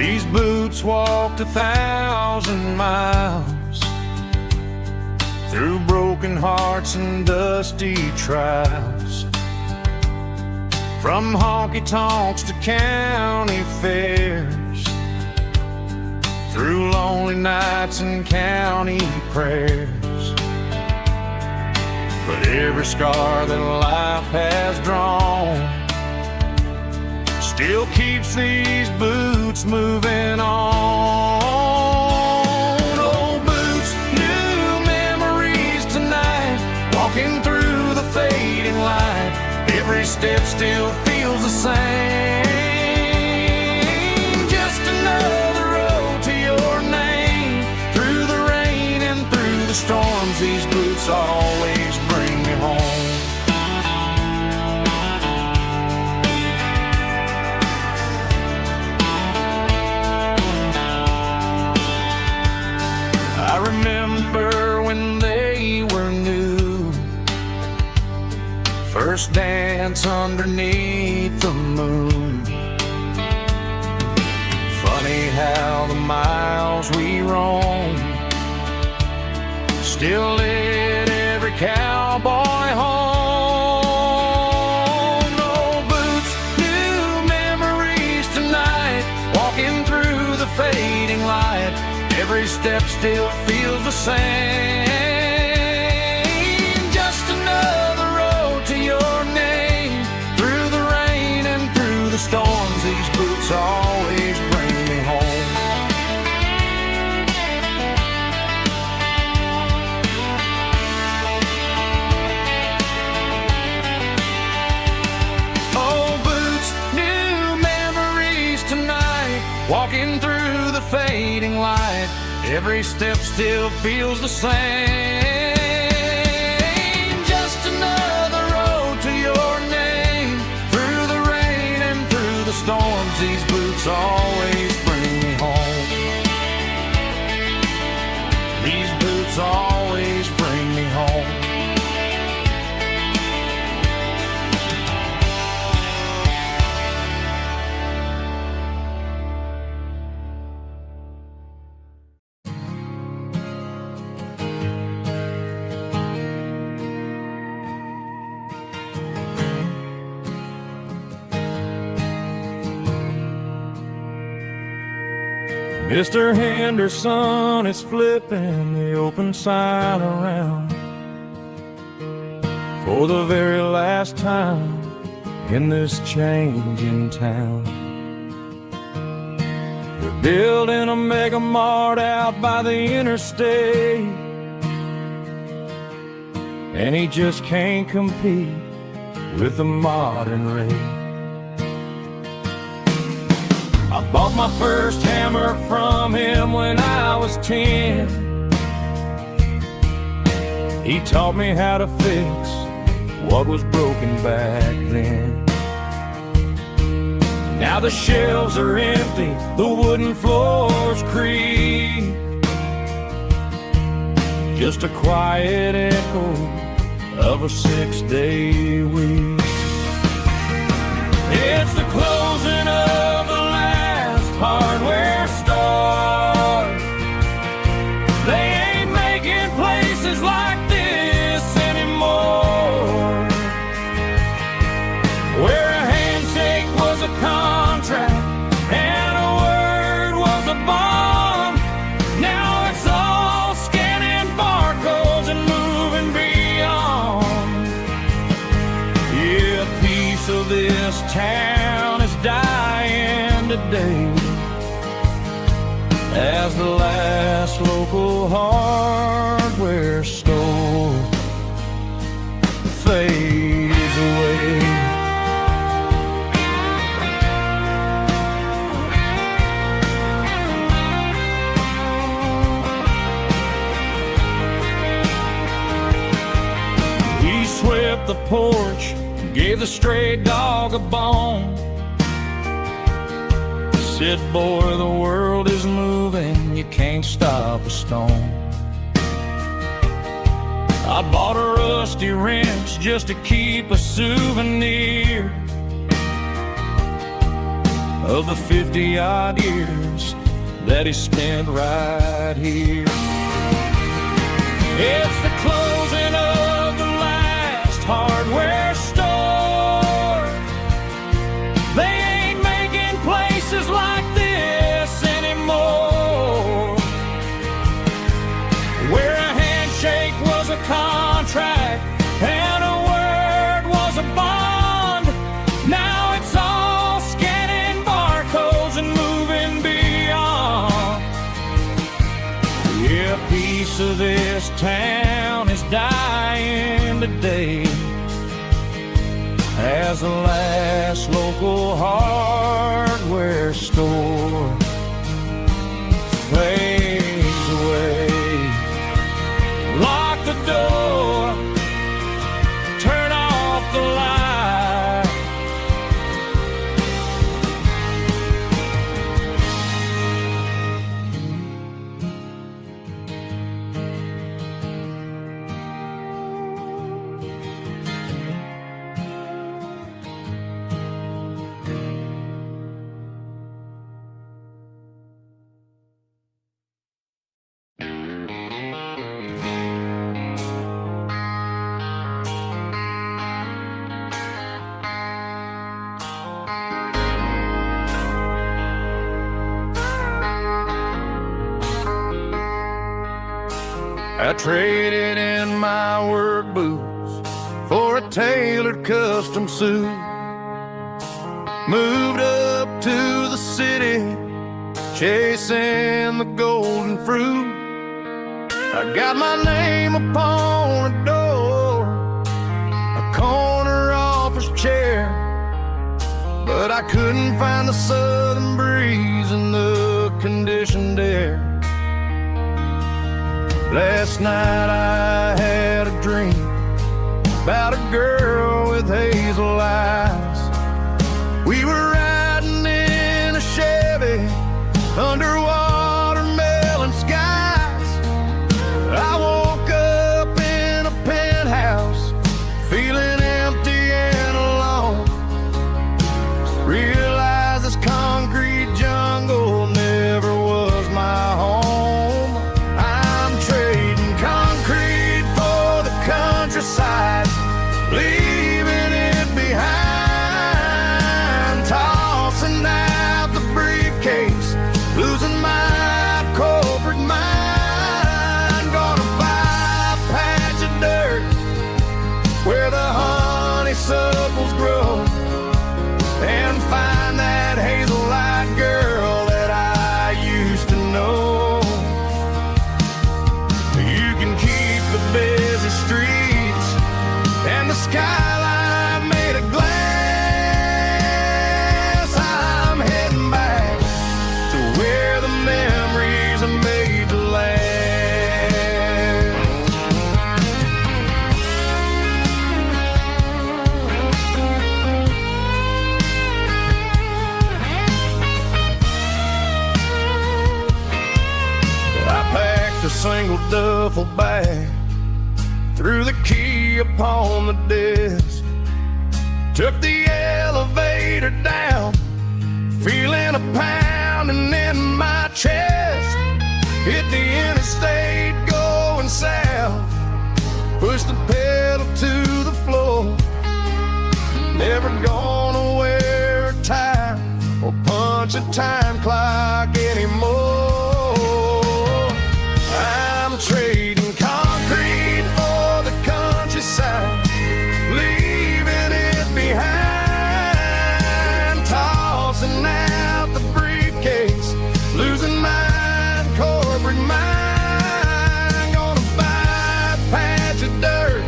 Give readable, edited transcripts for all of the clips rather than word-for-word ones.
These boots walked 1,000 miles through broken hearts and dusty trials, from honky-tonks to county fairs, through lonely nights and county prayers. But every scar that life has drawn still keeps these boots moving on. Old boots, new memories tonight, walking through the fading light. Every step still feels the same. Just another road to your name. Through the rain and through the storms, these boots always bring me home. I remember when they were new, first dance underneath the moon. Funny how the miles we roam still lit every cowboy home. Old boots, new memories tonight, walking through the fading light. Every step still feels the same. Just another road to your name. Through the rain and through the storms, these boots always bring me home. Old boots, new memories tonight, walking through the fading light. Every step still feels the same. Just another road to your name. Through the rain and through the storms, these boots always bring me home. These boots always bring me home. Mr. Henderson is flipping the open sign around for the very last time in this changing town. They're building a mega mart out by the interstate, and he just can't compete with the modern rate. I bought my first hammer from him when I was 10. He taught me how to fix what was broken back then. Now the shelves are empty, the wooden floors creak, just a quiet echo of a 6-day week. It's the closing of the hardware store. They ain't making places like this anymore, where a handshake was a contract and a word was a bond. Now it's all scanning barcodes and moving beyond. Yeah, a piece of this town is dying today, as the last local hardware store fades away. He swept the porch, gave the stray dog a bone, said, boy, the world is moving, you can't stop a stone. I bought a rusty wrench just to keep a souvenir. of the 50-odd years that he spent right here. It's the closing of the last hardware store. They ain't making places like this anymore, where a handshake was a contract and a word was a bond. Now it's all scanning barcodes and moving beyond. Yeah, a piece of this town is dying today as the last local hardware store fades away. Lock the door, turn off the light. I traded in my work boots for a tailored custom suit. Moved up to the city, chasing the golden fruit. I got my name upon a door, a corner office chair, but I couldn't find the southern breeze in the conditioned air. Last night I had a dream about a girl with hazel eyes. We were riding in a Chevy under watermelon skies. I woke up in a penthouse feeling empty and alone. Realized this concrete jungle never was my home. Countryside, leaving it behind, tossing out the briefcase, losing my corporate mind. Gonna buy a patch of dirt where the honeysuckles grow and find that hazel-eyed girl that I used to know. You can keep the busy streets and the skyline made of glass. I'm heading back to where the memories are made to last. I packed a single duffel bag, threw the key upon the desk, took the elevator down, feeling a pounding in my chest. Hit the interstate going south, pushed the pedal to the floor. Never gonna wear a tie or punch a time clock anymore. I'm trading concrete for the countryside, leaving it behind, tossing out the briefcase, losing my corporate mind. Gonna buy a patch of dirt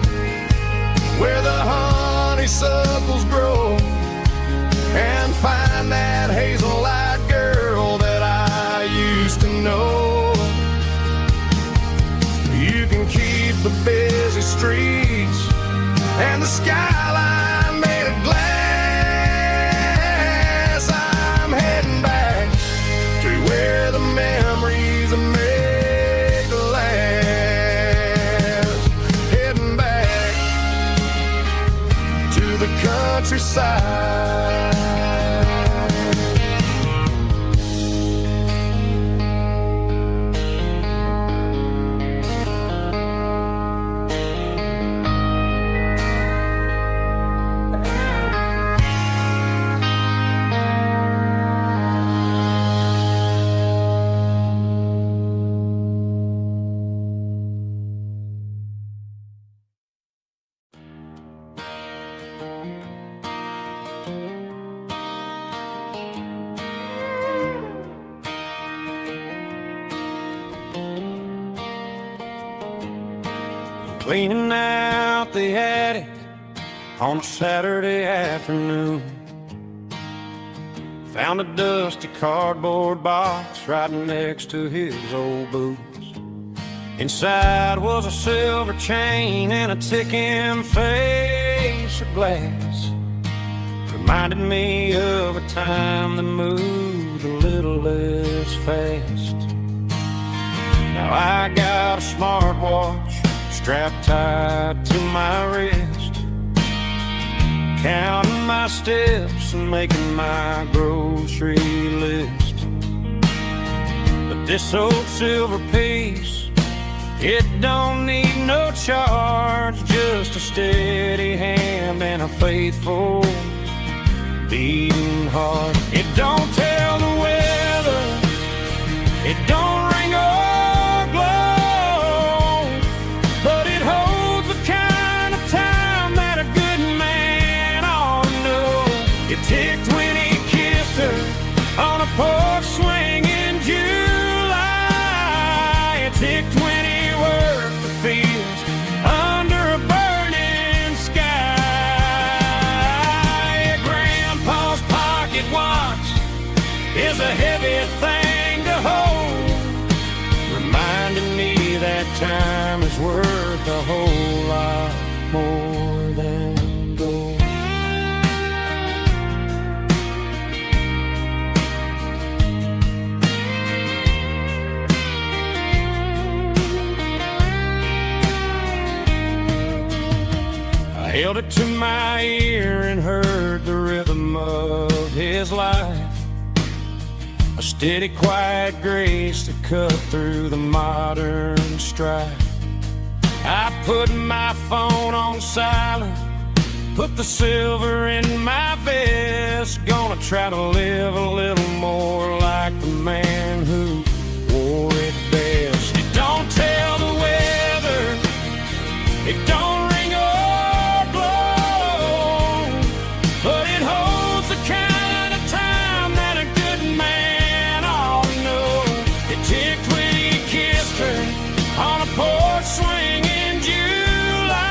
where the honeysuckles grow and find that hazel-eyed girl that I used to know. You can keep the busy streets and the skyline made of glass. I'm heading back to where the memories are made to last. Heading back to the countryside. cleaning out the attic on a Saturday afternoon. Found a dusty cardboard box right next to his old boots. Inside was a silver chain and a ticking face of glass. Reminded me of a time that moved a little less fast. Now I got a smartwatch strapped tight to my wrist, counting my steps and making my grocery list. But this old silver piece, it don't need no charge, just a steady hand and a faithful beating heart. It don't tell the weather, it don't ring or glow, but it holds the kind of time that a good man ought to know. It ticked when he kissed her on a porch swing in July. It ticked when he worked the fields under a burning sky. Grandpa's pocket watch is a heavy thing to hold, reminding me that time is worth a whole lot more than gold. I held it to my ear and heard the rhythm of his life, a steady, quiet grace that cut through the modern strife. I put my phone on silent, put the silver in my vest. Gonna try to live a little more like the man who wore it best. It don't tell the weather, it don't ring or blow, but it holds the kind of time that a good man ought to know. It ticked when he kissed her on a porch swing in July.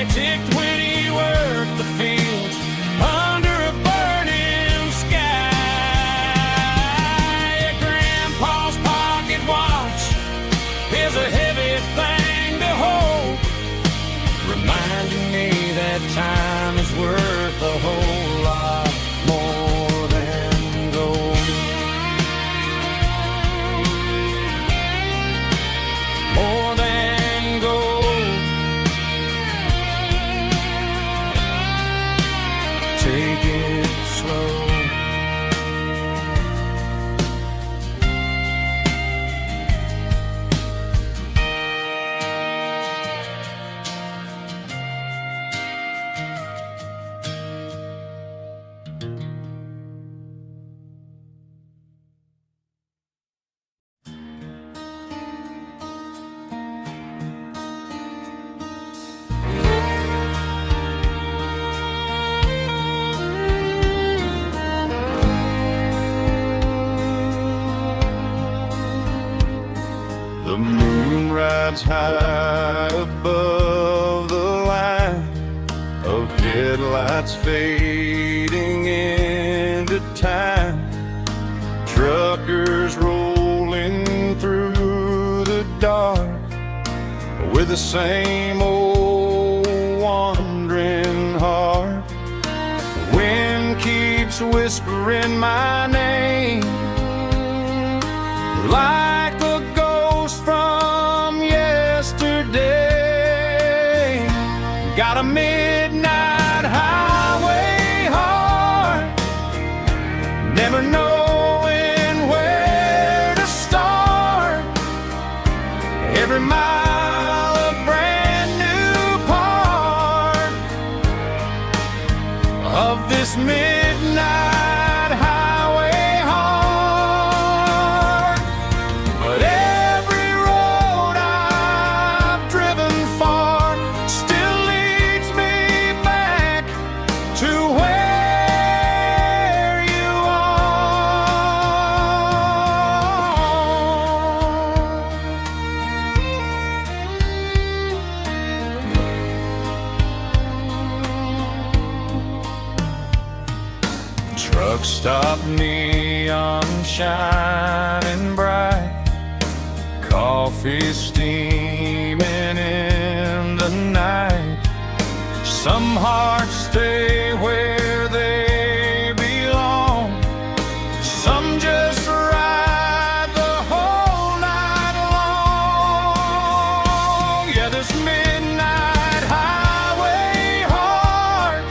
It ticked when he worked the fields under a burning sky. Grandpa's pocket watch is a heavy thing to hold, reminding me that time is worth a whole lot more than gold. More than gold. Take it slow. The moon rides high above the line of headlights fading into time. Truckers rolling through the dark with the same old wandering heart. The wind keeps whispering my name like a ghost from yesterday. Got a midnight highway heart, never knowing where to start. Every mile a brand new part of this midnight highway heart. But every road I've driven far still leads me Top neon shining bright, coffee steaming in the night. Some hearts stay where they belong, some just ride the whole night long. Yeah, this midnight highway heart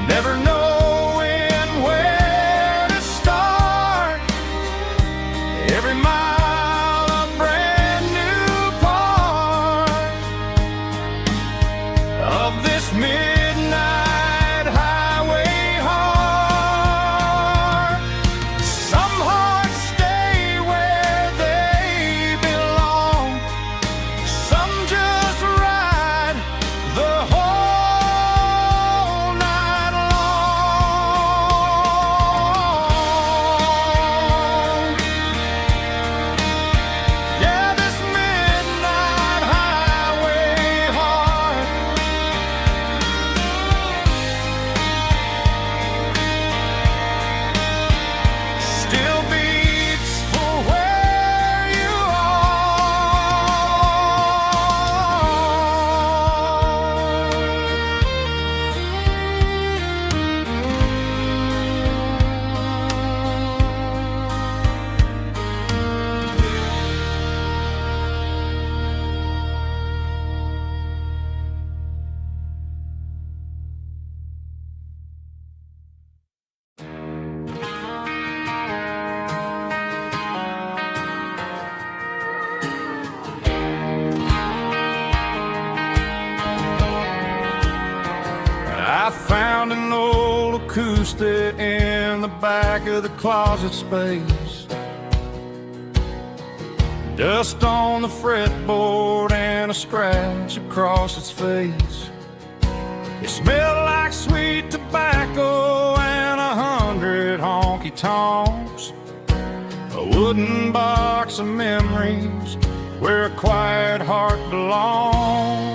never knowing where to start. Every mile a brand new part of this midnight highway heart. Some hearts stay where they belong, some just ride the whole night long. Yeah, this midnight highway heart still beats for where you I found an old acoustic in the back of the closet space. Dust on the fretboard and a scratch across its face. It smelled like sweet tobacco and 100 honky-tonks. A wooden box of memories where a quiet heart belongs.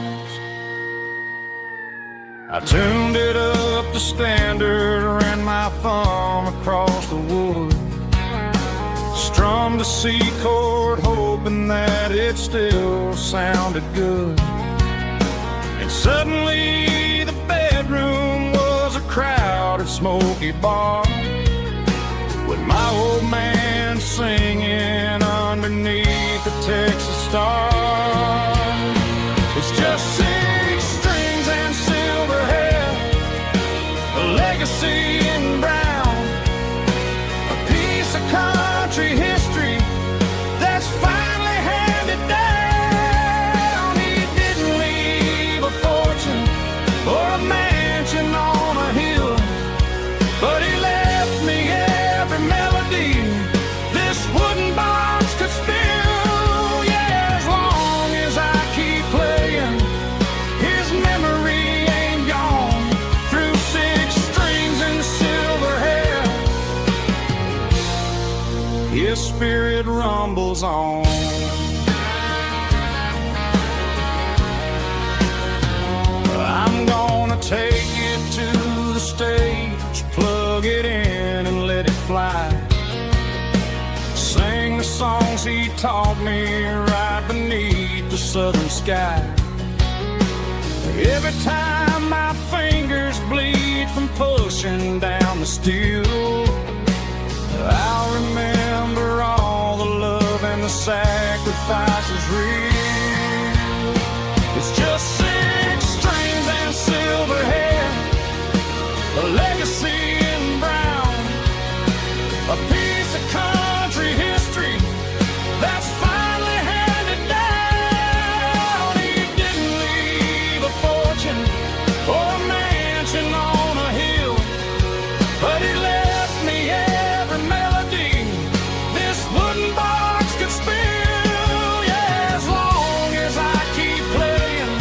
I tuned it up to standard, ran my thumb across the wood, strummed a C chord, hoping that it still sounded good. And suddenly the bedroom was a crowded, smoky bar, with my old man singing underneath the Texas star. It's just 6 strings and silver hair, a legacy in brown, a piece of country history that's finally handed down. He didn't leave a fortune or a mansion on a hill, but he left me every melody this wooden box could spill. Yeah, as long as I keep playing, his memory ain't gone. Through 6 strings and silver hair, his spirit rumbles on. I'm gonna take it to the stage, plug it in and let it fly. Sing the songs he taught me right beneath the southern sky. Every time my fingers bleed from pushing down the steel, I'll remember all the love and the sacrifices real. It's just 6 strings and silver hair, a legacy in brown, a piece of country history that's finally handed down. He didn't leave a fortune or a mansion on a hill, but he left me every melody this wooden box could spill. Yeah, as long as I keep playing,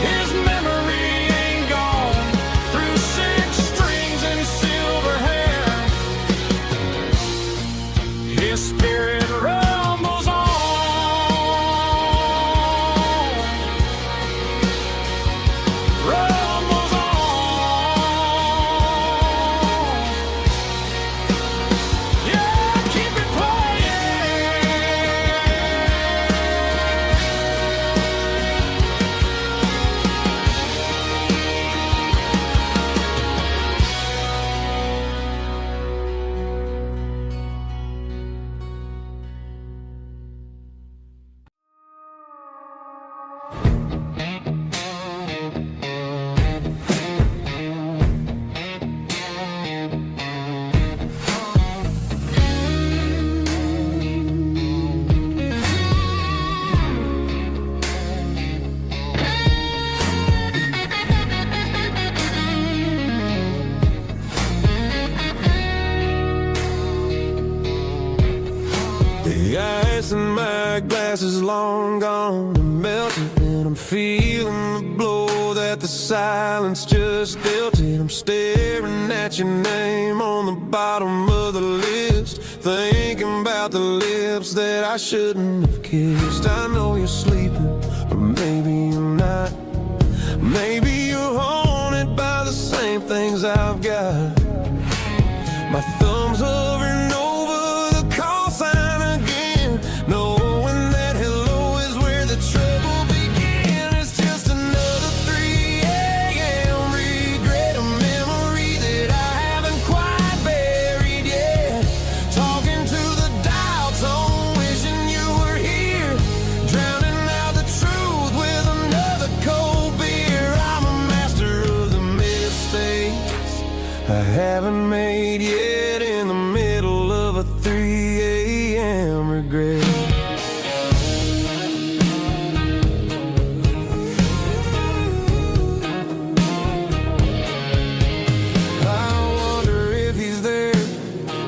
his memory ain't gone. Through 6 strings and silver hair, his spirit rumbles on. Rumbles on. guessing my glass is long gone and melted, and I'm feeling the blow that the silence just dealt it. I'm staring at your name on the bottom of the list, thinking about the lips that I shouldn't have kissed. I know you're sleeping, or maybe you're not. Maybe you're haunted by the same things I've got. My thumb's hovering over the call sign again, knowing that hello is where the trouble began. It's just another 3 a.m. regret, a memory that I haven't quite buried yet. Talking to the dial tone, wishing you were here, drowning out the truth with another cold beer. I'm a master of the mistakes I haven't made yet, in the middle of a 3 a.m. regret. I wonder if he's there,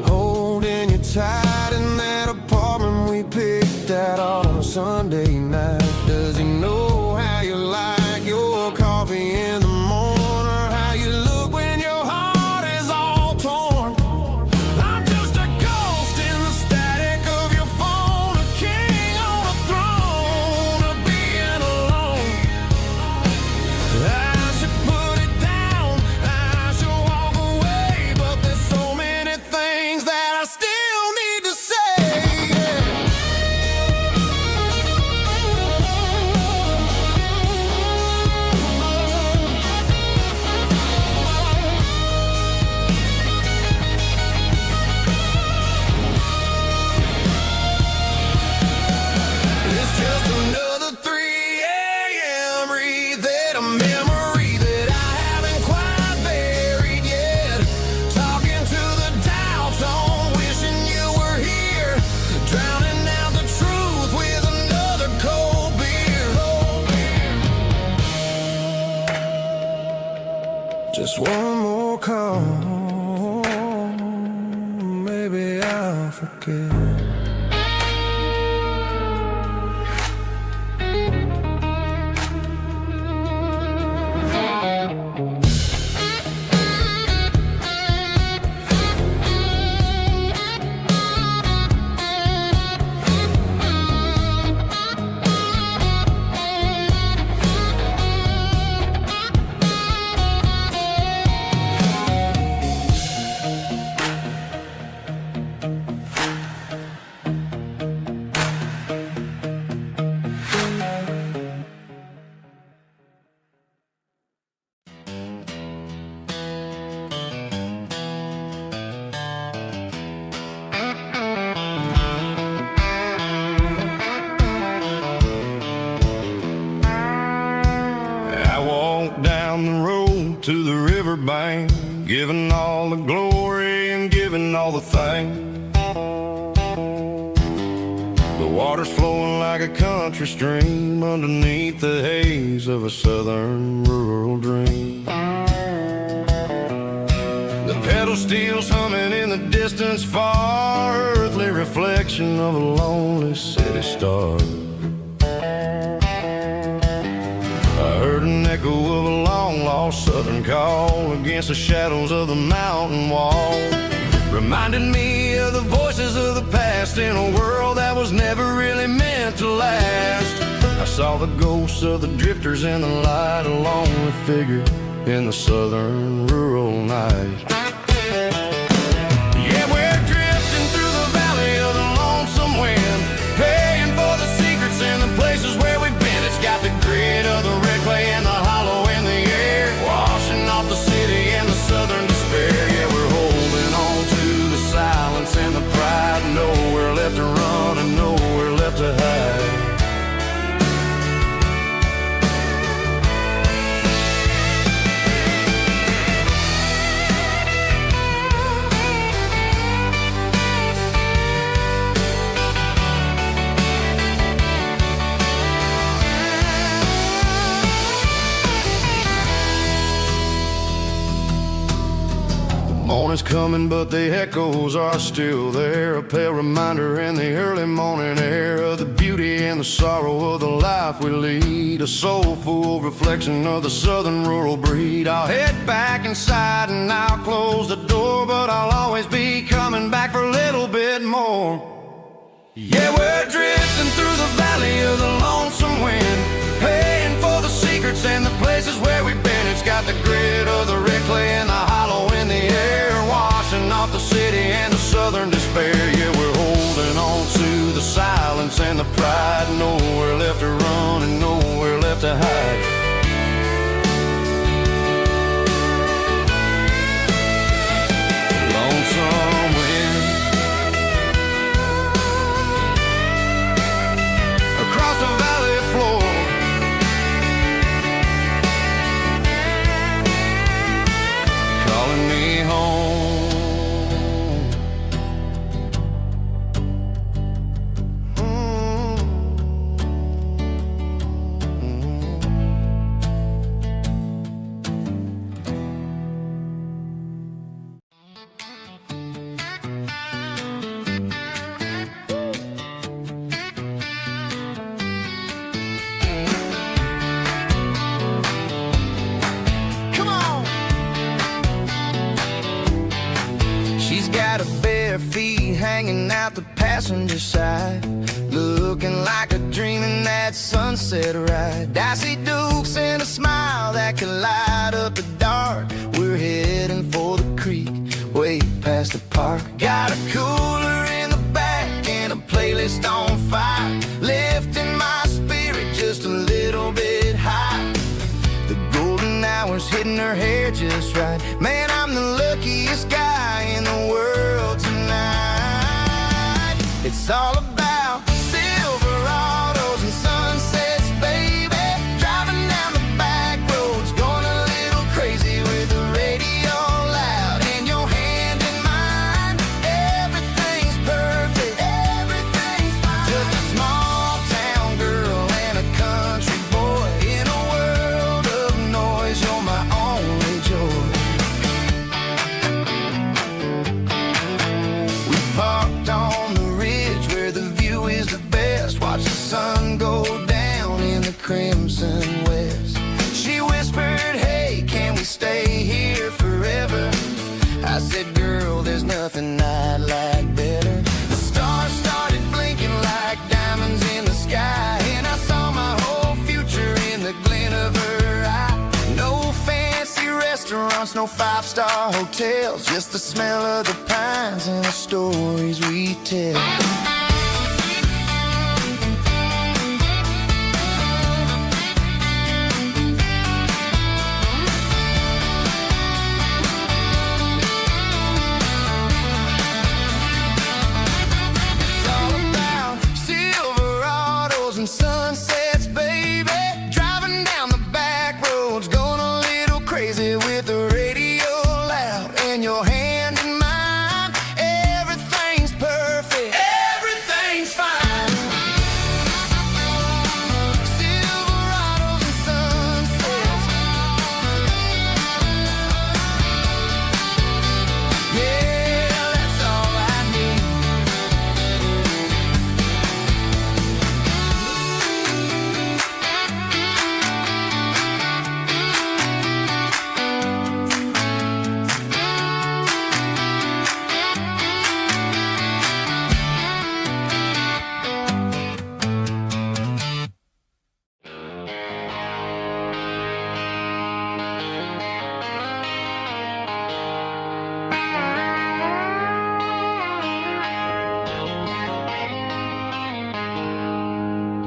holding you tight in that apartment we picked out on a Sunday night. Does he know how you like your coffee in the morning, or how you look when your heart is all torn? I'm just a ghost in the static of your phone, a king on a throne of being alone. I should put it down, I should walk away, but there's so many things that I still need to say. It's just another 3 a.m. read, a memory that I haven't quite buried yet. Talking to the dial tone, wishing you were here, drowning out the truth with another cold beer. Just one more call, maybe I'll forget. I walked down the road to the riverbank, giving all the glory and giving all the thanks. The water's flowing like a country stream underneath the haze of a southern rural dream. The pedal steel's humming in the distance far, earthly reflection of a lonely city star. I heard an echo of a long-lost southern call against the shadows of the mountain wall, reminded me of the voices of the past in a world that was never really meant to last. I saw the ghosts of the drifters in the light, a lonely figure in the southern rural night. Yeah, we're drifting through the valley of the lonesome wind, paying for the secrets and the places where we've been. It's got the grit of the red clay and the hollow in the air, washing off the city and the southern despair. Yeah, we're holding on to the silence and the pride, nowhere left to run and nowhere left to hide. is coming, but the echoes are still there. A pale reminder in the early morning air of the beauty and the sorrow of the life we lead. A soulful reflection of the southern rural breed. I'll head back inside and I'll close the door, but I'll always be coming back for a little bit more. Yeah, we're drifting through the valley of the lonesome wind, paying for the secrets and the places where we've been. It's got the grit of the red clay and the hollow in the air, washing off the city and the southern despair. Yeah, we're holding on to the silence and the pride. Nowhere left to run and nowhere left to hide. Lonesome wind across the valley floor, calling me home. Come on. She's got her bare feet hanging out the passenger side, looking like a dream in that sunset ride. I see Dukes and a smile that could light up the dark. We're heading for the creek, way past the park. Got a cooler in the back and a playlist on fire, lifting my spirit just a little bit high. The golden hours hitting her hair just right. Man, I'm the luckiest guy in the world tonight. It's all about Silverados and sunsets, baby. Driving down the back roads, going a little crazy with the radio loud and your hand in mine. Everything's perfect, everything's fine. Just a small town girl and a country boy in a world of noise. You're my only joy. We parked on the ridge where the view is the best. Watch the sun go down in the crimson west. She whispered, hey, can we stay here forever? I said, girl, there's nothing I'd like better. The stars started blinking like diamonds in the sky, and I saw my whole future in the glint of her eye. No fancy restaurants, no five-star hotels, just the smell of the pines and the stories we tell. It's all about Silverados and sunsets, baby. Driving down the back roads, going a little crazy with the radio loud and your hand in mine. Everything's perfect, everything's fine. Silverados and sunsets, yeah, that's all I need.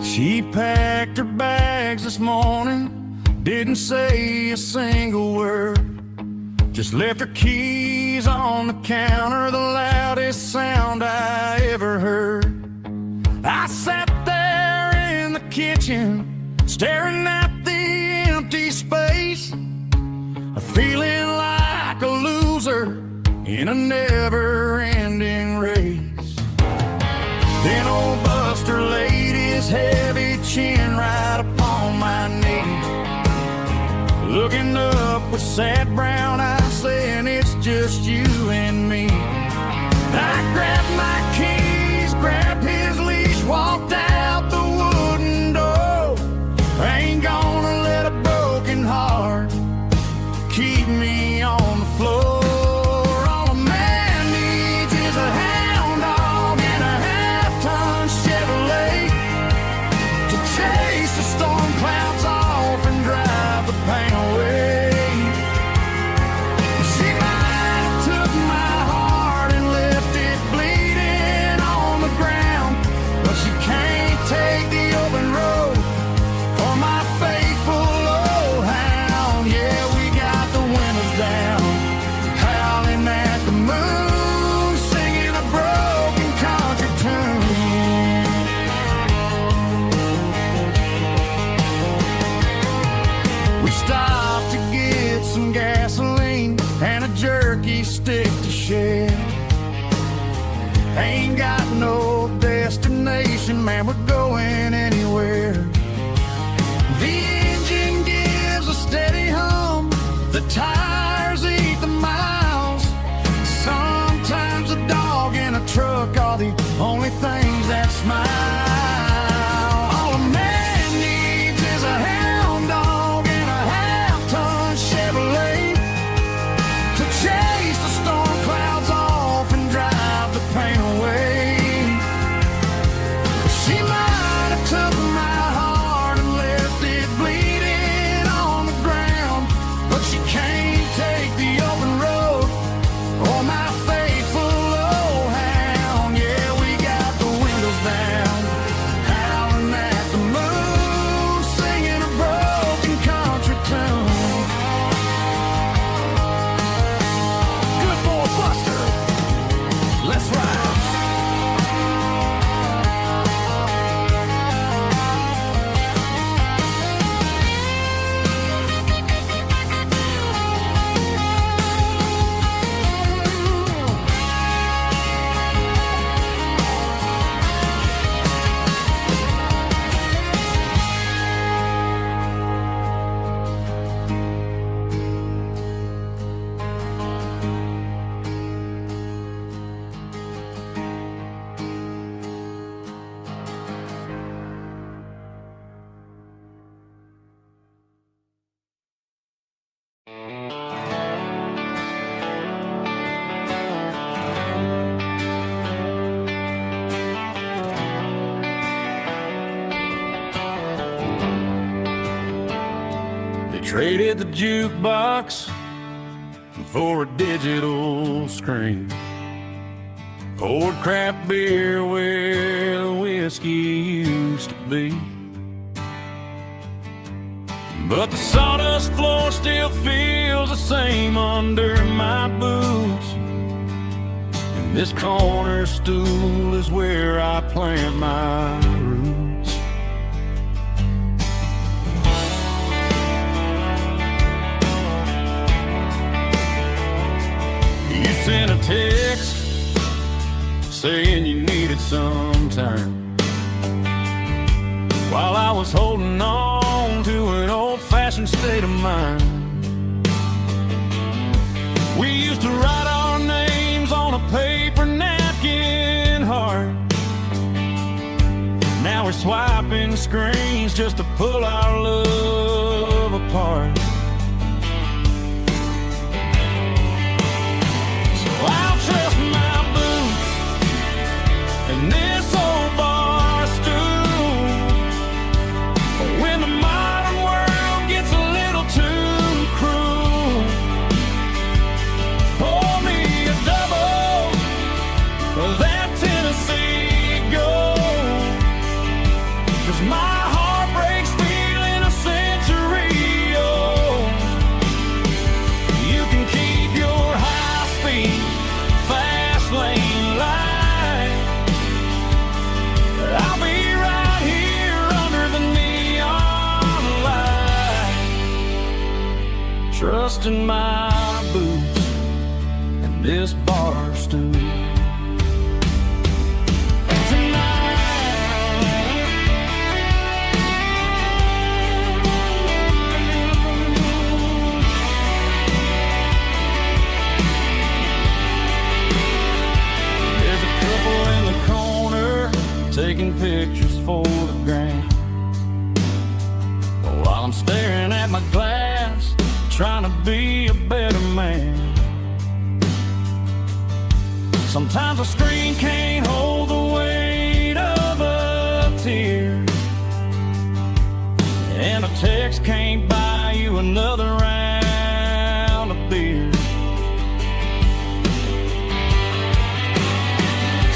She packed her bags this morning, didn't say a single word, just left her keys on the counter, the loudest sound I ever heard. I sat there in the kitchen, staring at the empty space, feeling like a loser in a never-ending race. Then old Buster laid his heavy chin right upon my knee, looking up with sad brown eyes, saying it's just you and man, we're going anywhere. The engine gives a steady hum, the tires eat the miles. Sometimes a dog and a truck are the only things that smile. All a man needs is a hound dog and a half-ton Chevrolet to chase the storm clouds off and drive the pain away. She might have took my heart and left it bleeding on the ground, but she can't take the open road or my faithful old hound. Yeah, we got the windows down, howling at the moon, singing a broken country tune. Good boy Buster, let's ride. They traded the jukebox for a digital screen, poured craft beer where the whiskey used to be. But the sawdust floor still feels the same under my boots, and this corner stool is where I plant my roots. You sent a text saying you needed some time, while I was holding on to an old-fashioned state of mind. We used to write our names on a paper napkin heart. Now we're swiping screens just to pull our love apart. So I'll trust my boots and this old bar stool when the modern world gets a little too cruel. Pour me a double of that Tennessee Gold, 'cause my heart breaks feeling a century old. You can keep your high-speed, fast lane light, but I'll be right here under the neon light, trusting my boots and this bar stool. There's a couple in the corner taking pictures for the gram, while I'm staring at my glass, trying to be a better man. Sometimes a screen can't hold the weight of a tear, and a text can't buy you another round of beer.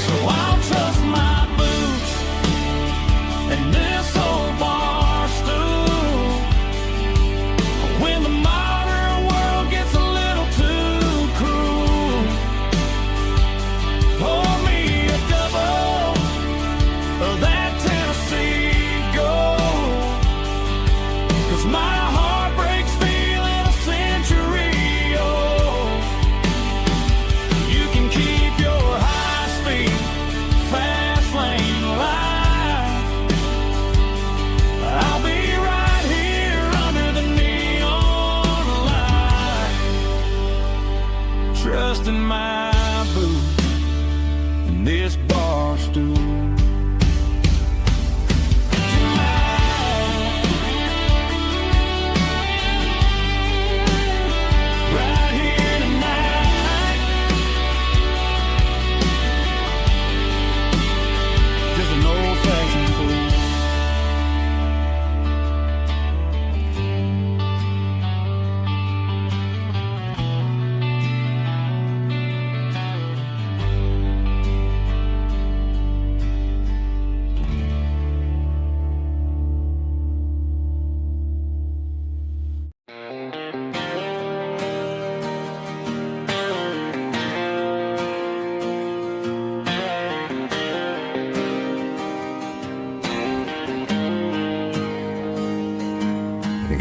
So I'll trust my boots and this old bar stool when the modern world gets a little too cruel. Pour me a double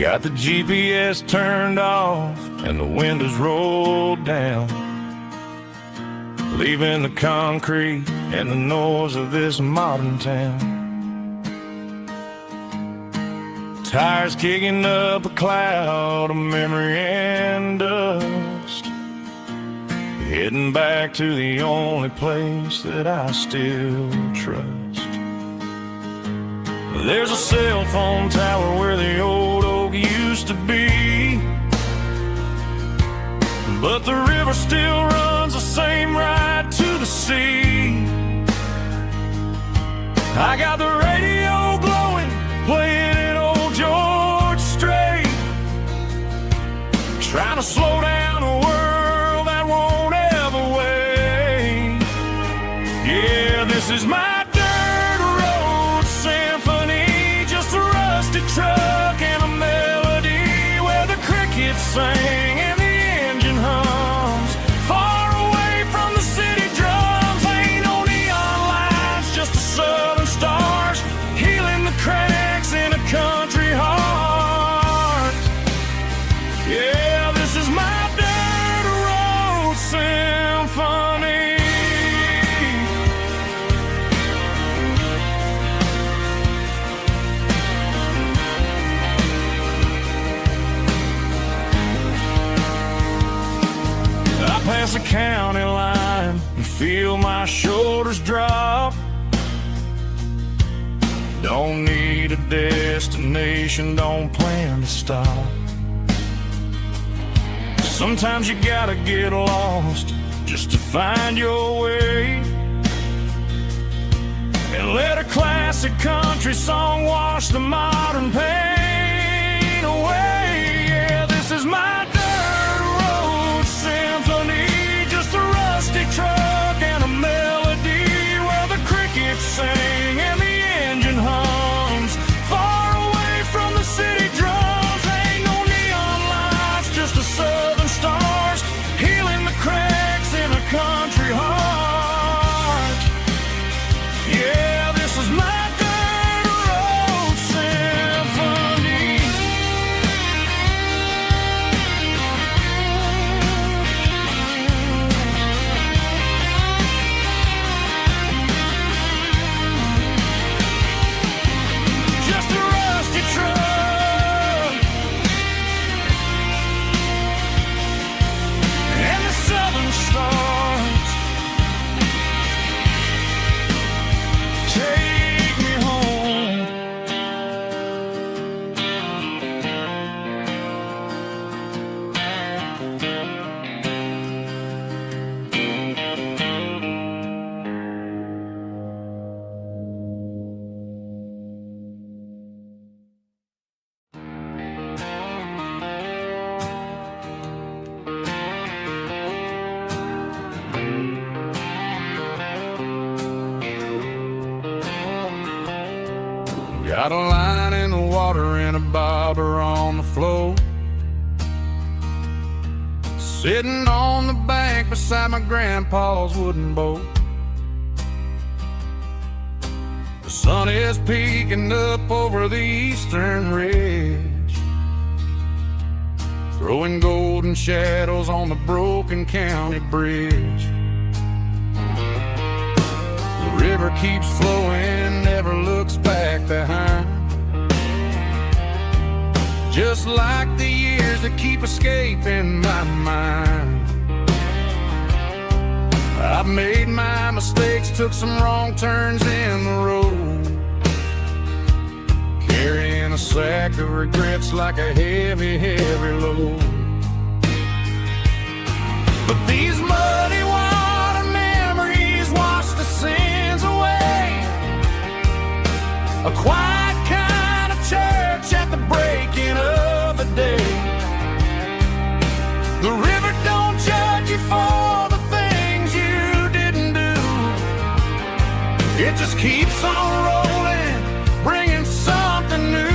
Got the GPS turned off and the windows rolled down, leaving the concrete and the noise of this modern town. Tires kicking up a cloud of memory and dust, heading back to the only place that I still trust. There's a cell phone tower where the old oak used to be, but the river still runs the same right to the sea. I got the radio blowing, playing an old George Strait, trying to slow down a world that won't ever wait. Yeah, this is my dirt road symphony, just a rusty truck and a melody where the crickets sing and the engine hums. Far away from the city drums, ain't no neon lights, just the southern stars healing the cracks in a country heart. Yeah, this is my dirt road symphony. I pass the county line and feel my shoulders drop. Don't need a destination, don't plan to stop. Sometimes you gotta get lost just to find your way, and let a classic country song wash the modern pain away. Yeah, this is my dirt road symphony, just a rusty truck and a melody where the crickets sing and the engine hums. Far away from the city drums, ain't no neon lights, just the southern stars healing the cracks in a country heart. Yeah, this is my dirt road symphony. Just a rusty truck and the southern stars take me home. Got a line in the water and a bobber on the floor, sitting on the bank beside my grandpa's wooden boat. The sun is peeking up over the eastern ridge, throwing golden shadows on the broken county bridge. The river keeps flowing, never looks back behind, just like the years that keep escaping my mind. I've made my mistakes, took some wrong turns in the road, carrying a sack of regrets like a heavy, heavy load. But these muddy water memories wash the sins away. A quiet kind of church at the breaking of the day. The river don't judge you for the things you didn't do. It just keeps on rolling, bringing something new.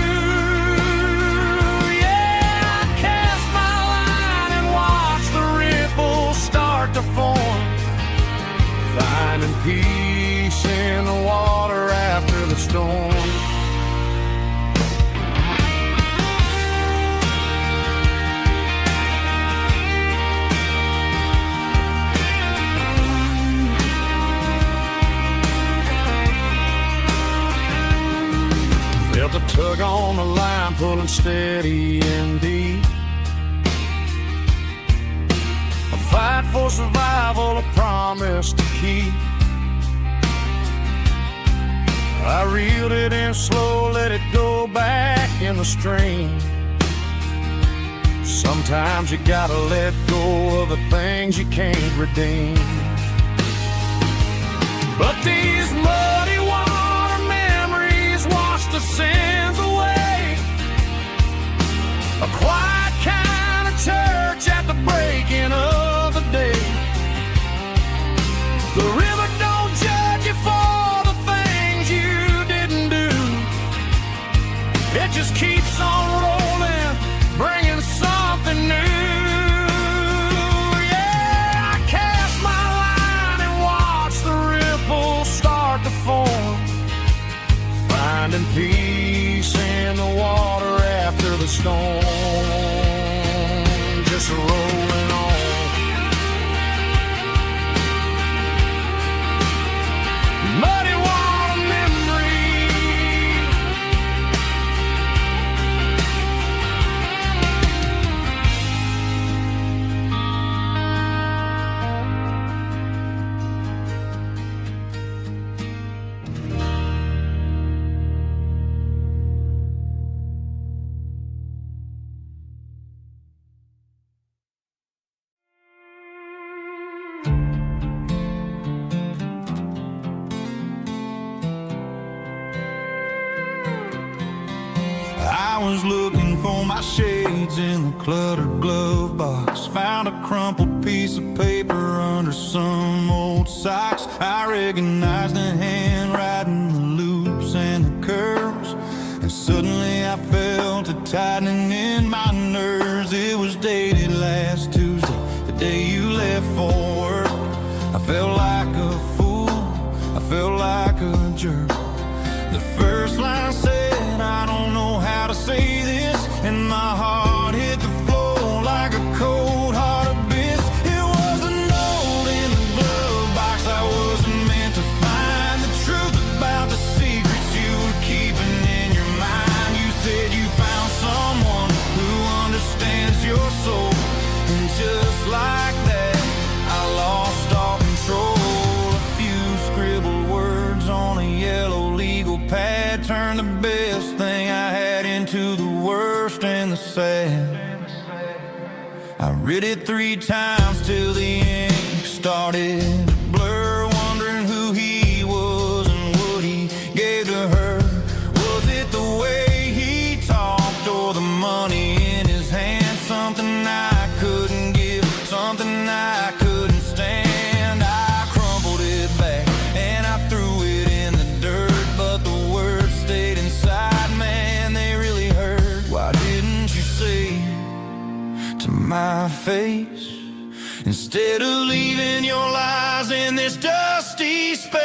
Yeah, I cast my line and watch the ripples start to form, finding peace in the water after the storm. Felt a tug on the line, pulling steady and deep. A fight for survival, a promise to keep. I reeled it in slow, let it go back in the stream. Sometimes you gotta let go of the things you can't redeem. But these muddy water memories wash the sins away. A quiet kind of church at the breaking of the day. The river don't judge you for the things you didn't do. It just keeps on rolling, bringing something new. Finding peace in the water after the storm, just rolling on. Muddy water memory. I was looking for my shades in the cluttered glove box. Found a crumpled piece of paper under some old socks. I recognized the handwriting, the loops and the curves, and suddenly I felt a tightening in my nerves. It was dated last Tuesday, the day you left for work. I felt like a fool, I felt like a jerk. The first line said, I don't know how to say this, and my heart hit the floor like a cold heart abyss. It was a note in the glove box. I wasn't meant to find the truth about the secrets you were keeping in your mind. You said you found someone who understands your soul, and just like that, I lost all control. A few scribbled words on a yellow legal pad turned the best thing I had into the worst and the sad. I read it 3 times till the ink started to blur, wondering who he was and what he gave to her. Was it the way he talked or the money in his hand? Something I couldn't give, something I couldn't stand. I crumpled it back and I threw it in the dirt, but the words stayed inside. Man, they really hurt. Why didn't you say to my face, instead of leaving your lies in this dusty space?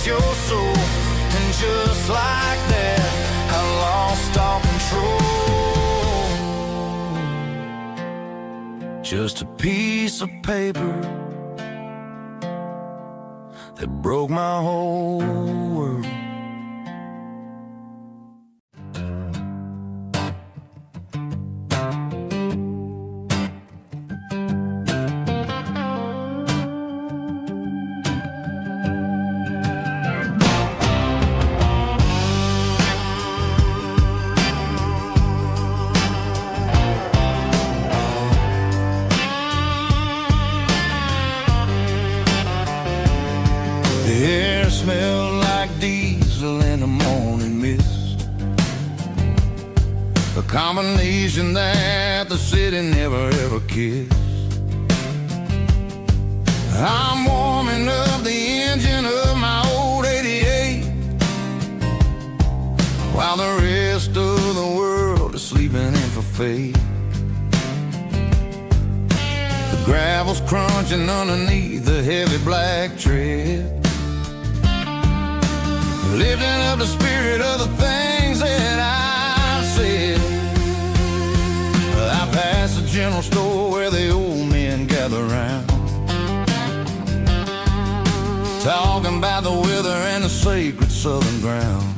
Your soul, and just like that, I lost all control. Just a piece of paper that broke my whole world. The air smelled like diesel in the morning mist, a combination that the city never ever kissed. I'm warming up the engine of my old 88, fade. The gravel's crunching underneath the heavy black tread, lifting up the spirit of the things that I've said. I passed the general store where the old men gather round, talking about the weather and the sacred southern ground.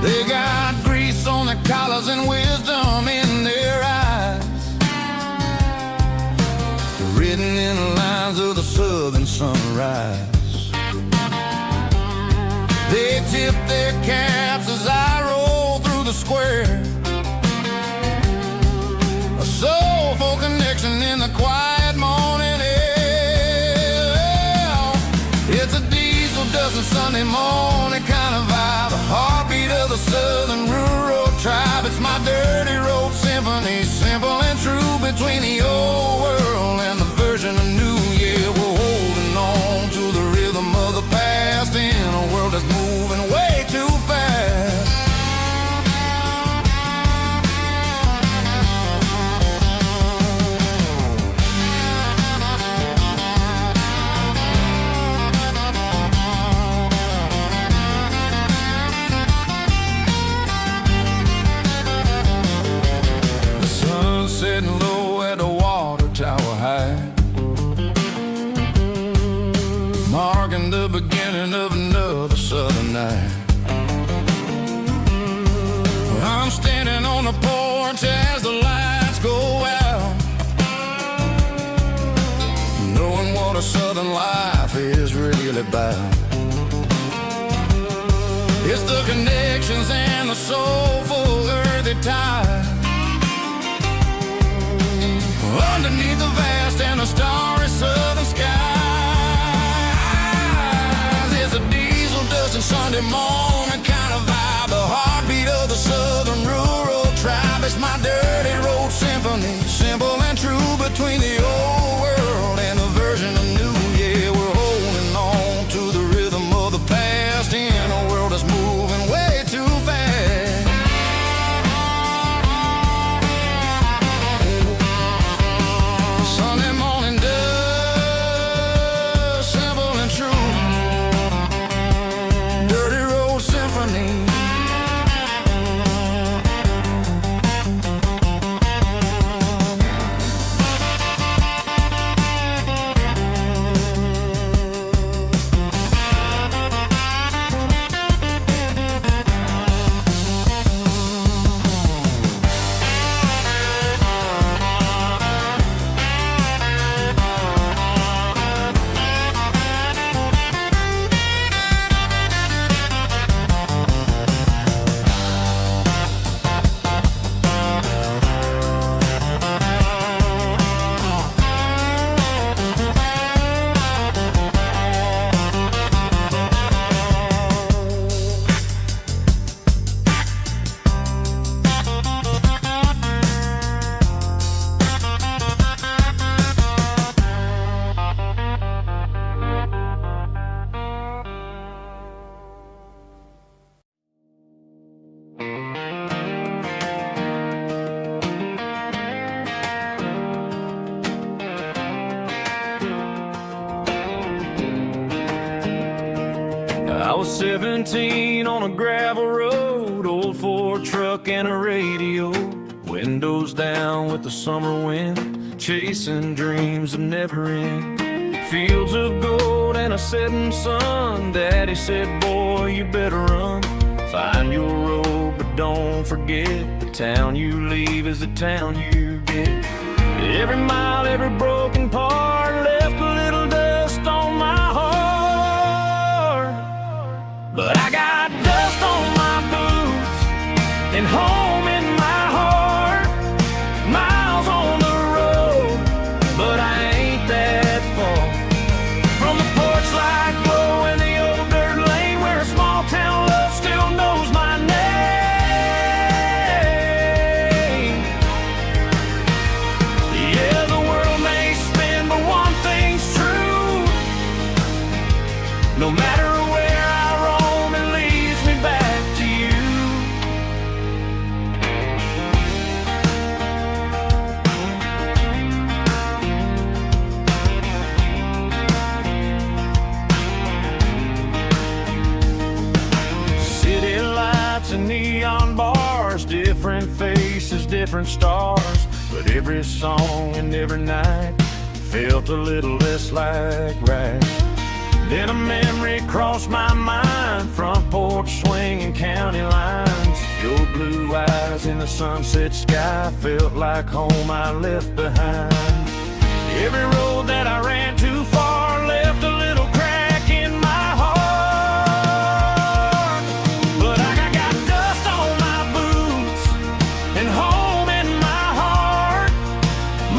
They got grease on their collars and wisdom in their eyes, written in the lines of the southern sunrise. They tip their caps as I roll through the square, a soulful connection in the quiet morning air. It's a diesel dusting Sunday morning kind of vibe, a heartbeat of the southern rural tribe. It's my dirty road symphony, simple and true, between the old world and the version of new. Yeah, we're holding on to the rhythm of the past in a world that's moving way too fast. The sun's setting low at the water tower high, marking the beginning of another southern night. I'm standing on the porch as the lights go out, knowing what a southern life is really about. It's the connections and the soulful earthy tide, underneath the vast and the starry southern skies. It's a diesel dusting Sunday morning kind of vibe, the heartbeat of the southern rural tribe. It's my dirty road symphony, simple and true, between the old world and the version of new. Yeah, we're holding on to the rhythm of the past in a world that's moving way too fast. Sunday morning dust, simple and true, dirty road symphony. I was 17 on a gravel road, old Ford truck and a radio, windows down with the summer wind, chasing dreams of never end. Fields of gold and a setting sun. Daddy said, boy, you better run. Find your road, but don't forget, the town you leave is the town you get. Every mile, every broken part left a little dust on my heart. But I got dust on my boots and home in my heart. Miles on the road, but I ain't that far from the porch light glow and the old dirt lane where a small town love still knows my name. Yeah, the world may spin, but one thing's true. No matter where I roam, it leads me back to you. different stars, but every song and every night felt a little less like right. Then a memory crossed my mind, front porch swinging county lines. Your blue eyes in the sunset sky felt like home I left behind. Every road that I ran too far left a little crack in my heart. But I got dust on my boots and home in my heart.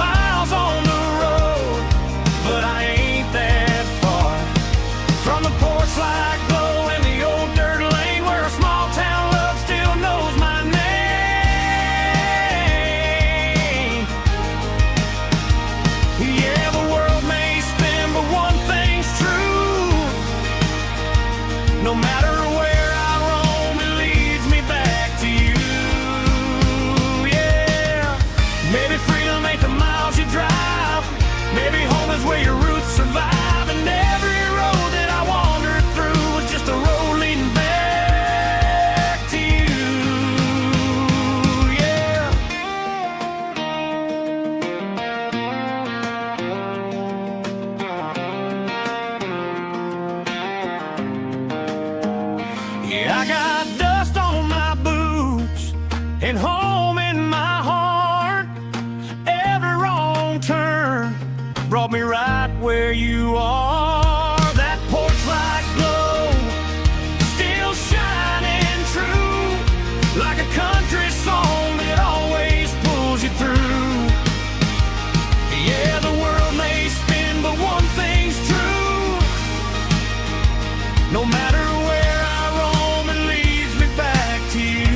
Miles on the road, but I ain't that far from the porch light glow and the old dirt lane where a small town love still knows my name. Yeah, the world may spin, but one thing's true. No matter where I roam, it leads me back to you. Yeah, maybe freedom ain't the miles you drive. Maybe home is where your roots survive. And every road that I wandered through was just a road leading back to you. Yeah. Yeah, I got dust on my boots and home in my heart. Every wrong turn brought me right where you are. That porch light glow still shining true, like a country song that always pulls you through. Yeah, the world may spin, but one thing's true. No matter where I roam, it leads me back to you.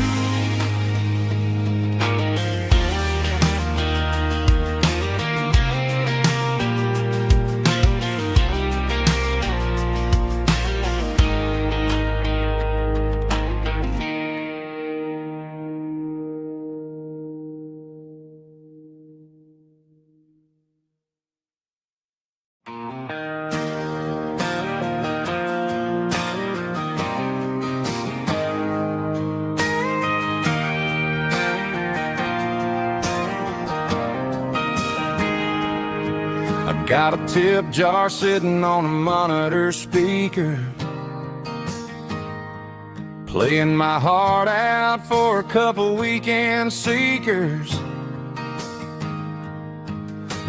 I got a tip jar sitting on a monitor speaker, playing my heart out for a couple weekend seekers.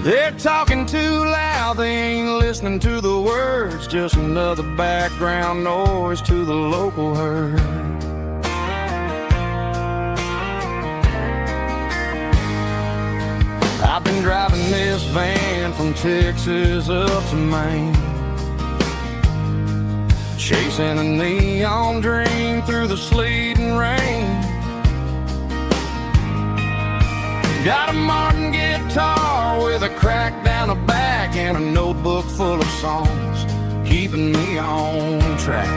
They're talking too loud, they ain't listening to the words, just another background noise to the local herd. I've been driving this van from Texas up to Maine, chasing a neon dream through the sleet and rain. Got a Martin guitar with a crack down the back and a notebook full of songs, keeping me on track.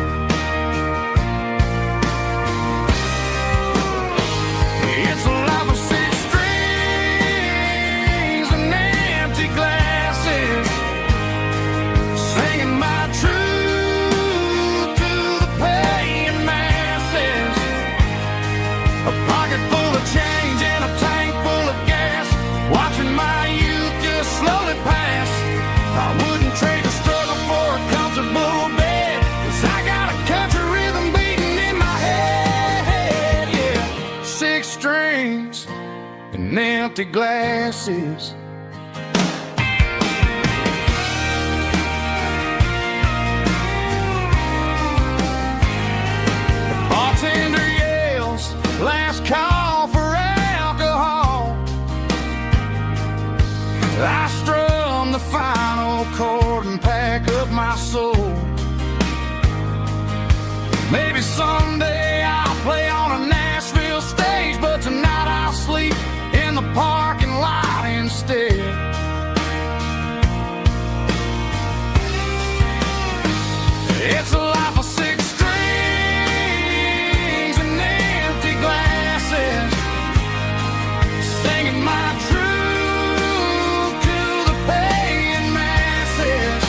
It's a life of six strings and empty glasses, singing my truth to the paying masses. A pocket full of change and a tank full of gas, watching my youth just slowly pass. I wouldn't trade the struggle for a comfortable bed, 'cause I got a country rhythm beating in my head. Yeah, six strings and empty glasses. The bartender yells, last call for alcohol. I strum the final chord and pack up my soul. Maybe someday I'll play on a Nashville stage, but tonight I'll sleep in the parking lot instead. It's a life of six strings and empty glasses, singing my truth to the paying masses.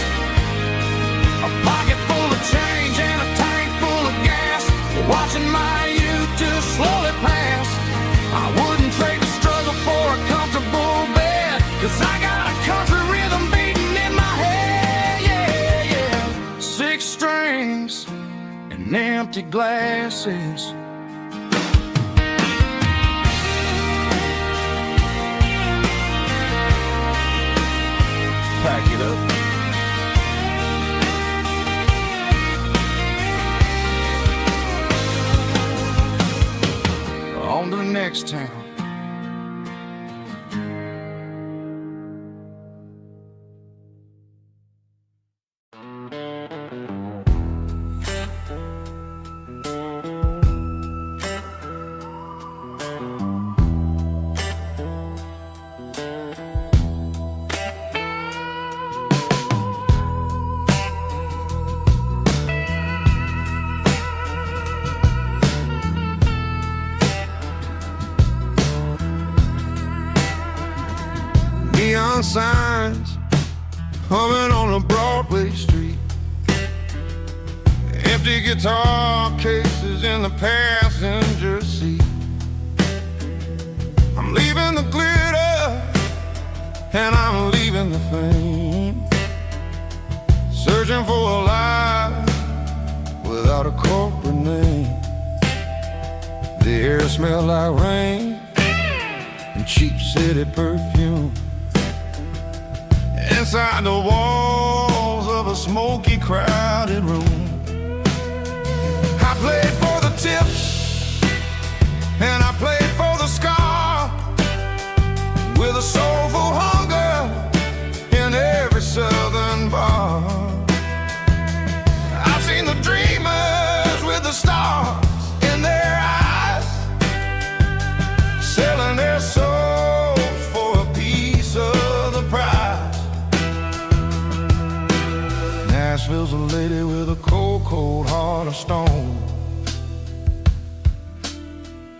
A pocket full of change and a tank full of gas, watching my youth just slowly pass. I wouldn't trade the struggle empty glasses. Pack it up. On to the next town. Neon signs humming on a Broadway street. Empty guitar cases in the passenger seat. I'm leaving the glitter and I'm leaving the fame. Searching for a life without a corporate name. The air smells like rain and cheap city perfume. Inside the walls of a smoky, crowded room, I played for the tips and I played for the scar, with a soulful hunger in every southern bar. I've seen the dreamers with the stars in their eyes, selling their souls for a piece of the prize. Nashville's a lady with a cold, cold heart of stone.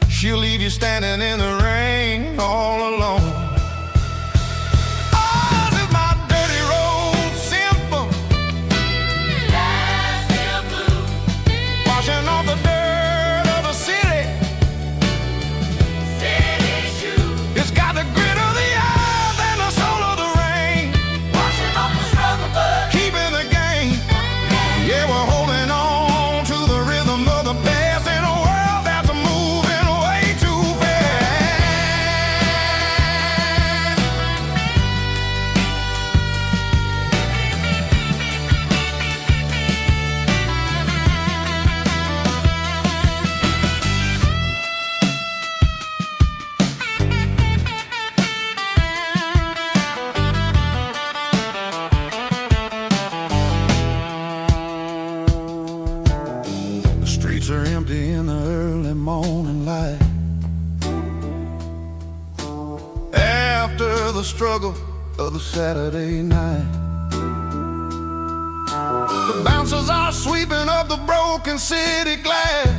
She'll leave you standing in the rain all alone. Oh, this is my dirty road symphony. Nashville blues. Washing off the dirt of the city. City shoes. It's got the grit of the earth and the soul of the rain. Washing off the struggle, but keeping the game. Yeah, we're holding on to the rhythm of the past in a world that's moving way too fast. The streets are empty in the early morning light. After the struggle of the Saturday night, the bouncers are sweeping up the broken city glass,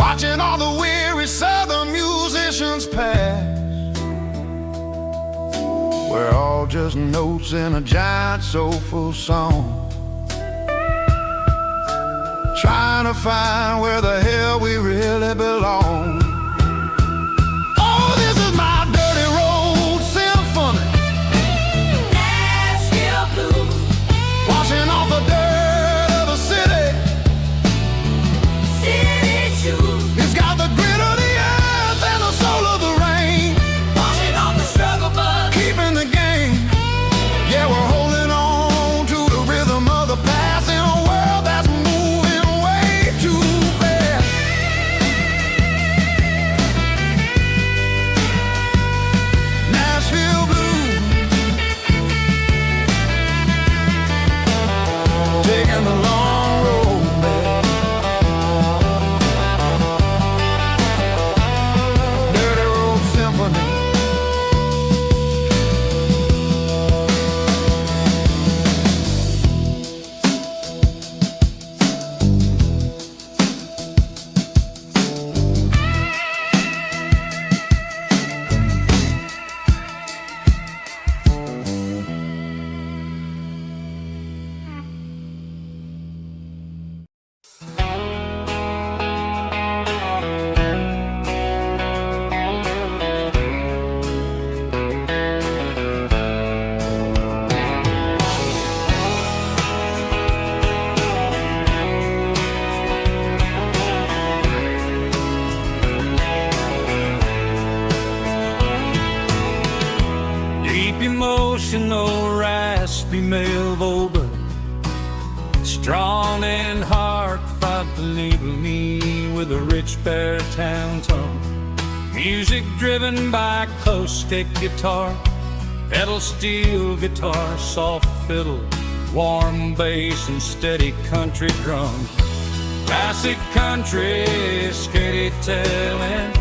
watching all the weary southern musicians pass. We're all just notes in a giant soulful song, trying to find where the hell we really belong. Oh, this is my dirty road symphony. Nashville blues. Washing off the dirt of the city. City shoes. It's got the grit of the earth and the soul of the rain. Washing off the struggle, but keeping the game. Yeah, we're holding on to the rhythm of the past in a world that's moving way too fast. female Volga, strong in heart, fought to enable me with a rich baritone tone. Music driven by close stick guitar, pedal steel guitar, soft fiddle, warm bass, and steady country drums. Classic country storytelling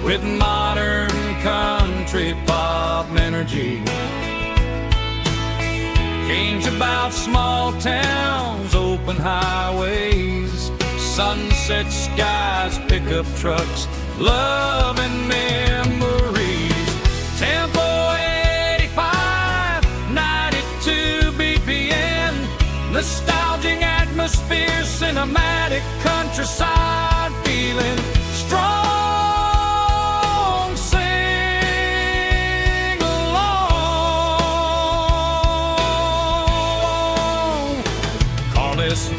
with modern country pop energy. Games about small towns, open highways, sunset skies, pickup trucks, love and memories. Tempo 85, 92 BPM, nostalgic atmosphere, cinematic countryside feeling strong. Sing along. Call this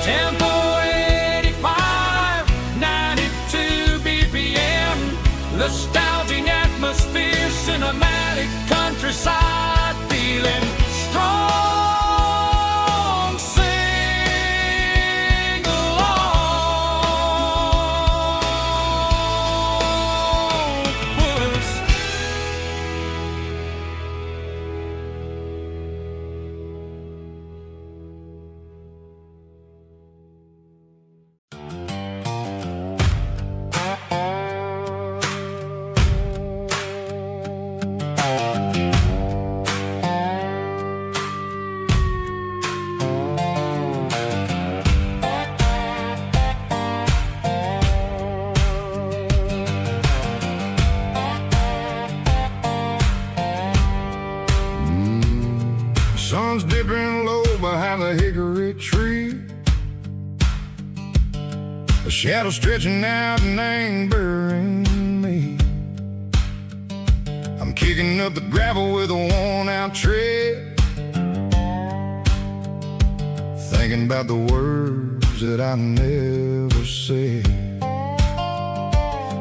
Tempo 85, 92 BPM, nostalgic atmosphere, cinematic countryside feeling strong. Sing along. Puss. Sun's dipping low behind the hickory tree, a shadow stretching out and angering me. I'm kicking up the gravel with a worn-out tread, thinking about the words that I never said.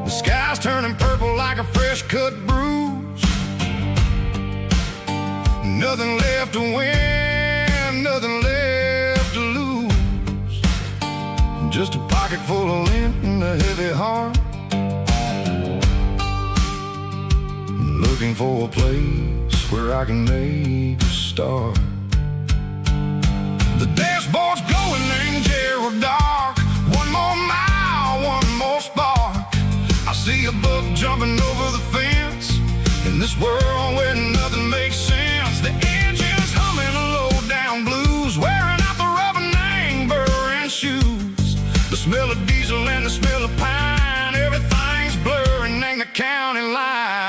The sky's turning purple like a fresh-cut bruise. Nothing left to win, nothing left to lose. Just a pocket full of lint and a heavy heart, looking for a place where I can make a start. The dashboard's glowing in Gerald dark. One more mile, one more spark. I see a buck jumping over the fence in this world where nothing makes sense. The engine's humming a low-down blues, wearing out the rubber name, burring shoes. The smell of diesel and the smell of pine, everything's blurring in the county line.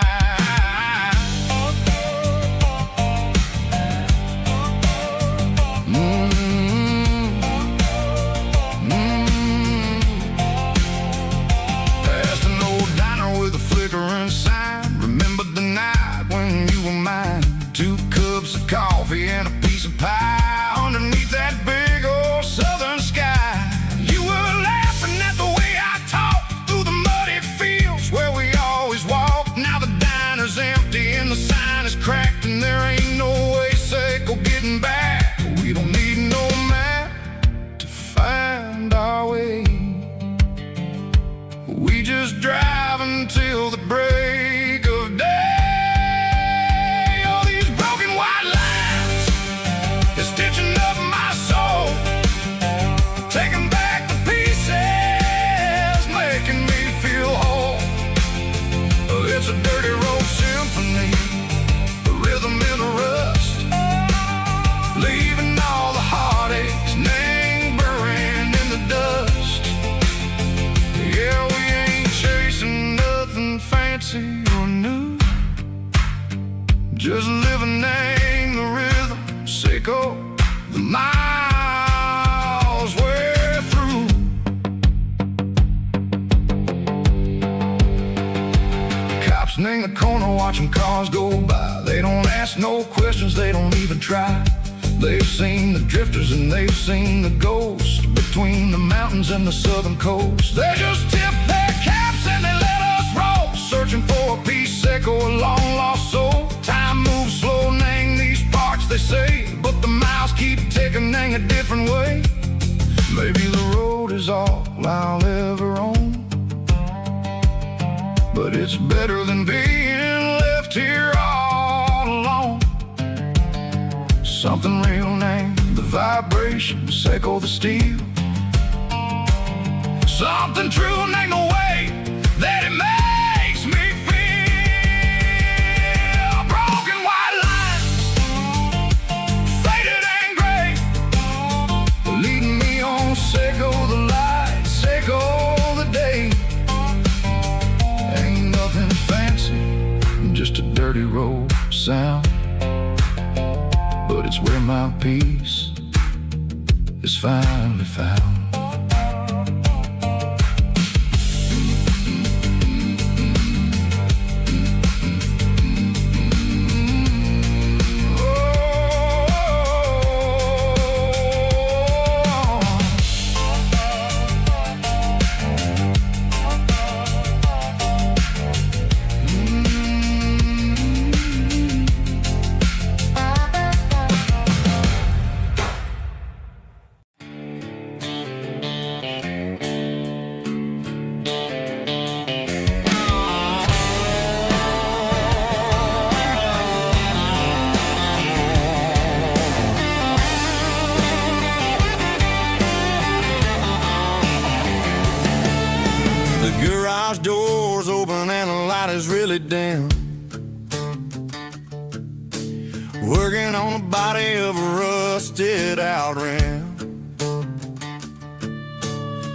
Past an old diner with a flickering sign, remember the night when you were mine. 2 cups of coffee and a piece of pie underneath that big old southern sky. You were laughing at the way I talked through the muddy fields where we always walked. Now the diner's empty and the sign is cracked, and there ain't no way safe or getting back. We don't need no map to find our way. We just drive until the break of day. Stitching up my soul, taking back the pieces, making me feel whole. It's a dirty road symphony, the rhythm in the rust, leaving all the heartaches lingering in the dust. Yeah, we ain't chasing nothing fancy or new, just living in the rhythm, sicko. The miles we're through. Cops in the corner watching cars go by. They don't ask no questions, they don't even try. They've seen the drifters and they've seen the ghosts, but between the mountains and the southern coast. They just tip their caps and they let us roll, searching for a piece echo, a long lost soul. Time moves slow, Nang, these parts they say, but the miles keep ticking, Nang, a different way. Maybe the road is all I'll ever own, but it's better than being left here all alone. Something real, Nang, the vibrations echo the steel. Something true, Nang, the way that it makes me feel. Broken white lines, faded and gray, leading me on, Seco the light, Seco the day. Ain't nothing fancy, just a dirty road sound, but it's where my peace is finally found. The garage door's open and the light is really dim. Working on the body of a rusted out rim.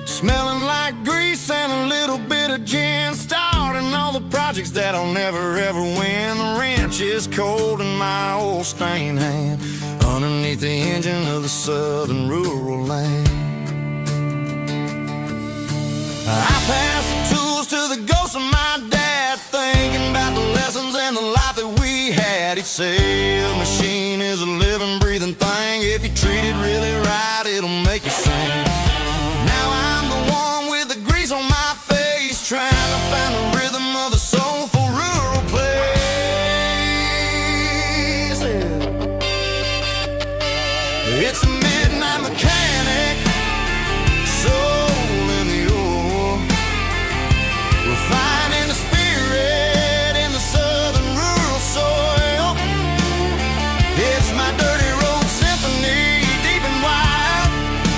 Smelling like grease and a little bit of gin. Starting all the projects that I'll never ever win. The wrench is cold in my old stained hand, underneath the engine of the southern rural land. I pass the tools to the ghost of my dad, thinking about the lessons and the life that we had. He'd say a machine is a living, breathing thing. If you treat it really right, it'll make you sing. Now I'm the one with the grease on my face, trying to find the rhythm of a soulful rural place. It's a midnight mechanic, soul in the ore, refining the spirit in the southern rural soil. It's my dirty road symphony, deep and wide,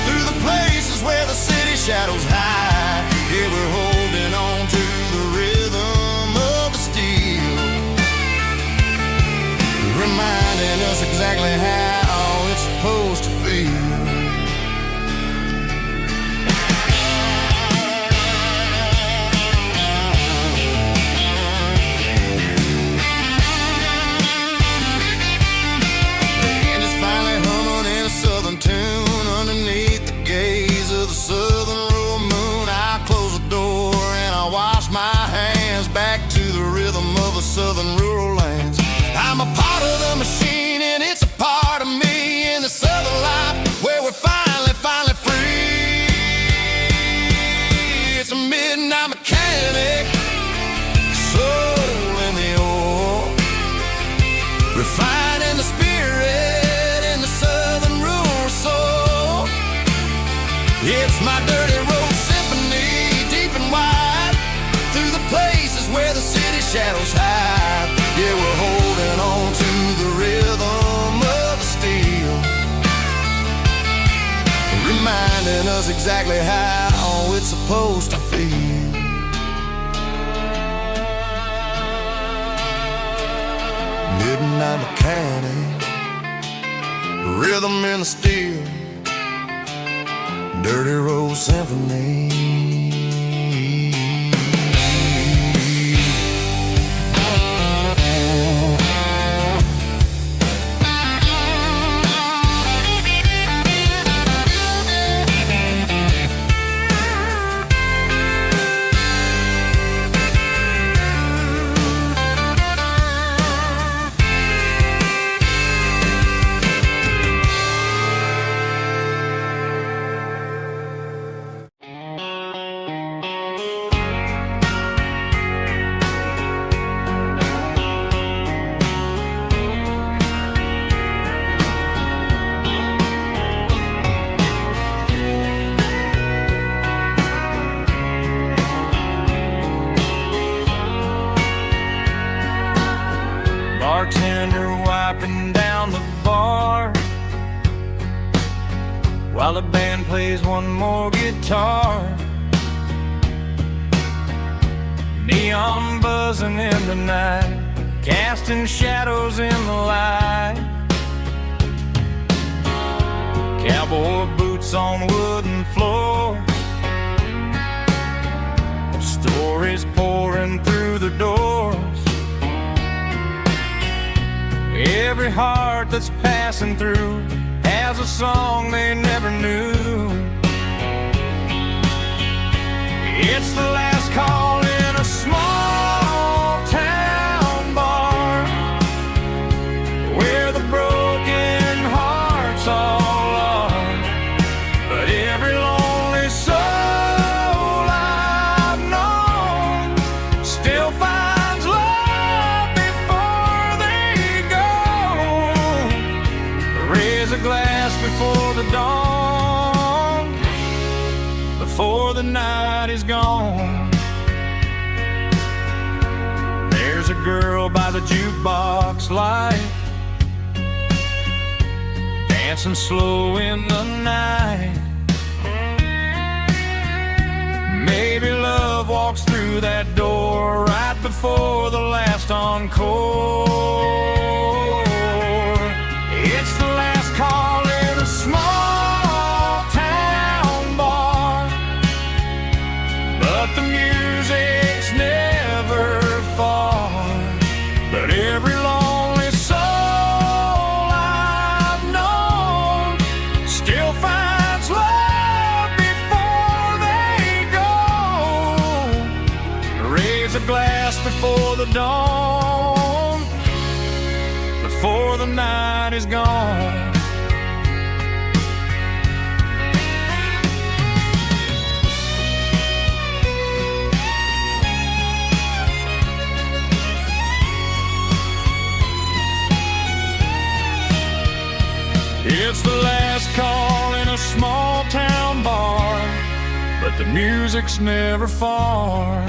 through the places where the city shadows hide. Yeah, we're holding on to the rhythm of the steel, reminding us exactly how it's supposed to feel. Tune underneath the gaze of the southern rural moon. I close the door and I wash my hands, back to the rhythm of the southern rural lands. I'm a part of the machine and it's a part of me, in the southern life where we're finally free. It's a midnight mechanic, soul in the ore, refining the spirit in the southern rural soul. It's my dirty road symphony, deep and wide, through the places where the city shadows hide. Yeah, we're holding on to the rhythm of the steel, reminding us exactly how it's supposed to feel. Midnight mechanic, rhythm in the steel, dirty road symphony. plays one more guitar. Neon buzzing in the night, casting shadows in the light. Cowboy boots on wooden floors, stories pouring through the doors. Every heart that's passing through has a song they never knew. It's the last call in a small town bar, where the broken hearts all are. But every lonely soul I've known still finds love before they go. Raise a glass before the dawn, before the night is gone. There's a girl by the jukebox light, dancing slow in the night. Maybe love walks through that door right before the last encore. It's the last call in a small town bar, but the music's never far. But every lonely soul I've known still finds love before they go. Raise a glass before the dawn, before the night is gone. It's the last call in a small town bar, but the music's never far.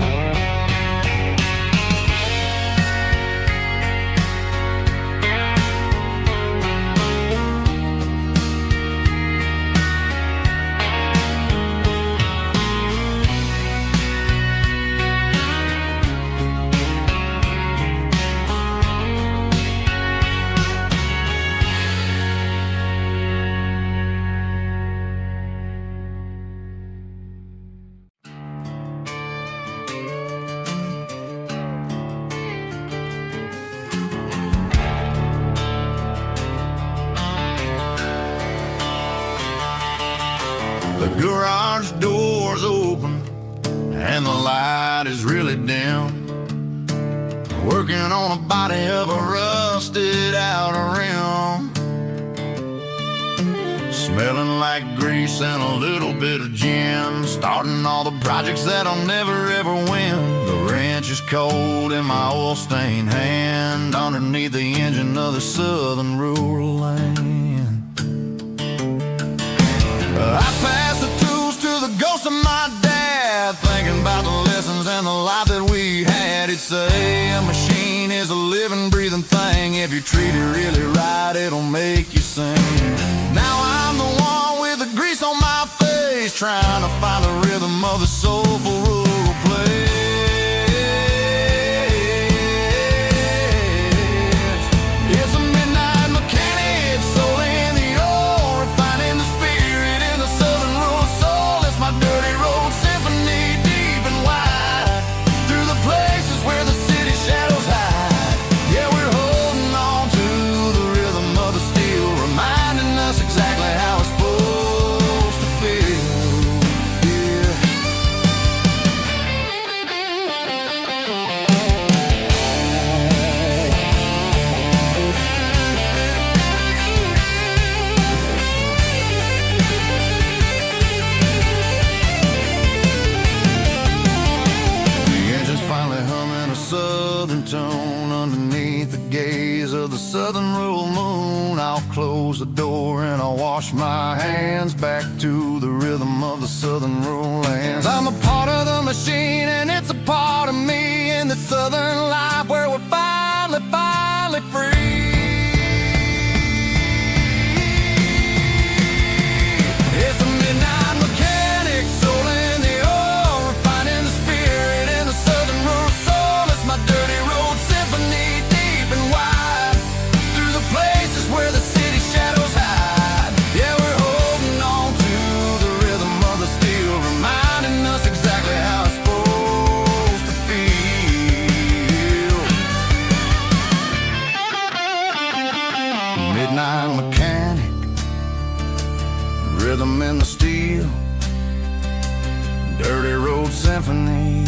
The garage door's open and the light is really dim. Working on a body of a rusted out rim, smelling like grease and a little bit of gin. Starting all the projects that I'll never ever win. The wrench is cold in my oil-stained hand, underneath the engine of the southern rural land. I pass the tools to the ghost of my dad, thinking about the lessons and the life that we had. He'd say a machine is a living, breathing thing. If you treat it really right, it'll make you sing. Now I'm the one with the grease on my face, trying to find the rhythm of the soulful rural place. It's a midnight mechanic, soul in the ore, refining the spirit in the southern rural soul. It's my dirty road symphony, deep and wide, through the places where the city shadows hide. Yeah, we're holding on to the rhythm of the steel, reminding us exactly how it's supposed to feel. Yeah. The engine's finally humming a southern tone underneath the gaze of the southern rural moon. I'll close the door and I'll wash my hands, back to the rhythm of the southern rural lands. I'm a part of the machine and it's a part of me, in the southern life where we're finally free. It's a midnight old symphony.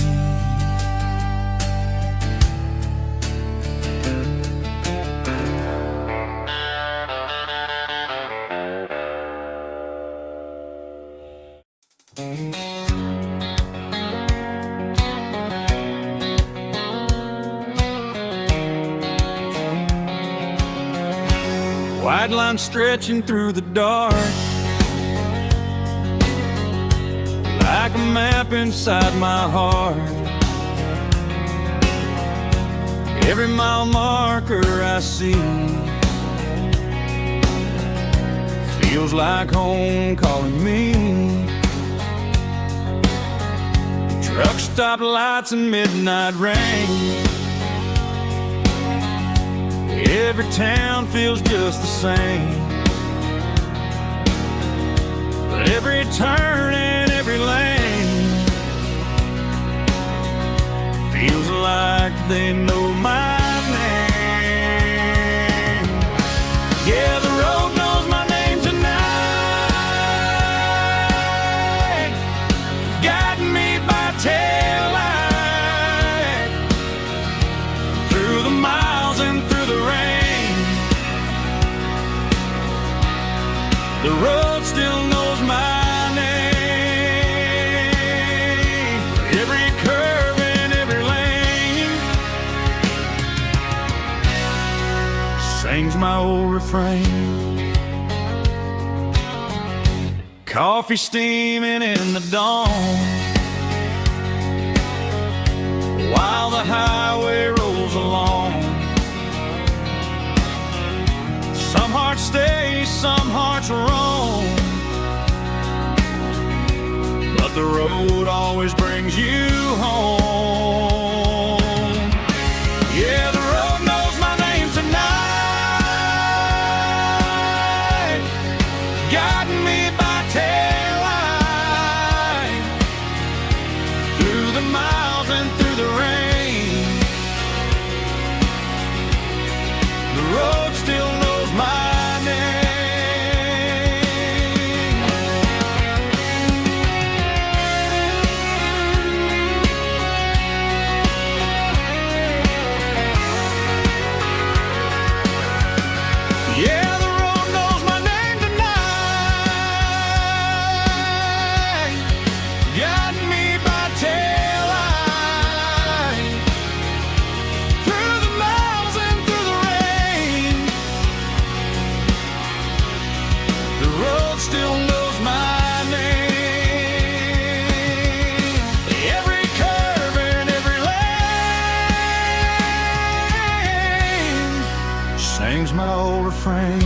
White line stretching through the dark, like a map inside my heart. Every mile marker I see feels like home calling me. Truck stop lights and midnight rain, every town feels just the same. But every turn and every lane feels like they know my name. Yeah, the road knows my name tonight, guiding me by taillight through the miles and through the rain. The road still knows my name. Every curve and every lane sings my old refrain. Coffee steaming in the dawn, while the highway rolls along. Some hearts stay, some hearts roam, but the road always brings you home. Yeah, the road knows my name tonight, guiding me by taillight through the miles and through the rain. The road still knows my name. Yeah, the road knows my name tonight, guiding me by taillight through the miles and through the rain. The road still knows my name. Every curve and every lane sings my old refrain.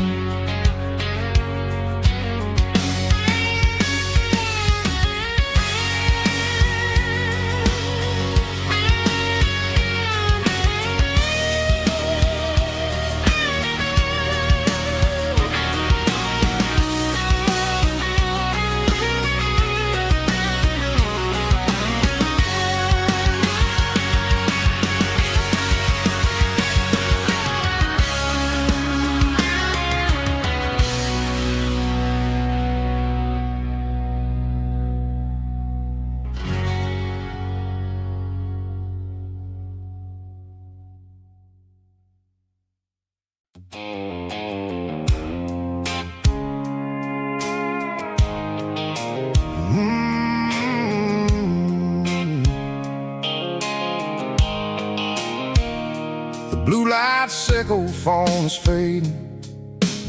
The blue light sickle phone is fading,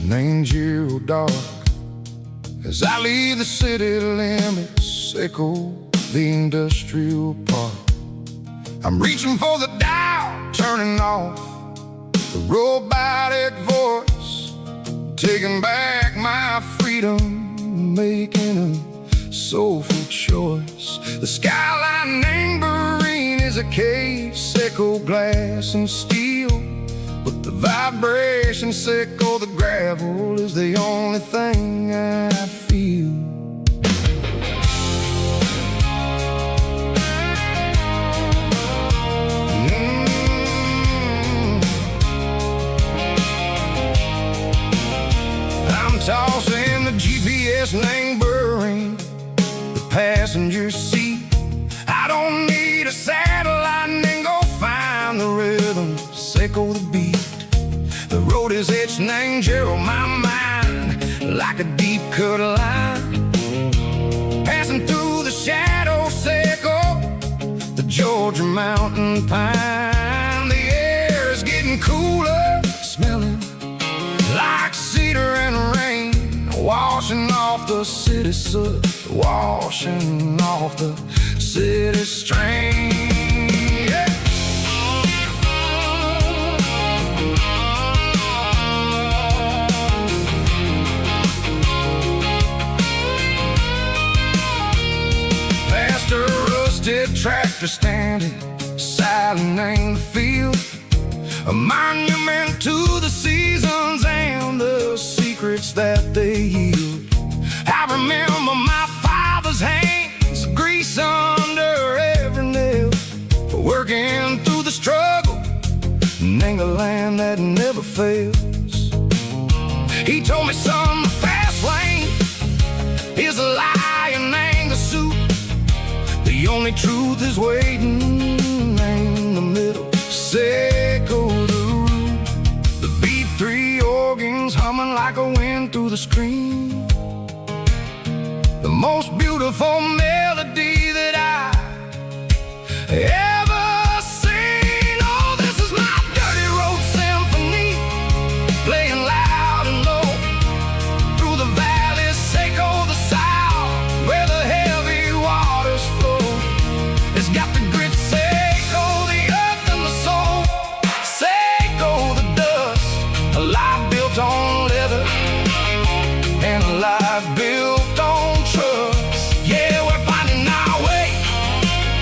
named zero dark. As I leave the city limits, sickle the industrial park. I'm reaching for the dial, turning off the robotic voice, taking back my freedom, making a soulful choice. The skyline named Marine is a cave, sickle glass and steel, but the vibration sickle, the gravel is the only thing I feel. I'm tossing the GPS named Burring, the passenger seat. I I don't need a satellite and go find the rhythm, echo the beat. The road is etched and angel on my mind like a deep cut line, passing through the shadow circle, the Georgia mountain pine. The air is getting cooler, smelling like cedar and rain, washing off the city soot, washing off the city strain. Yeah. Past a rusted tractor standing silent in the field, a monument to the seasons and the secrets that they yield. I remember my father's hands, grease under every nail, working through the struggle, in the land that never fails. He told me, son, the fast lane is a lion and the suit. The only truth is waiting in the middle. Echo the root, the B3 organs humming like a wind through the screen. The most beautiful melody that I ever seen. Oh, this is my dirty road symphony, playing loud and low through the valleys, echo the south, where the heavy waters flow. It's got the grit, echo the earth and the soul, echo the dust, a life built on leather and a life built on trust. Yeah, we're finding our way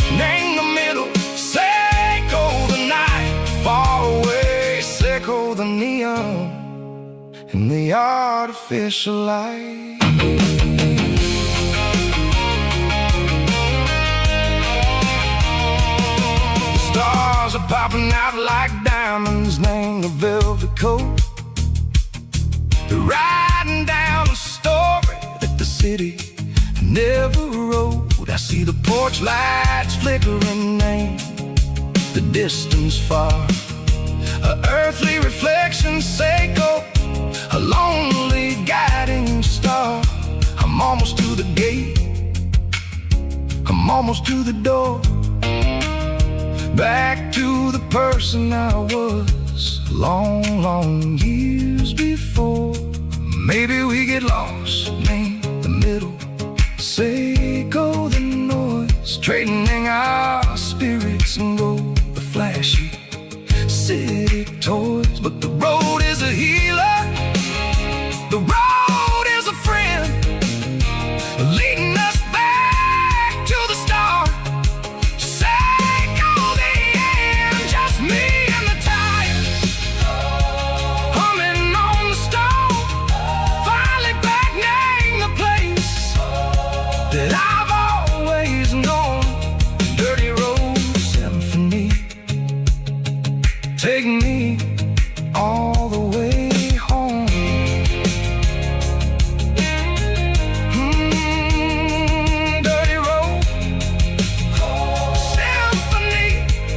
in the middle, echo the night far away, echo the neon and the artificial light. Stars are popping out like diamonds, named the velvet coat. They're riding down a story that the city never wrote. I see the porch lights flickering, name the distance far, a earthly reflection, echo a lonely guiding star. I'm almost to the gate, I'm almost to the door, back to the person I was long, long years before. Maybe we get lost in the middle, echo the noise, trading our spirits and go the flashy city toys. But the road is a healer, the road is a friend, leading us back to the start. That I've always known, dirty road symphony, take me all the way home. Dirty road symphony,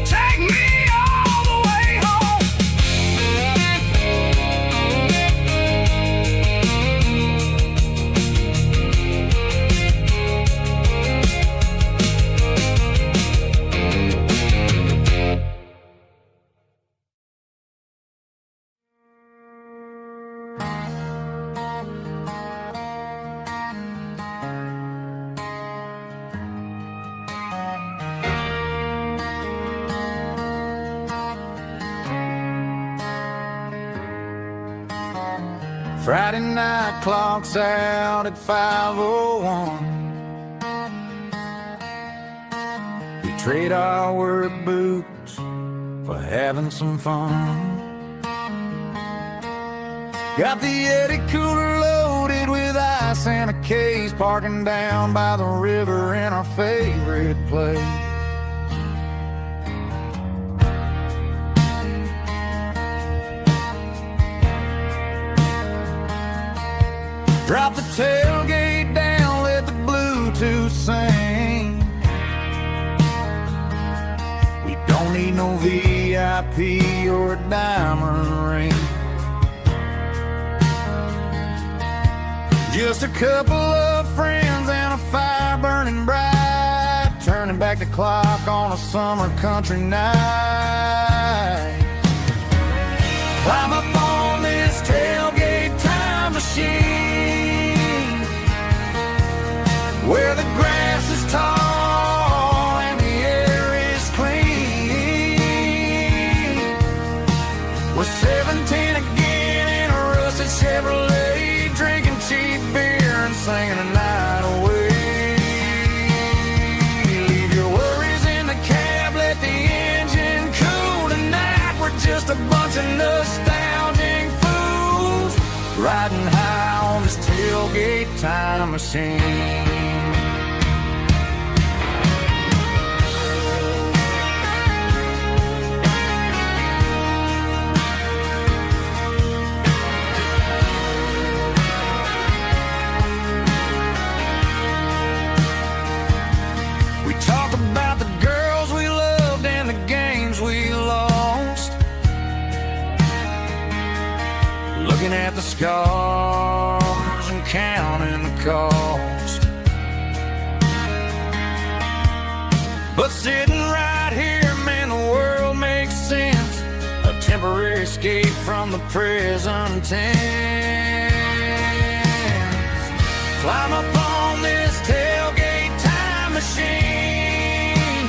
take me all the way home. Friday night clock's out at 5:01. We trade our work boots for having some fun. Got the Yeti cooler loaded with ice and a case, parking down by the river in our favorite place. Drop the tailgate down, let the Bluetooth sing. no VIP or a diamond ring. Just a couple of friends and a fire burning bright, turning back the clock on a summer country night. Climb up on this tailgate time machine, where the grass is tall and the air is clean. We're 17 again in a rusted Chevrolet, drinking cheap beer and singing the night away. Leave your worries in the cab, let the engine cool tonight. We're just a bunch of nostalgic fools, riding high on this tailgate time machine. Looking at the scars and counting the cost, but sitting right here, man, the world makes sense. A temporary escape from the present tense. Climb up on this tailgate time machine,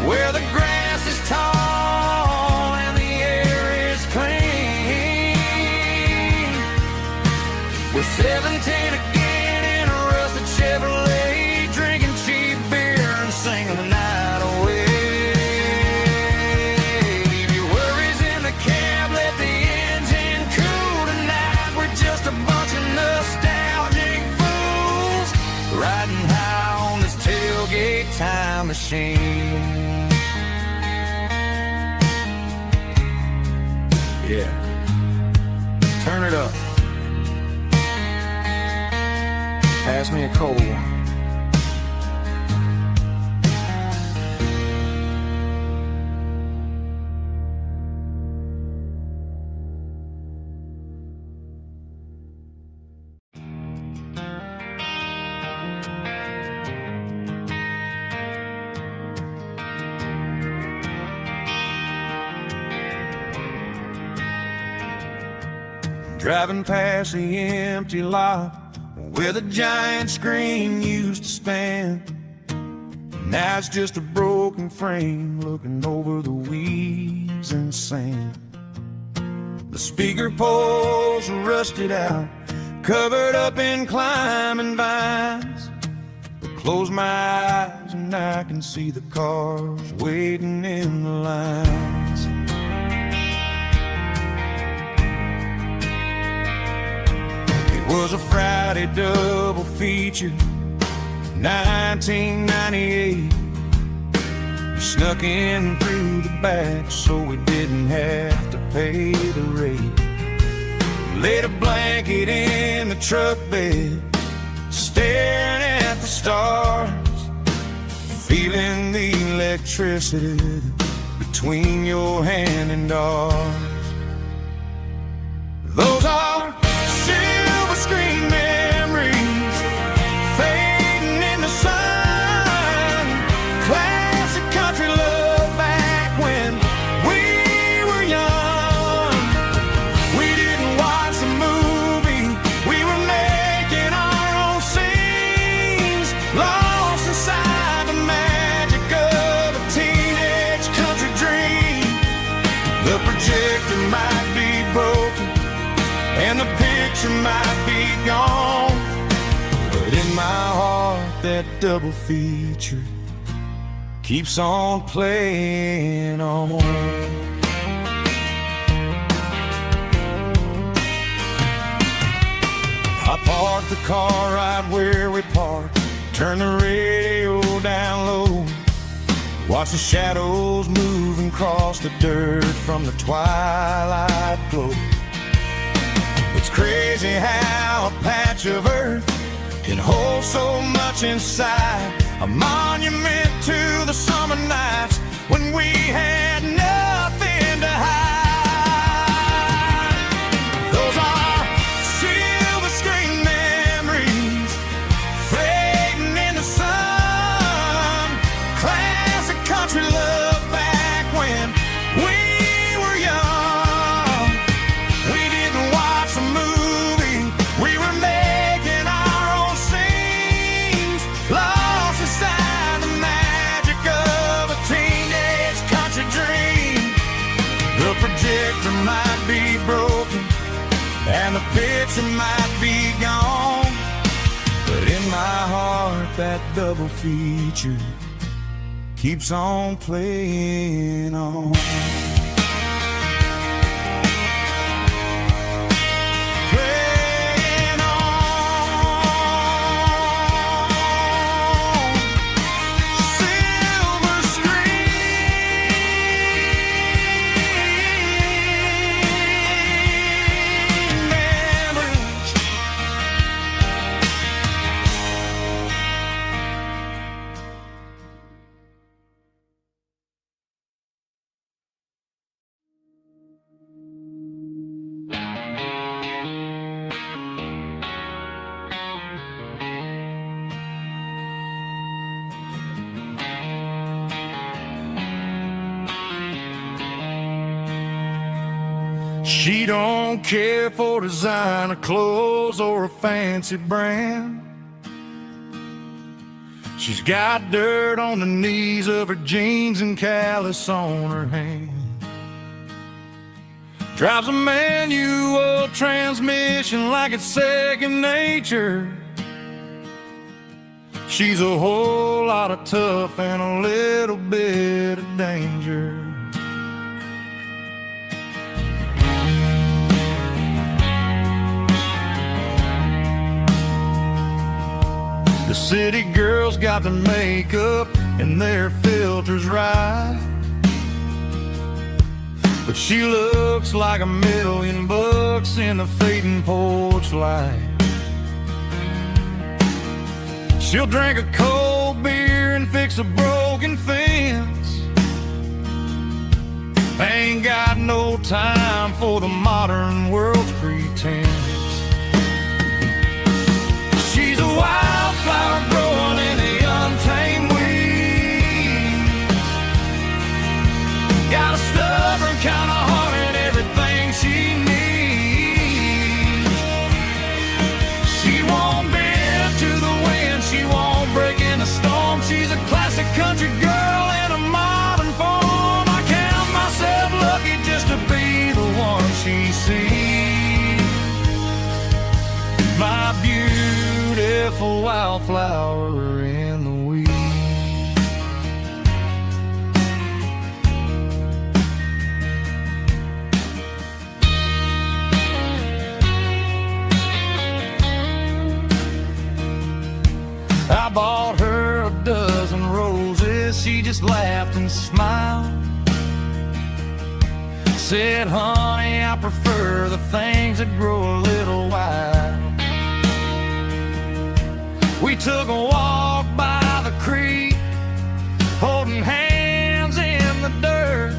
where the grass is tall and the air is clean. We're 17 again in a rusted Chevrolet, drinking cheap beer and singing the night away. Leave your worries in the cab, let the engine cool tonight. We're just a bunch of nostalgic fools, riding high on this tailgate time machine. Yeah, turn it up. Pass me a cold one. Driving past the empty lot where the giant screen used to stand. Now it's just a broken frame looking over the weeds and sand. The speaker poles are rusted out, covered up in climbing vines. But close my eyes and I can see the cars waiting in the lines. It was a Friday double feature, 1998. We snuck in through the back so we didn't have to pay the rate. Laid a blanket in the truck bed, staring at the stars, feeling the electricity between your hand and ours. Those are silver screen memories fading in the sun. Classic country love back when we were young. We didn't watch the movie, we were making our own scenes, lost inside the magic of a teenage country dream. The projector might be broken and the picture might be gone, but in my heart that double feature keeps on playing on. I parked the car right where we parked, turned the radio down low, watch the shadows moving across the dirt from the twilight glow. It's crazy how a patch of earth can hold so much inside, a monument to the summer nights when we had nothing to hide. Those are silver screen memories fading in the sun. Classic country love back when we were young. We didn't watch a movie, we were making our own scenes, lost inside the magic of a teenage country dream. The projector might be broken and the picture might be gone, but in my heart that double feature keeps on playing on. Playing on. Silver screen memories. She don't care for designer clothes or a fancy brand. She's got dirt on the knees of her jeans and callus on her hand. Drives a manual transmission like it's second nature. She's a whole lot of tough and a little bit of danger. The city girls got their makeup and their filters right, but she looks like $1,000,000 in the fading porch light. She'll drink a cold beer and fix a broken fence. Ain't got no time for the modern world's pretense. She's a wildflower growing in the untamed weeds. Got a stubborn kind of heart and everything she needs. She won't bend to the wind, she won't break in a storm. She's a classic country girl in a modern form. I count myself lucky just to be the one she sees. My beautiful wildflower in the weeds. I bought her a dozen roses, she just laughed and smiled. Said, honey, I prefer the things that grow a little wild. We took a walk by the creek, holding hands in the dirt.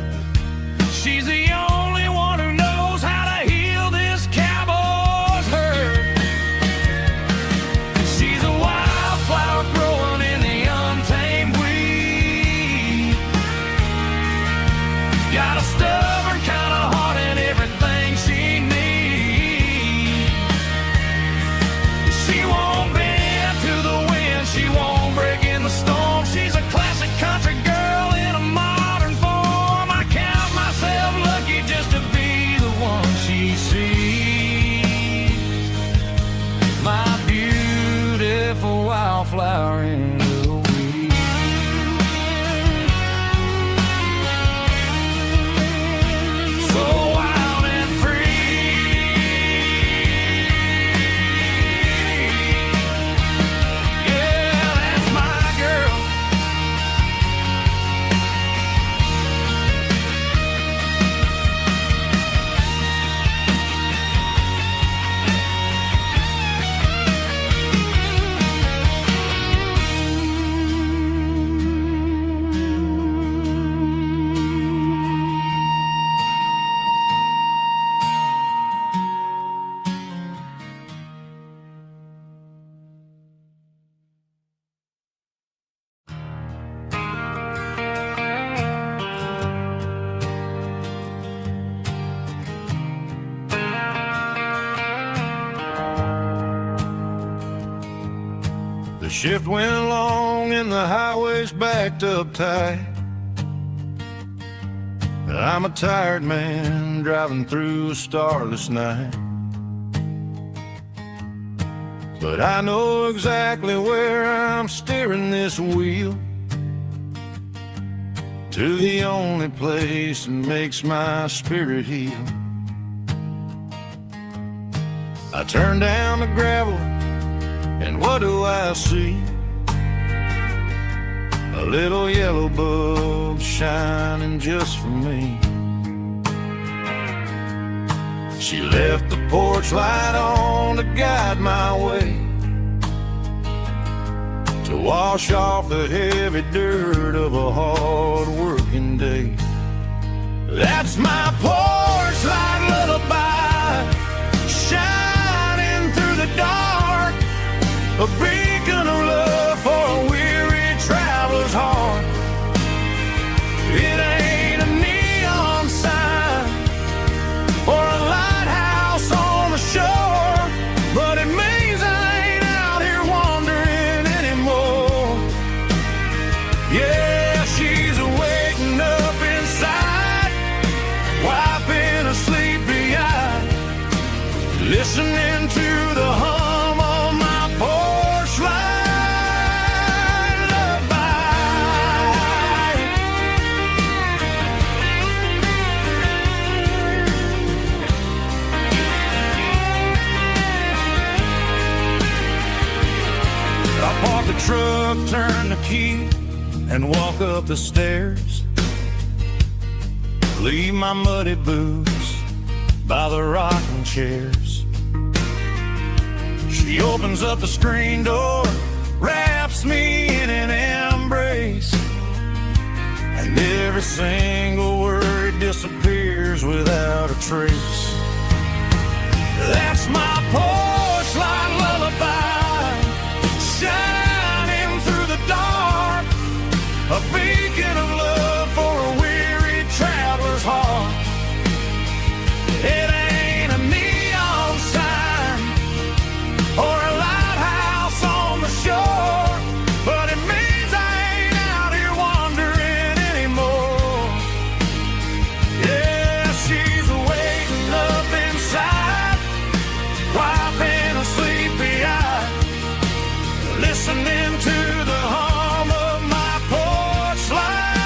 She's the only one who knows how to heal this cowboy's hurt. She's a wildflower growing in the untamed weed. Got a stubborn kind of heart and everything she needs. She won't bend to the wind, she won't shift went long and the highway's backed up tight. I'm a tired man driving through a starless night, but I know exactly where I'm steering this wheel, to the only place that makes my spirit heal. I turn down the gravel, and what do I see? A little yellow bulb shining just for me. She left the porch light on to guide my way, to wash off the heavy dirt of a hard-working day. That's my porch light lullaby, shining through the dark, a beacon of love for a weary traveler's heart. It ain't a neon sign or a lighthouse on the shore, but it means I ain't out here wandering anymore. Yeah, she's waking up inside, wiping a sleepy eye, listening to the hum of my porch light lullaby. I park the truck, turn the key, and walk up the stairs. Leave my muddy boots by the rocking chairs. She opens up the screen door, wraps me in an embrace, and every single word disappears without a trace. That's my porch light lullaby, shining through the dark, a beacon of love for a weary traveler's heart. It ain't a neon sign or a lighthouse on the shore, but it means I ain't out here wandering anymore. Yeah, she's waking up inside, wiping a sleepy eye, listening to the hum of my porch light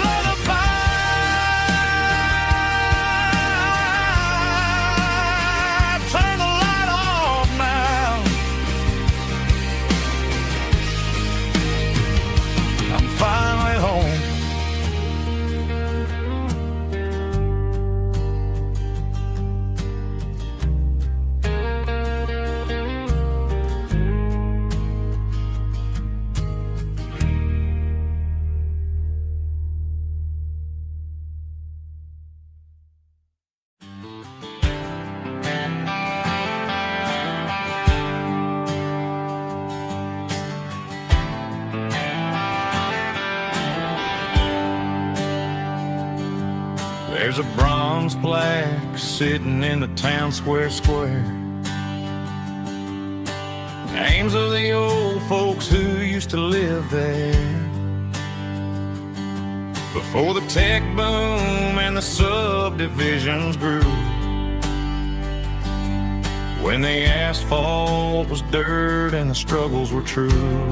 lullaby. Turn the light off now. I'm finally home. There's a bronze plaque sitting in the town square. Names of the old folks who used to live there before the tech boom and the subdivisions grew, when the asphalt was dirt and the struggles were true.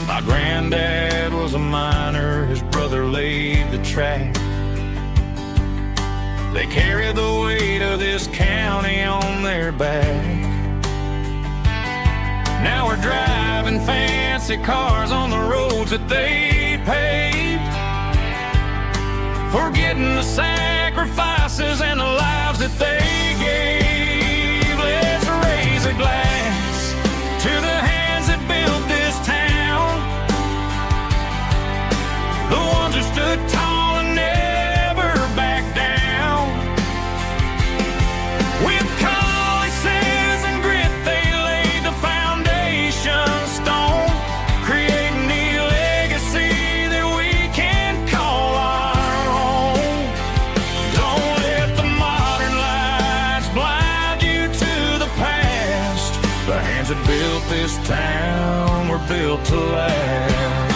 My granddad was a miner, his brother laid the track. They carried the weight of this county on their back. Now we're driving fancy cars on the roads that they paved, forgetting the sacrifices and the lives that they gave. Let's raise a glass to the hands that built this town, the ones who stood tall and never backed down. With calluses and grit, they laid the foundation stone, creating a legacy that we can call our own. Don't let the modern life built this town, we're built to last.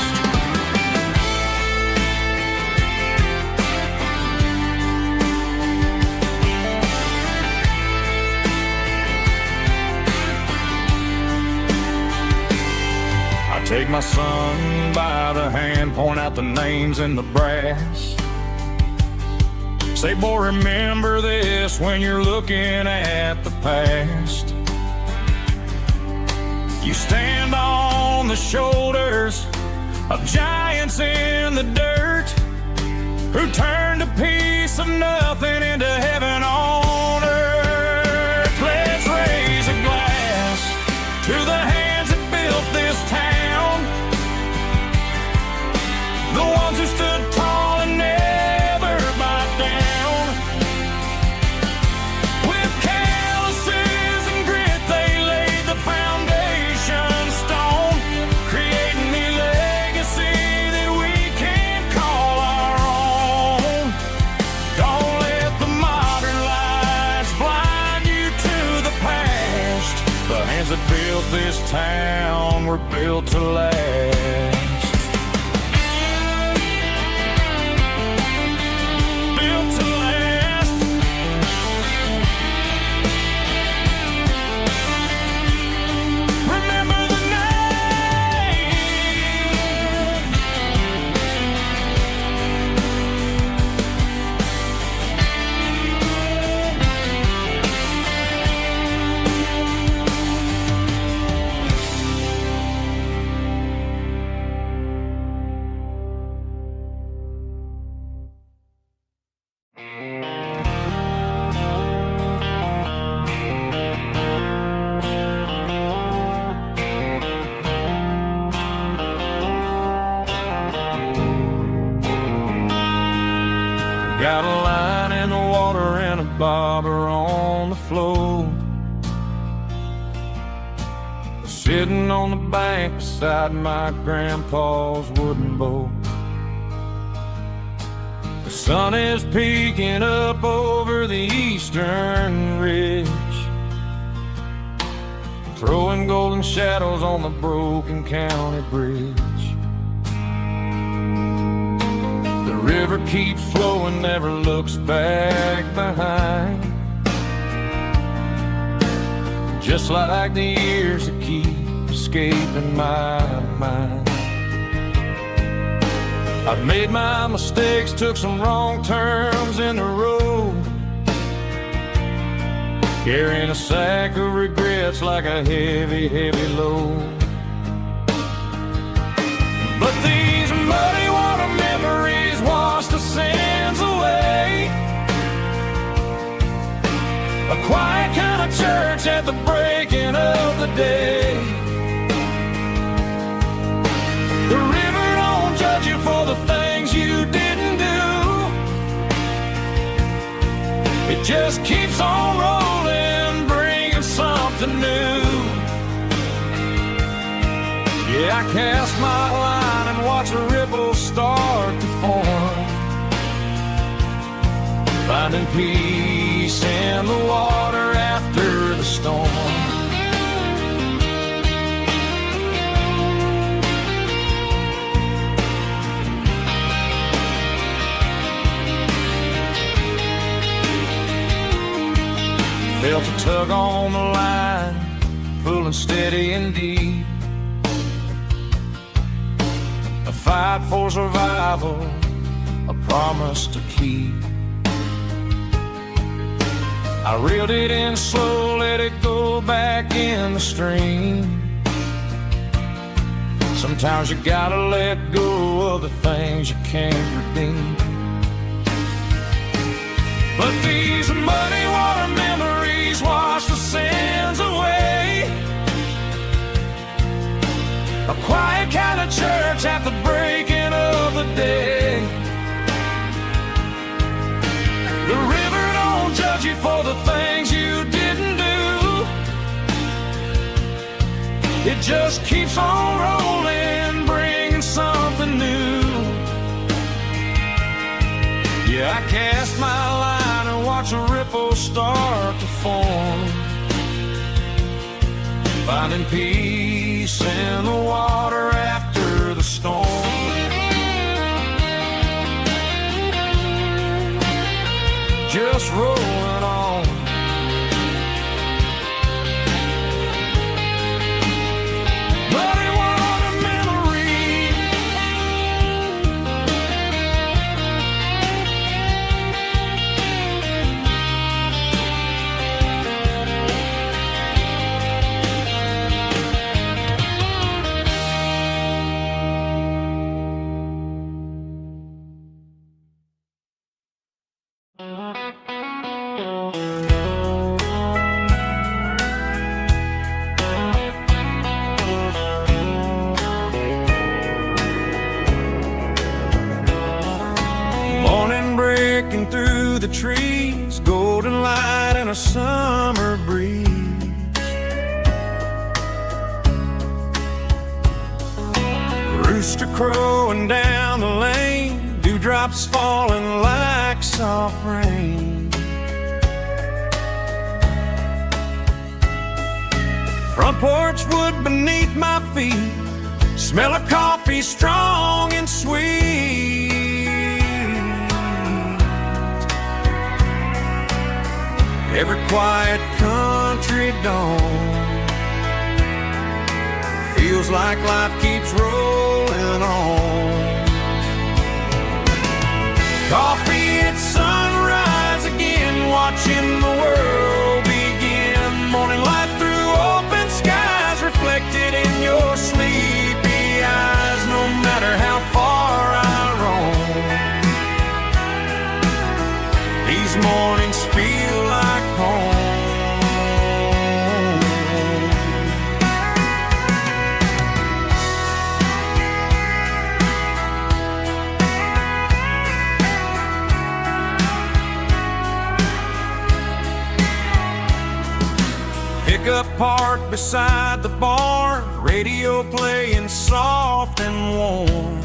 I take my son by the hand, point out the names in the brass. Say, boy, remember this when you're looking at the past. You stand on the shoulders of giants in the dirt, who turned a piece of nothing into heaven on earth. Let's raise a glass to the hands that built this town, the ones who stood tall and never bowed down. With calluses and grit, they laid the foundation stone, creating a legacy that we can call our own. Don't let the modern lights blind you to the past. The hands that built this town were built to last. Got a line in the water and a bobber on the floor, sitting on the bank beside my grandpa's wooden boat. The sun is peeking up over the eastern ridge, throwing golden shadows on the broken county bridge. The river keeps flowing, never looks back behind, just like the years that keep escaping my mind. I've made my mistakes, took some wrong turns in the road, carrying a sack of regrets like a heavy, heavy load. But these muddy water memories wash the sins away. A quiet kind of church at the breaking of the day. The river don't judge you for the things you didn't do. It just keeps on rolling, bringing something new. Yeah, I cast my line and watch a ripple start to form, finding peace in the water after the storm. Felt a tug on the line, pulling steady and deep. A fight for survival, a promise to keep. I reeled it in slow, let it go back in the stream. Sometimes you gotta let go of the things you can't redeem. But these muddy water memories wash the sins away. A quiet kind of church at the breaking of the day. The river don't judge you for the things you didn't do. It just keeps on rolling, bringing something new. Yeah, I cast my line and watch a ripple start to form, finding peace in the water after the storm. Just rolling on. But it was a memory. Morning breaking through the trees, golden light and a summer breeze. Rooster crowing down the lane, dewdrops falling like soft rain. Front porch wood beneath my feet, smell of coffee strong and sweet. Every quiet country dawn feels like life keeps rolling on. Coffee at sunrise again, watching the world begin. Morning light through open skies, reflected in your sleepy eyes. No matter how far I roam, these mornings feel like home. Pickup parked beside the barn, radio playing soft and warm.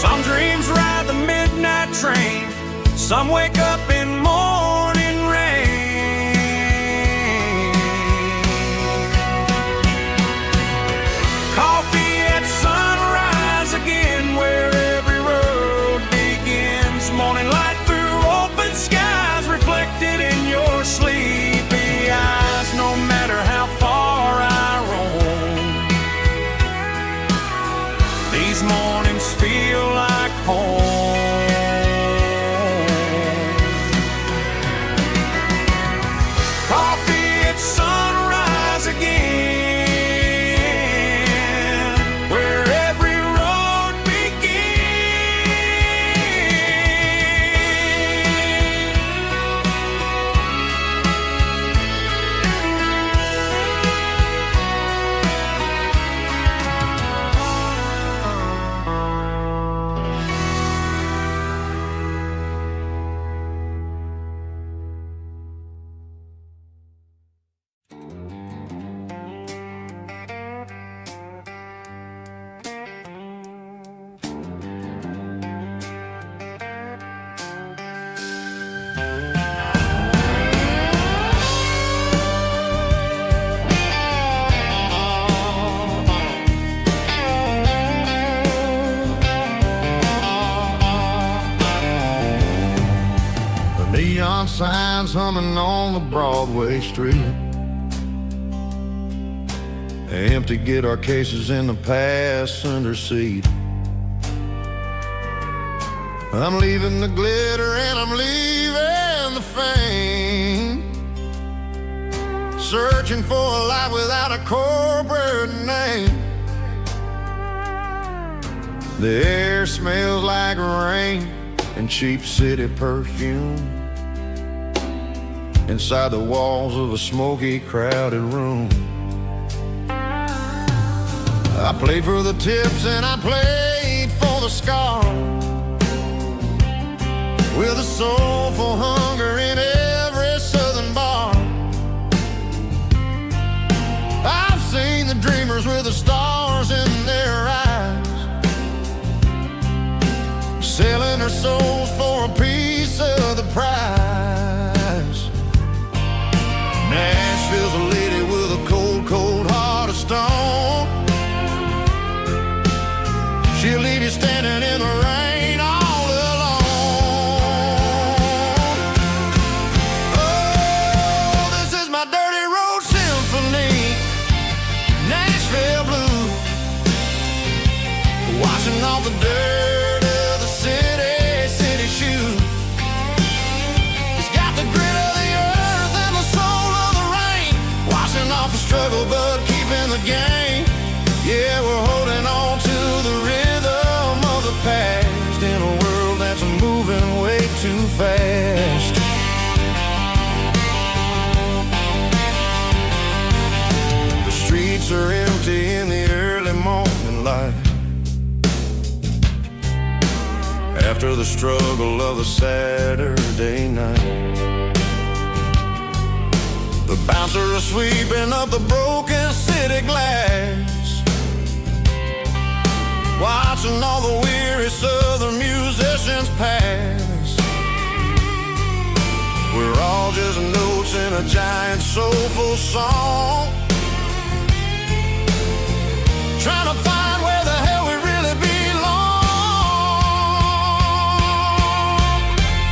Some dreams ride the midnight train, some wake up in morning rain. Coffee at sunrise again, where every road begins. Morning light through open skies, reflected in your sleepy eyes. No matter how far I roam, these mornings feel like home. Coffee at sunrise again, where every road Neon signs humming on the Broadway street. Empty guitar cases in the passenger seat. I'm leaving the glitter and I'm leaving the fame, searching for a life without a corporate name. The air smells like rain and cheap city perfume inside the walls of a smoky, crowded room. I played for the tips and I played for the scars, with a soulful hunger in every southern bar. I've seen the dreamers with the stars in their eyes, selling their souls for a piece of the prize. struggle but keeping the game. Yeah, we're holding on to the rhythm of the past in a world that's moving way too fast. The streets are empty in the early morning light, after the struggle of the Saturday night. The bouncer is sweeping up the broken city glass, watching all the weary southern musicians pass. We're all just notes in a giant soulful song, trying to find where the hell we really belong.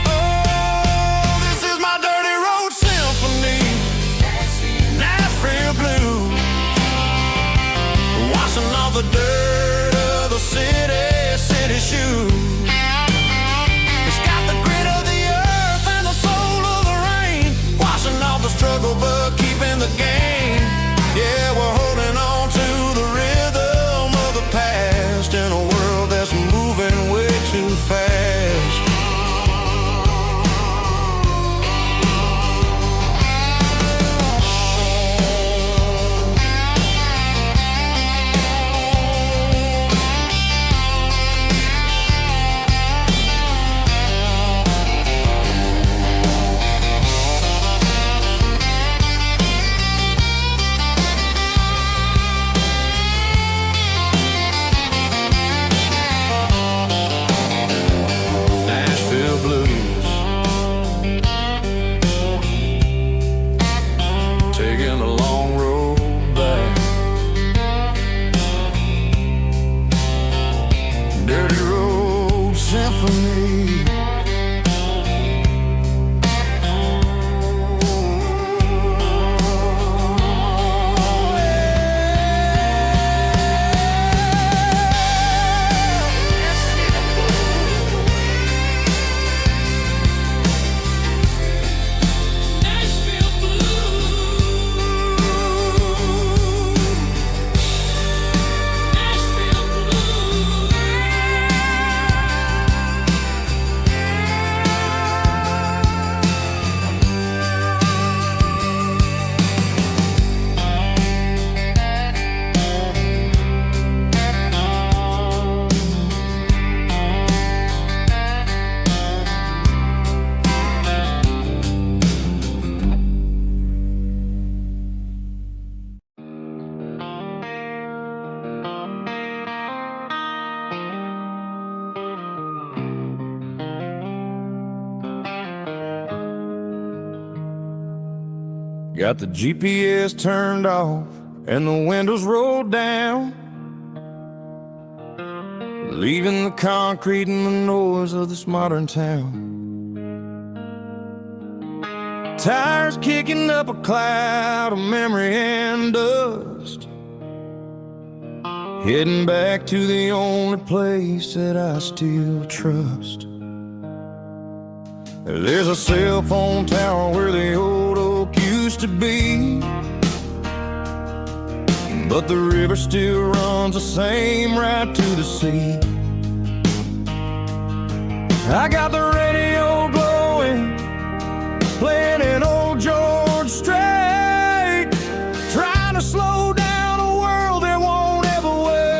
Oh, this is my dirty road symphony, Nashville blues, washing off the dirt of the city shoes. It's got the grit of the earth and the soul of the rain, washing off the struggle but keeping the game. Yeah, we're holding on to the rhythm of the past in a world that's moving way too fast. Nashville blues, taking a long road back. Dirty road symphony. Got the GPS turned off and the windows rolled down, leaving the concrete and the noise of this modern town. Tires kicking up a cloud of memory and dust, heading back to the only place that I still trust. There's a cell phone tower where the old oak used to be, but the river still runs the same right to the sea. I got the radio glowing, playing an old George Strait, trying to slow down a world that won't ever wait.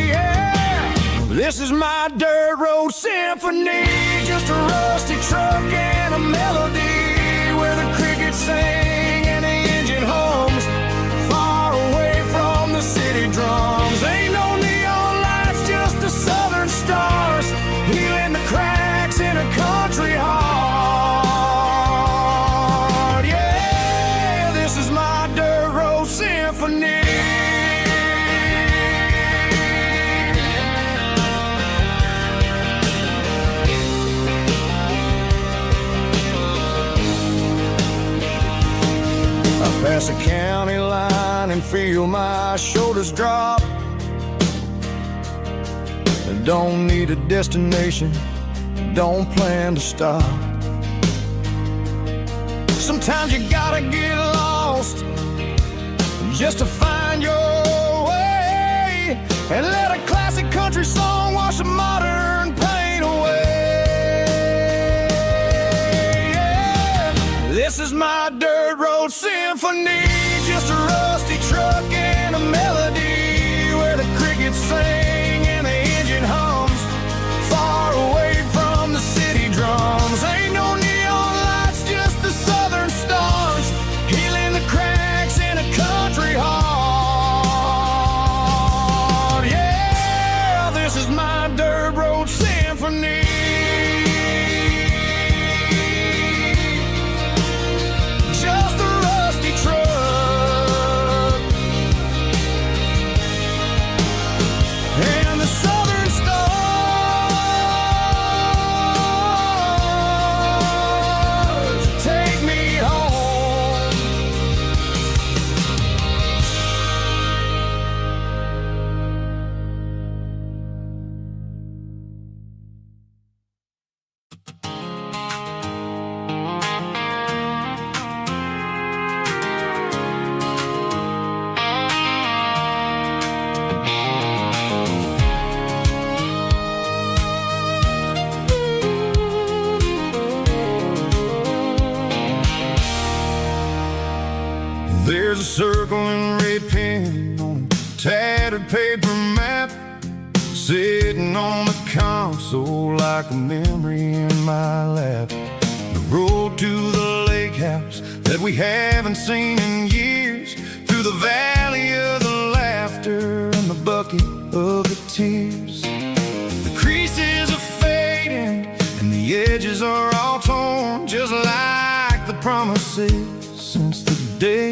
Yeah. This is my dirt road symphony, just a rusty truck and a melody where the crickets sing and the engine hums, far away from the city drums. Ain't no neon lights, just the southern stars, healing the cracks in a country heart. Yeah, this is my dirt road symphony. Pass a county line and feel my shoulders drop. Don't need a destination, don't plan to stop. Sometimes you gotta get lost just to find your way, and let a classic country song wash a modern pain away. Yeah. This is my dirt road symphony, just a rusty truck and a melody where the crickets sing and the engine hums, far away from the city drums. Ain't no neon lights, just the southern stars, healing the cracks in a country heart. Yeah, this is my dirt road symphony. Just a rusty truck and the southern stars take me home. There's a circle in red pen on a tattered paper map, sitting on the console like a memory in my lap. The road to the lake house that we haven't seen in years, through the valley of the laughter and the bucket of the tears. The creases are fading and the edges are all torn, just like the promises since the day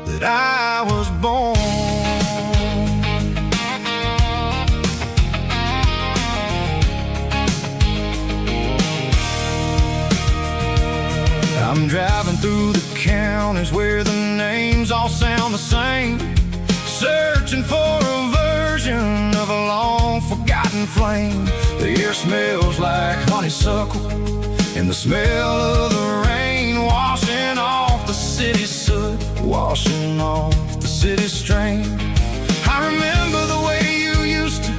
that I was born. I'm driving through the counties where the names all sound the same, searching for a version of a long-forgotten flame. The air smells like honeysuckle, and the smell of the rain washing off the city's soot, washing off the city's strain. I remember the way you used to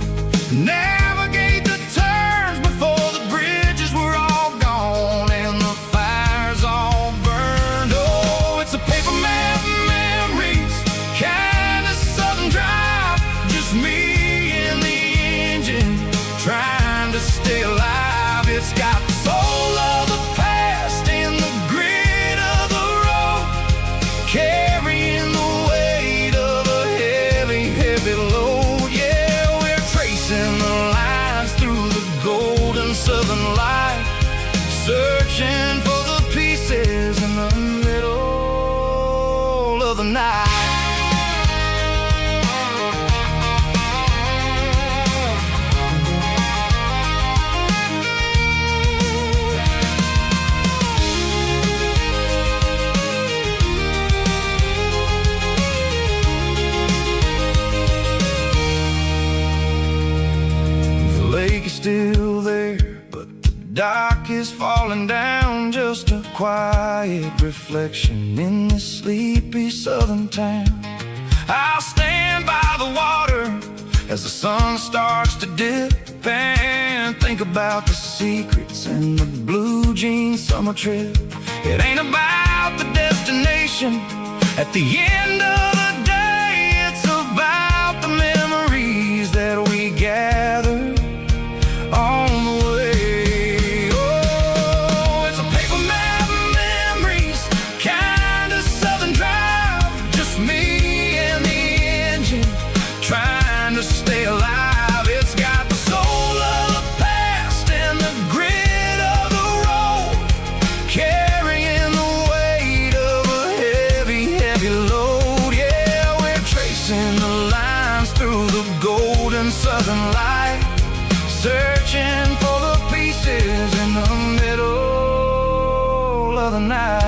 navigate the turns before the bridges were all gone and the fires all burned. Oh, it's a paper map memories, kind of southern drive, just me and the engine trying to stay alive. It's got the soul of the past and the grit of the road, carrying the weight of a heavy, heavy load. Yeah, we're tracing the lines through the golden southern light, searching for the pieces in the middle of the night. The lake is still there, but the dock is falling down, just a quiet reflection in this sleepy southern town. I'll stand by the water as the sun starts to dip and think about the secrets and the blue jean summer trip. It ain't about the destination at the end of the day, it's about the memories that we gather on the way. Oh, it's a paper map memories, kind of southern drive, just me and the engine trying to stay alive. It's got the soul of the past and the grit of the road, carrying the weight of a heavy, heavy load. Yeah, we're tracing the lines through the golden southern light, searching for the pieces in the middle of the night.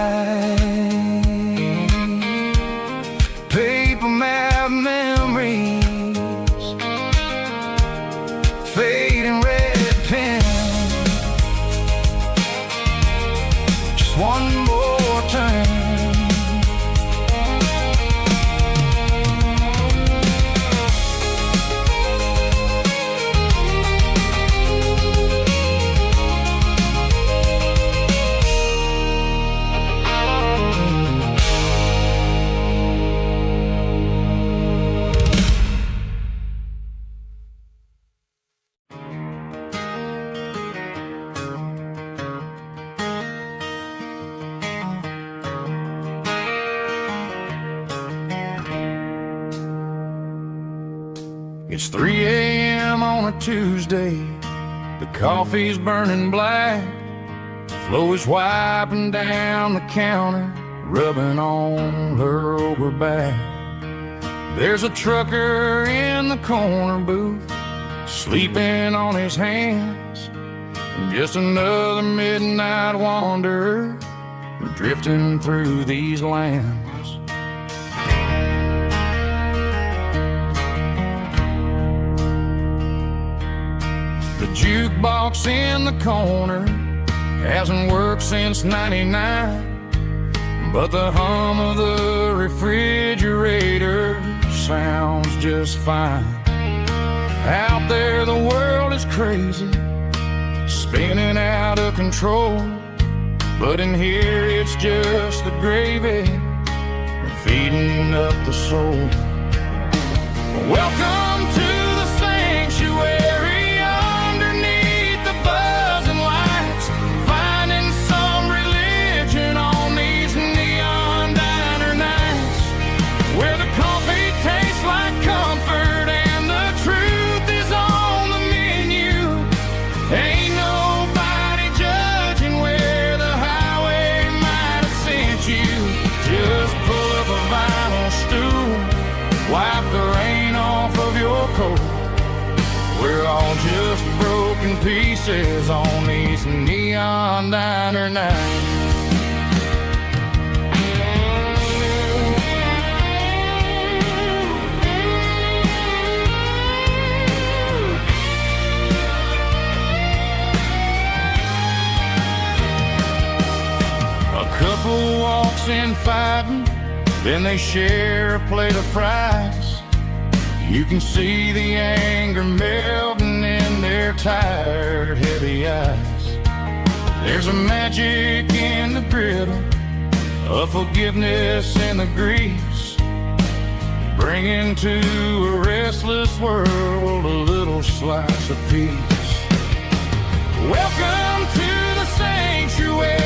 Paper map memories, fading red pen, just one more It's 3 a.m. on a Tuesday. The coffee's burning black. Flo is wiping down the counter, rubbing on her over back. There's a trucker in the corner booth, sleeping on his hands. Just another midnight wanderer, drifting through these lands. The jukebox in the corner hasn't worked since '99, but the hum of the refrigerator sounds just fine. Out there the world is crazy, spinning out of control, but in here it's just the gravy feeding up the soul. Welcome to the sanctuary underneath the buzzing lights, finding some religion on these neon diner nights, where the coffee tastes like comfort and the truth is on the menu. Ain't nobody judging where the highway might have sent you. Just pull up a vinyl stool, wipe the rain off of your coat. We're all just broken pieces on these neon diner nights. A couple walks in fighting, then they share a plate of fries. You can see the anger melting in their tired, heavy eyes. There's a magic in the griddle, a forgiveness in the grease, bringing to a restless world a little slice of peace. Welcome to the sanctuary.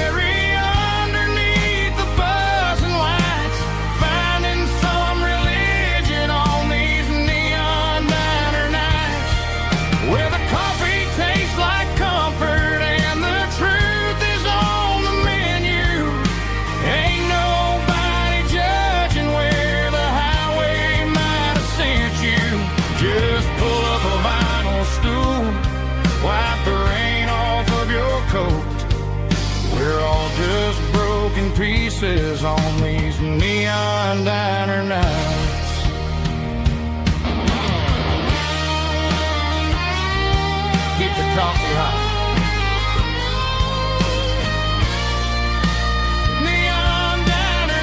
We're all just broken pieces on these neon diner nights. Keep the coffee hot. Neon diner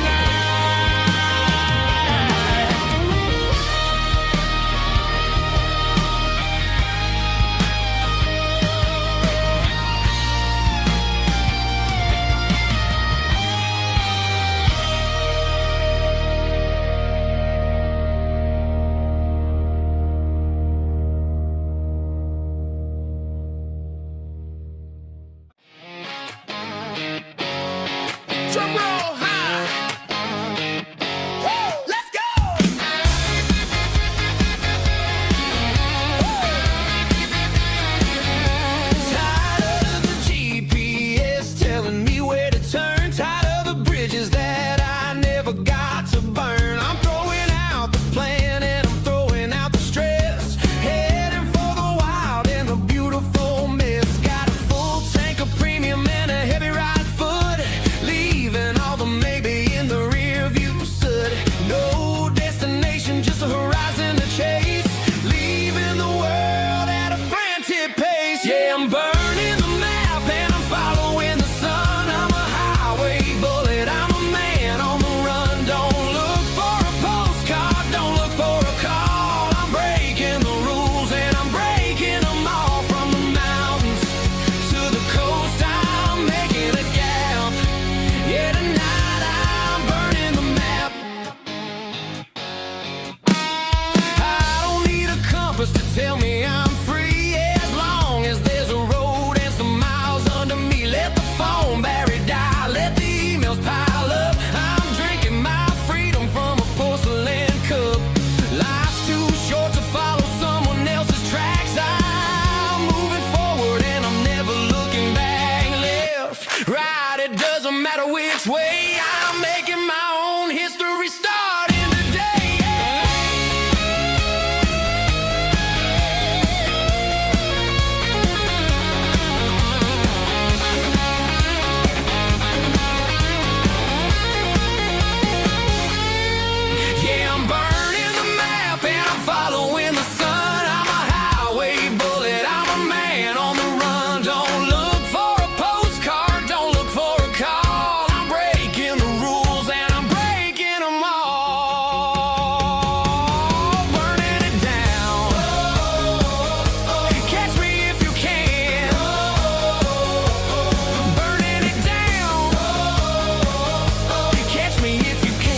this way. I'm making my own history starting today. Yeah, I'm burning the map and I'm following the sun. I'm a highway bullet, I'm a man on the run. Don't look for a postcard, don't look for a call. I'm breaking the rules and I'm breaking them all. Burning it down. Catch me if you can. Burning it down. Catch me if you can.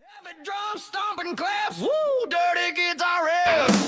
Heavy drum stomping claps, woo, dirty guitar riffs.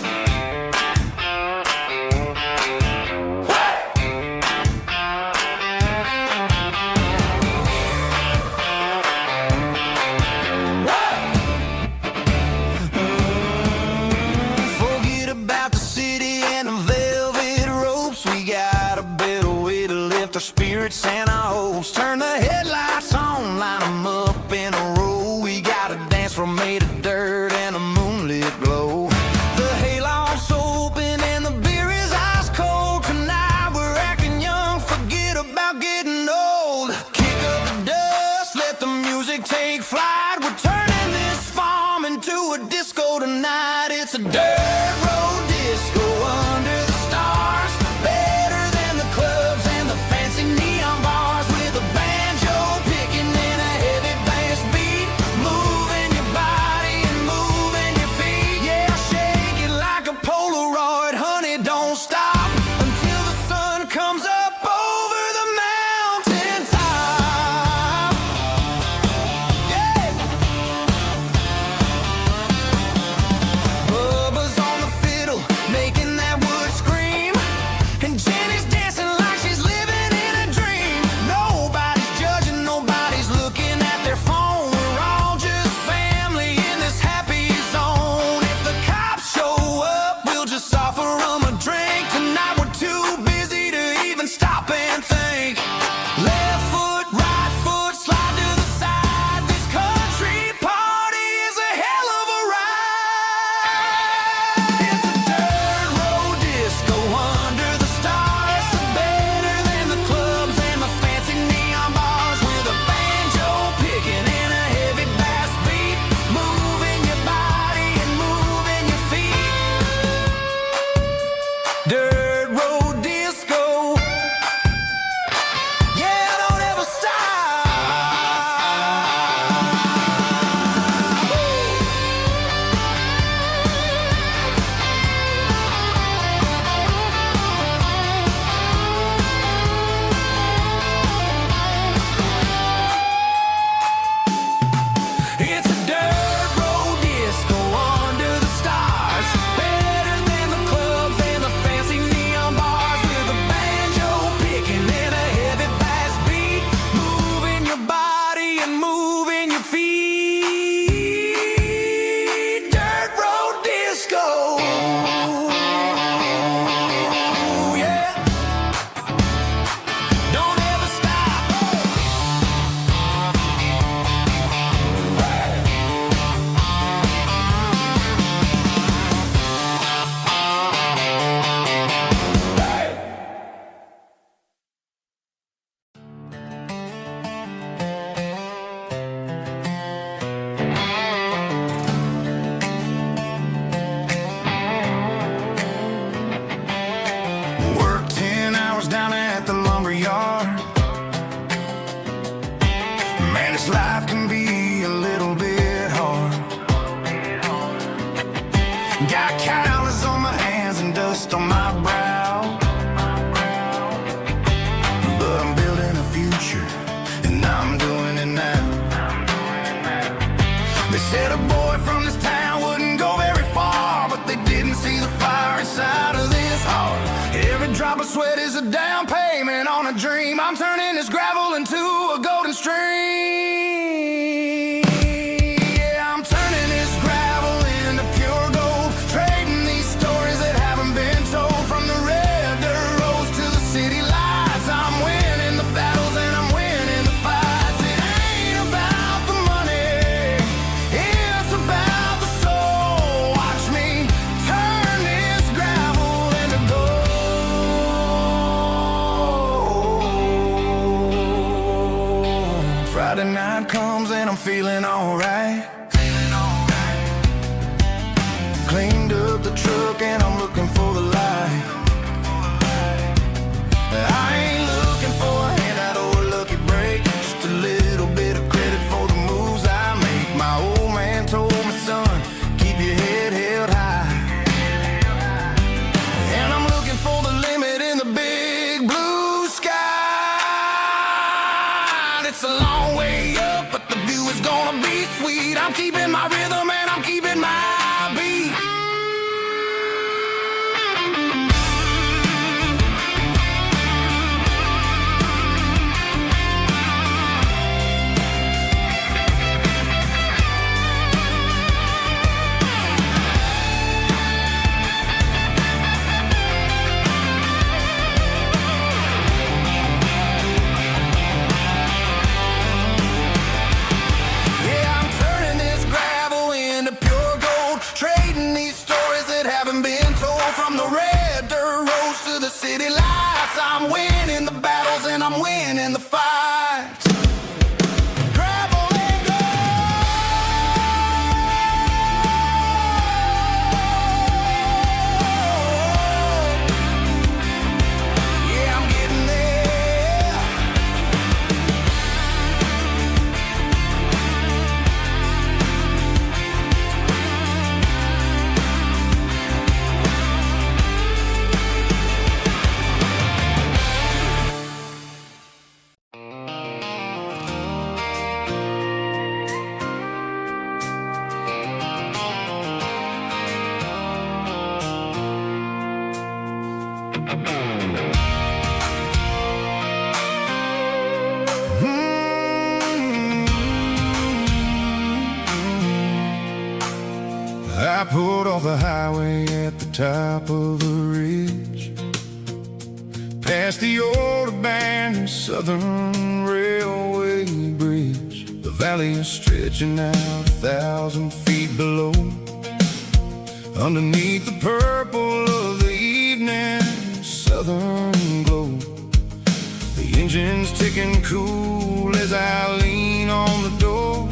Forget about the city and the velvet ropes. We got a better way to lift our spirits and our hopes. Turn the headlights on, line them up in a row. We got a dance floor made of dirt and a moonlit glow. The hayloft's open and the beer is ice cold. Tonight we're acting young, forget about getting old. Kick up the dust, let the music take flight. We're turning this farm into a disco tonight. It's a dirt road disco under the stars. Better than the clubs and the fancy neon bars. With a banjo picking and a heavy bass beat. Moving your body and moving your feet. Yeah, shake it like a Polaroid, honey, don't stop until the sun comes up over the mountain top. Yeah. Bubba's on the fiddle, making that wood scream. And Jenny's dancing like she's living in a dream. Nobody's judging, nobody's looking at their phone. We're all just family in this happy zone. If the cops show up, we'll just offer them a drink. Tonight we're too busy to even stop and think. Left foot, right foot, slide to the side. This country party is a hell of a ride. It's a dirt road disco under the stars. Better than the clubs and the fancy neon bars. With a banjo picking and a heavy bass beat. Moving your body and moving your feet. Dirt road disco. Yeah, don't ever stop. It's a dirt road disco under the stars. Better than the clubs and the fancy neon bars. With a banjo picking and a heavy bass beat. Moving your body and moving your feet. Dirt road disco. Yeah. Don't ever stop. Work 10 hours down at the lumber yard. Man, this life can be a little bit hard. Got calluses on my hands and dust on my brow. But I'm building a future, and I'm doing it now. They said a boy from this town wouldn't go very far, but they didn't see the fire inside of this heart. Every drop of sweat is a down payment on a dream. I'm turning this gravel into a golden stream. Yeah, I'm turning this gravel into pure gold, trading these stories that haven't been told. From the red dirt roads to the city lights, I'm winning the battles and I'm winning the fights. It ain't about the money, it's about the soul. Watch me turn this gravel into gold. Friday night comes and I'm feeling alright. Cleaned up the truck and I'm looking for the light. I ain't looking for a handout or a lucky break, just a little bit of credit for the moves I make. My old man told me, son, keep your head held high. And I'm looking for the limit in the big blue sky. It's a long way up, but the view is gonna be sweet. I'm keeping my rhythm and I'm keeping my beat. Yeah, I'm turning this gravel into pure gold, trading these stories that haven't been told. From the red dirt roads to the city lights, I'm winning the battles and I'm winning the fights. Gravel and gold. Yeah, I'm getting there. I pulled off the highway at the top of a ridge, past the old abandoned Southern Railway bridge. The valley is stretching out 1,000 feet below. Underneath the purple of the evening southern glow, the engine's ticking cool as I lean on the door,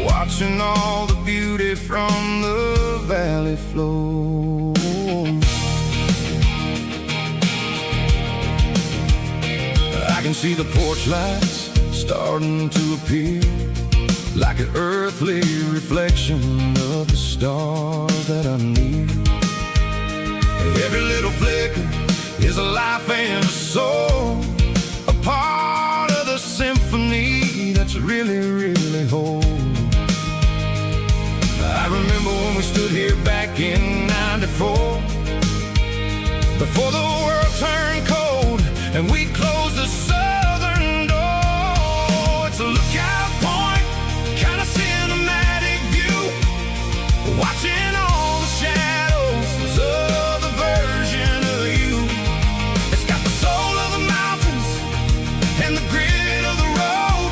watching all the beauty from the valley flow. I can see the porch lights starting to appear, like an earthly reflection of the stars that are near. Every little flicker is a life and a soul, a part of the symphony that's really, really whole. I remember when we stood here back in '94, before the world turned cold and we closed the southern door. It's a lookout point, kind of cinematic view, watching all the shadows of the version of you. It's got the soul of the mountains and the grit of the road,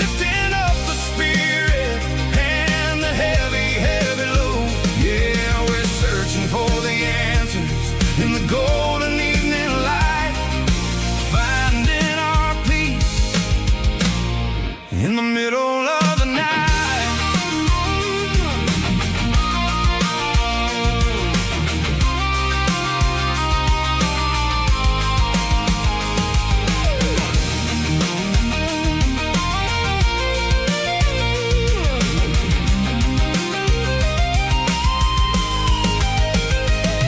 lifting up the spirit and the heavy, heavy load. Yeah, we're searching for the answers in the golden evening light, finding our peace in the middle of the night.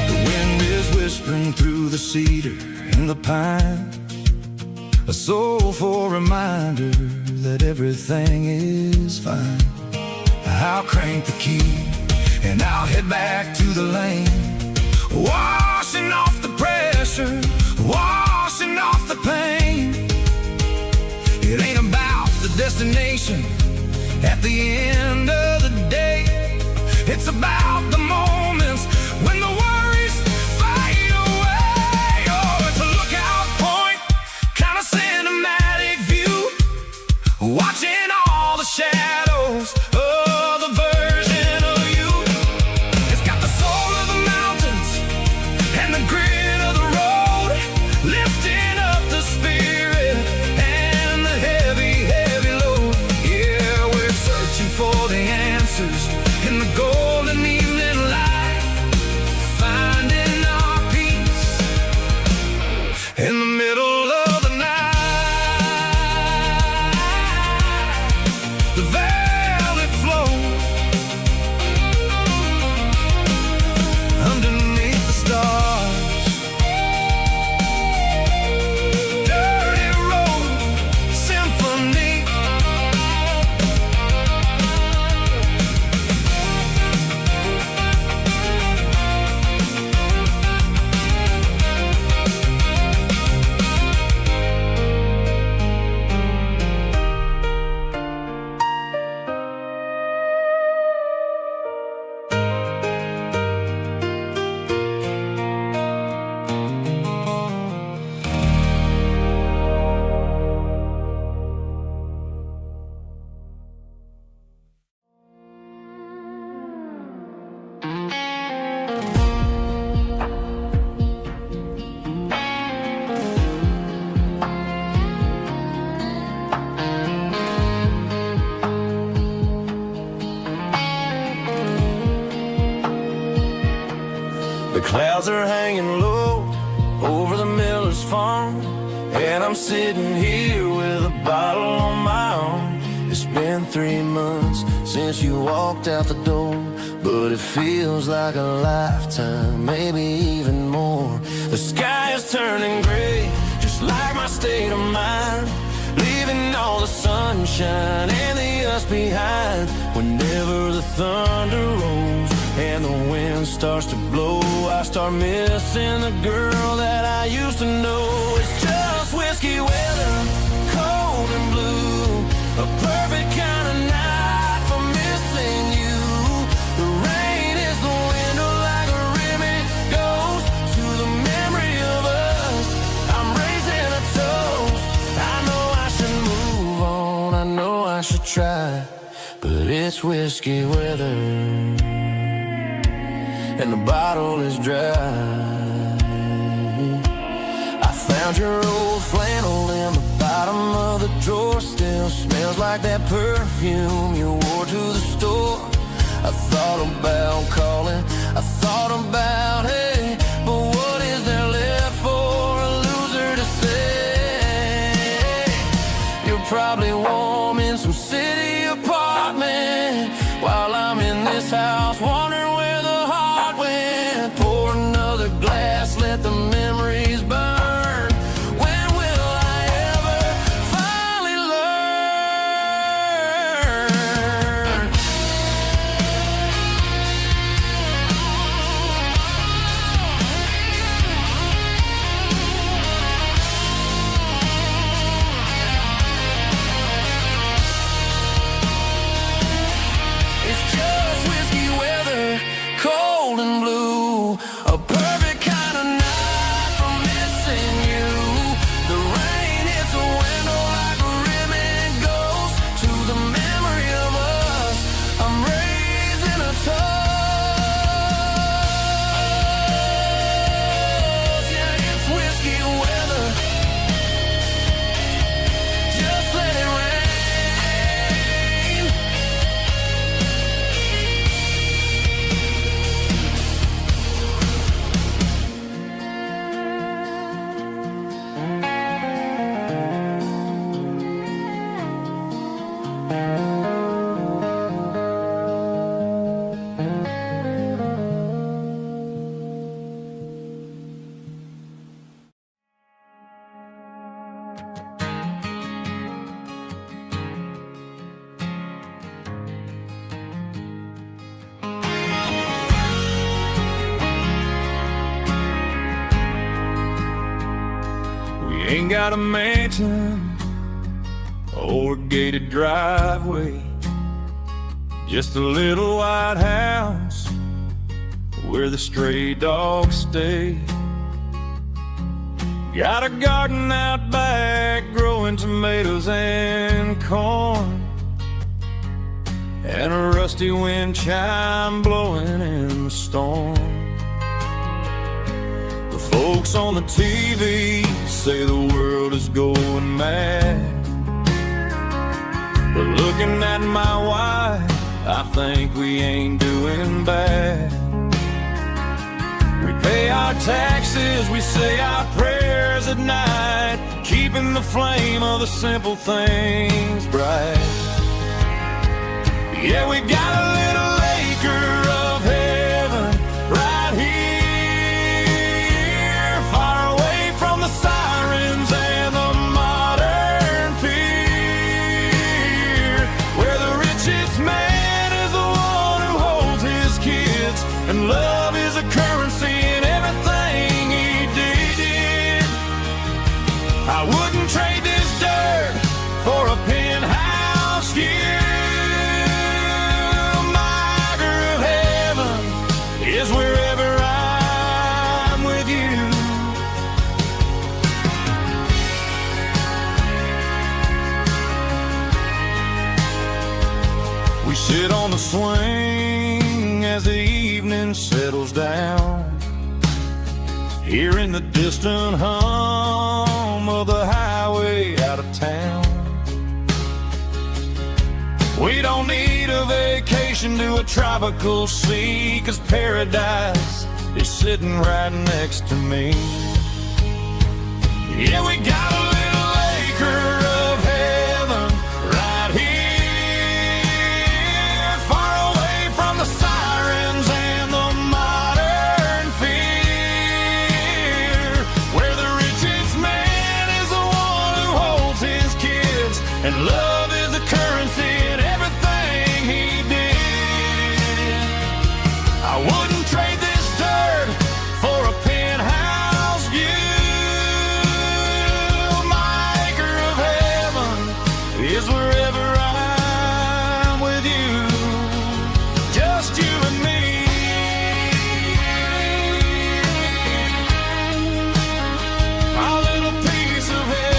The wind is whispering through the cedar and the pine, soulful reminder that everything is fine. I'll crank the key and I'll head back to the lane, washing off the pressure, washing off the pain. It ain't about the destination at the end of the day. It's about the moments when the worries fade away. Oh, it's a lookout point, kind of cinematic view, watching all the shadows of the version of you. It's got the soul of the mountains and the grit of the road, lifting up the spirit and the heavy, heavy load. Yeah, we're searching for the answers in the golden evening light, finding our peace in the middle of the night. The valley flows underneath the stars. Dirty road symphony. The clouds are hanging low over the miller's farm, and I'm sitting here with a bottle on my arm. It's been 3 months since you walked out the door, but it feels like a lifetime, maybe even more. The sky is turning gray, just like my state of mind, leaving all the sunshine and the us behind. Whenever the thunder rolls and the wind starts to blow, I start missing the girl that I used to know. It's just whiskey weather, cold and blue, a perfect kind of night for missing you. The rain is the window like a ribbon goes to the memory of us. I'm raising a toast. I know I should move on, I know I should try, but it's whiskey weather and the bottle is dry. I found your old flannel in the bottom of the drawer, still smells like that perfume you wore to the store. I thought about calling, I thought about, hey, but what is there left for a loser to say? You're probably warm in some city apartment, while I'm in this house wondering where the heart went. Pour another glass, let the memories burn. When will I ever finally learn? It's just whiskey weather, cold and blue, a perfect kind of night for missing you. The rain hits a window like a ribbon goes to the memory of us. I'm raising a toast. Yeah, it's whiskey weather. Just let it rain. Ain't got a mansion or a gated driveway, just a little white house where the stray dogs stay. Got a garden out back growing tomatoes and corn, and a rusty wind chime blowing in the storm. The folks on the TV say the world is going mad, but looking at my wife, I think we ain't doing bad. We pay our taxes, we say our prayers at night, keeping the flame of the simple things bright. Yeah, we got a little acre of heaven right here, far away from the sirens and the modern fear, where the richest man is the one who holds his kids, and love is a currency in everything he did. I wouldn't trade this dirt for a penthouse view. Is wherever I'm with you. We sit on the swing as the evening settles down, hearing the distant hum of the highway out of town. We don't need a vacation to a tropical sea, 'cause paradise is sitting right next to me. Yeah, we got a little acre of heaven right here, far away from the sirens and the modern fear, where the richest man is the one who holds his kids, and love is a currency in everything he did. I wouldn't trade this dirt for a penthouse view. My acre of heaven is wherever I'm with you, just you and me. My little piece of heaven.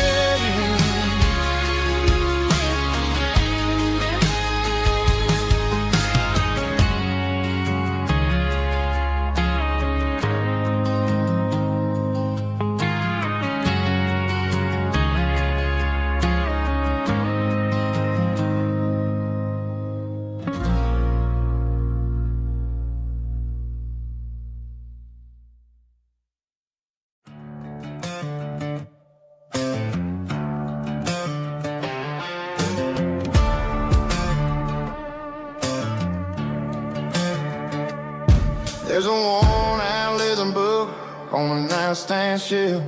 There's a worn-out leather book on the nightstand shelf,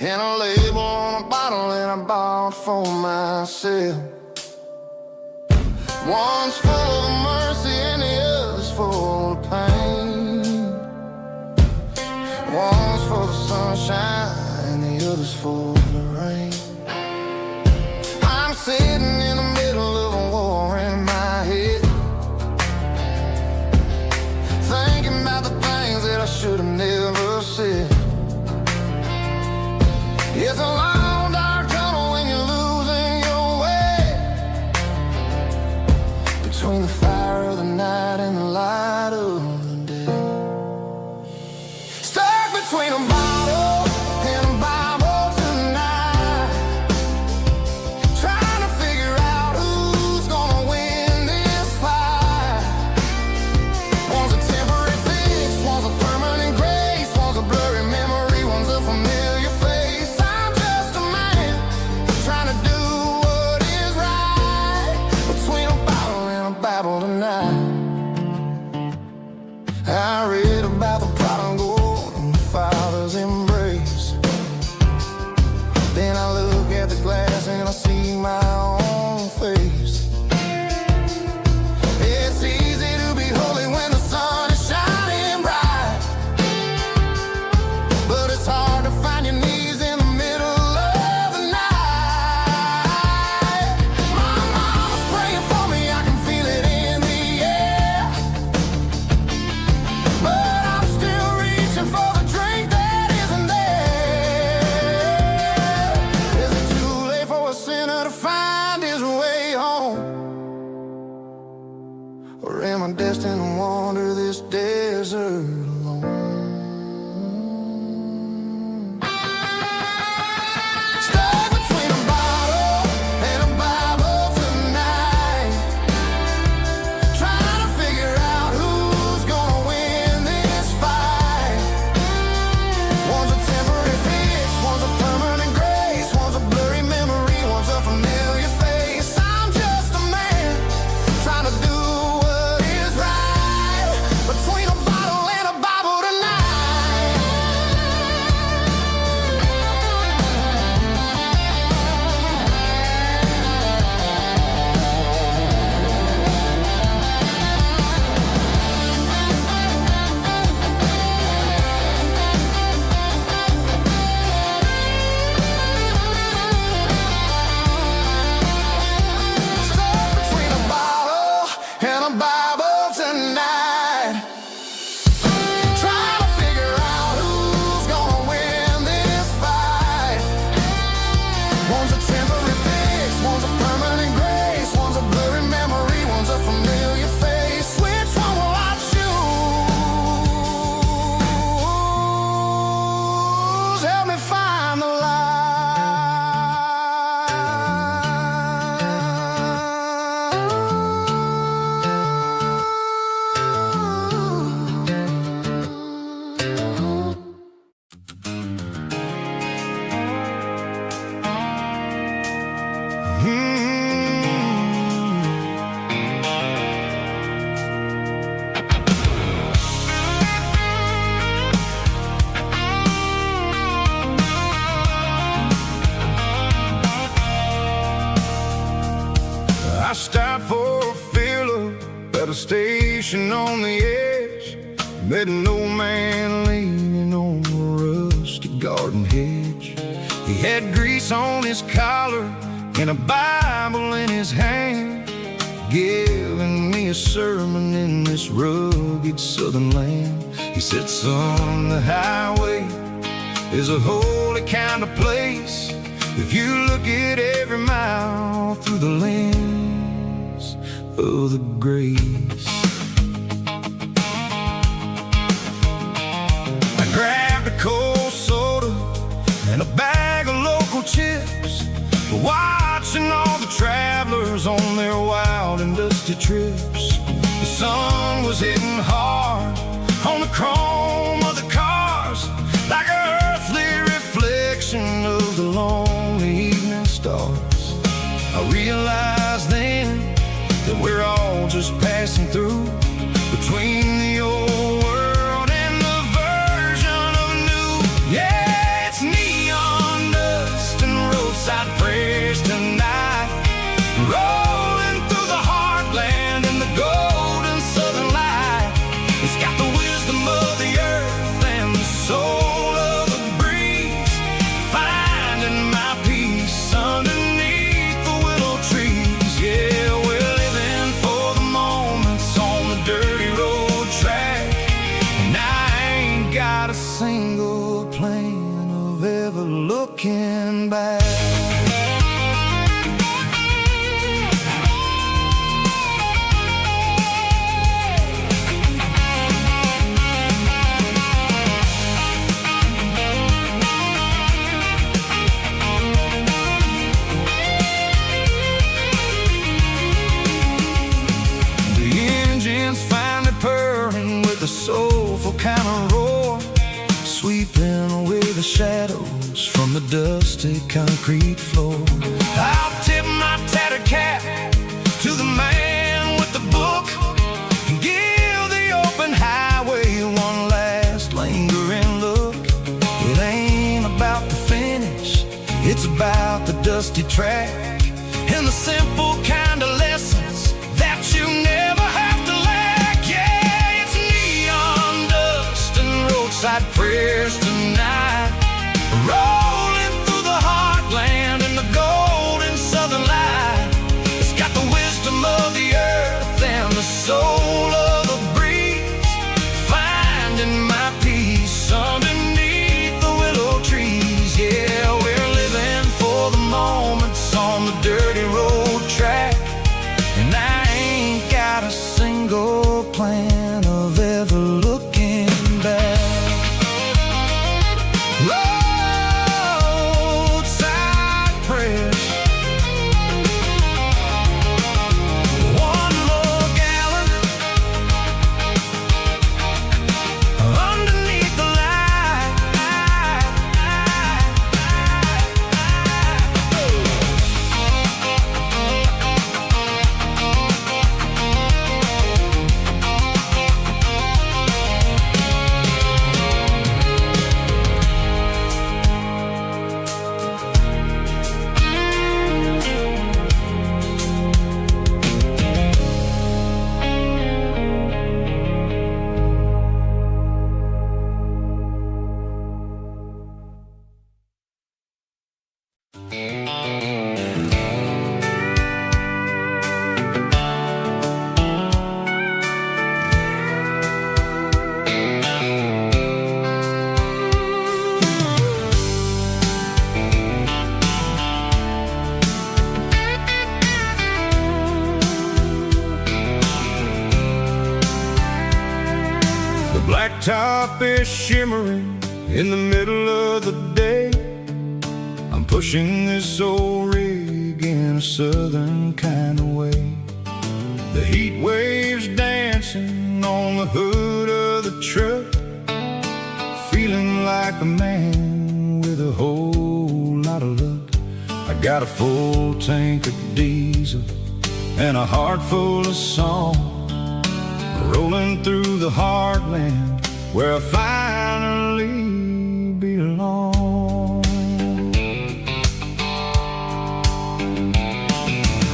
and a label on a bottle that I bought for myself. One's full of mercy and the other's full of pain. One's for the sunshine and the other's for the rain. I'm sitting in the middle of a war in my head, thinking about the things that I should have never said. It's a long, dark tunnel when you're losing your way, between the fire of the night and the light of the day. Stuck between a bottle and a Bible tonight, trying to figure out who's gonna win this fight. One's a temporary fix, one's a permanent grace, one's a blurry memory, one's a familiar face. I'm just a man trying to do what is right, between a bottle and a Bible tonight. I read about the prodigal and the father's embrace. Then I look at the glass and I see my own face. It's easy to be holy when the sun is shining bright, but it's hard to find your need I stopped for a fill-up at a station on the edge. Met an old man leaning on a rusty garden hedge. He had grease on his collar and a Bible in his hand, giving me a sermon in this rugged southern land. He said, son, the highway is a holy kind of place if you look at every mile through the lens of the grace. I grabbed a cold soda and a bag of local chips, watching all the travelers on their wild and dusty trips. The sun was hitting hard on the chrome of the cars, like an earthly reflection of the lonely evening stars. I realized then that we're all just passing through between the old world and the version of new. Yeah, it's neon dust and roadside prayers tonight, rolling through the heartland in the golden southern light. It's got the wisdom of the earth and the soul of the breeze, finding my peace underneath the willow trees. Yeah, we're living for the moments on the dirty road track, and I ain't got a single plan of ever looking back. Finally purring with a soulful kind of roar, sweeping away the shadows from the dusty concrete floor. I'll tip my tattered cap to the man with the book and give the open highway one last lingering look. It ain't about the finish, it's about the dusty track and the simple kind of lessons that you never have to lack. Yeah, it's neon dust and roadside prayers tonight, rolling through the heartland in the golden southern light. It's got the wisdom of the earth and the soul of the breeze, finding my peace underneath the willow trees. Yeah, we're living for the moments on the dirty road track, and I ain't got a single plan of ever looking back. Roadside prayers, one more gallon underneath the light. The blacktop is shimmering in the middle of the day. I'm pushing this old rig in a southern kind of way. The heat waves dancing on the hood of the truck, feeling like a man with a whole lot of luck. I got a full tank of diesel and a heart full of song, rolling through the heartland where I finally belong.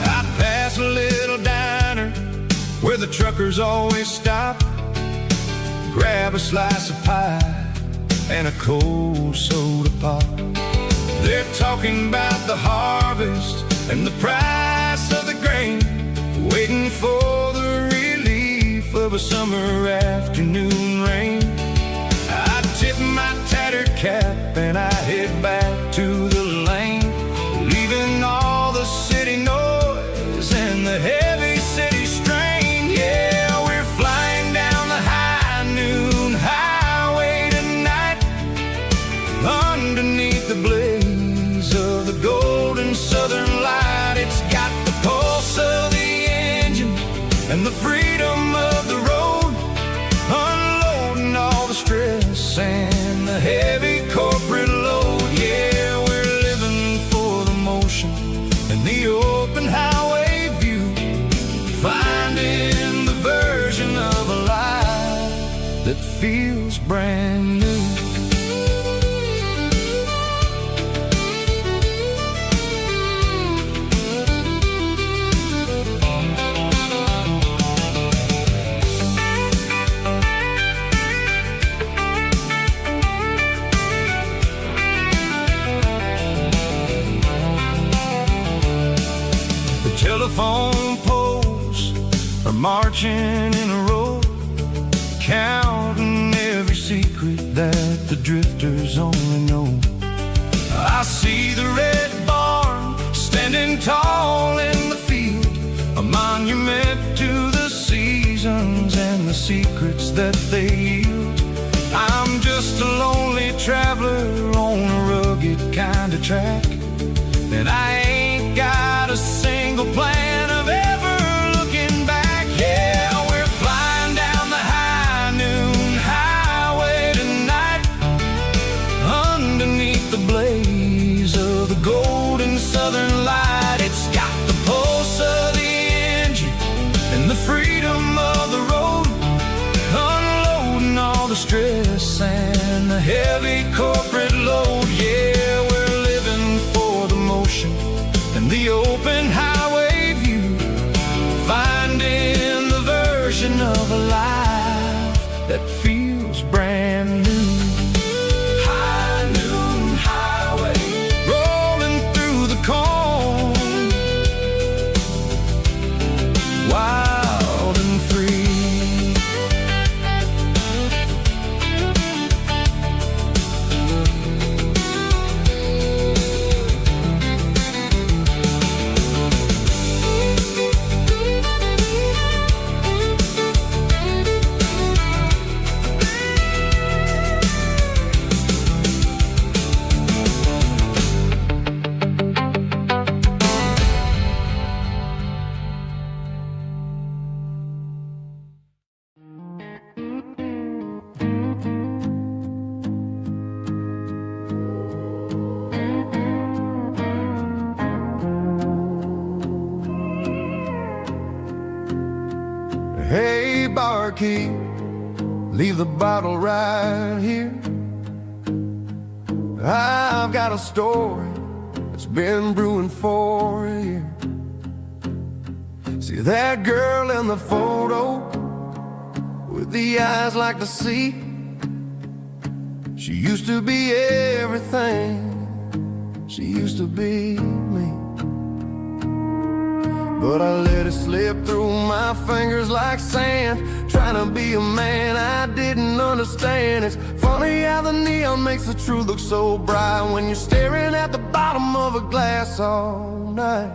I pass a little truckers always stop, grab a slice of pie and a cold soda pop. They're talking about the harvest and the price of the grain, waiting for the relief of a summer afternoon rain. I tip my tattered cap and I head back to the lane, leaving all the city noise and the heavy city strain. Yeah, we're flying down the high noon highway tonight, underneath the blaze of the golden southern light. It's got the pulse of the engine and the freedom of the road, unloading all the stress and the heavy corporate load. Yeah, we're living for the motion and the open highway view, finding the version of a life that feels brand new. Telephone poles are marching in a row, counting every secret that the drifters only know. I see the red barn standing tall in the field, a monument to the seasons and the secrets that they yield. I'm just a lonely traveler on a rugged kind of track, and I ain't got a single plan of ever looking back. Yeah, we're flying down the high noon highway tonight, underneath the blaze of the golden southern light. It's got the pulse of the engine and the freedom of the road, unloading all the stress and the heavy corporate load. Yeah, we're living for the motion and the open highway view, finding the version of a life that feels brand new. High noon highway, rolling through the corn, wild and free. Hey, barkeep, leave the bottle right here. I've got a story that's been brewing for a year. See that girl in the photo with the eyes like the sea? She used to be everything, she used to be me. But I let it slip through my fingers like sand, trying to be a man I didn't understand. It's funny how the neon makes the truth look so bright when you're staring at the bottom of a glass all night.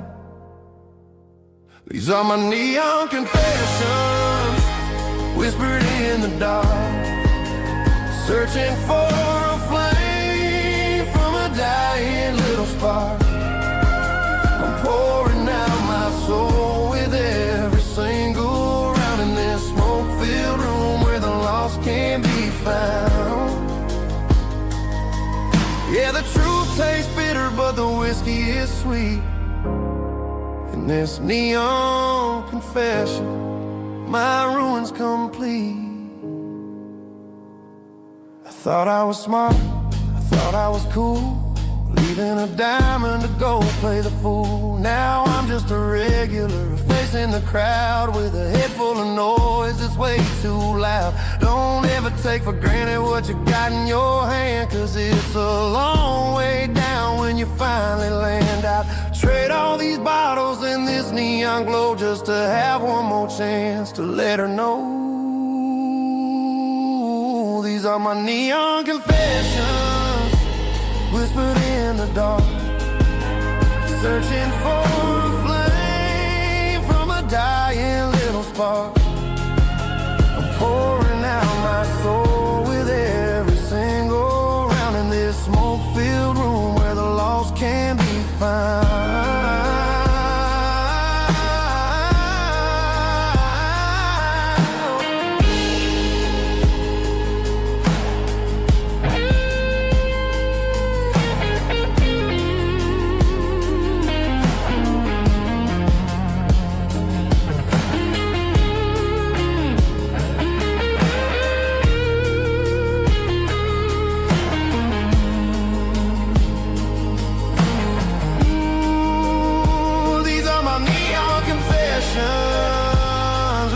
These are my neon confessions, whispered in the dark, searching for a flame from a dying little spark. I'm pouring out my soul with every single round in this smoke-filled room where the lost can't be found. Yeah, the truth tastes bitter, but the whiskey is sweet. In this neon confession, my ruin's complete. I thought I was smart, I thought I was cool, leaving a diamond to go play the fool. Now I'm just a regular facing the the crowd with a head full of noise that's way too loud. Don't ever take for granted what you got in your hand, 'cause it's a long way down when you finally land out. Trade all these bottles and this neon glow just to have one more chance to let her know. These are my neon confessions, whispered in the dark, searching for a flame from a dying little spark. I'm pouring out my soul with every single round in this smoke-filled room where the lost can be found.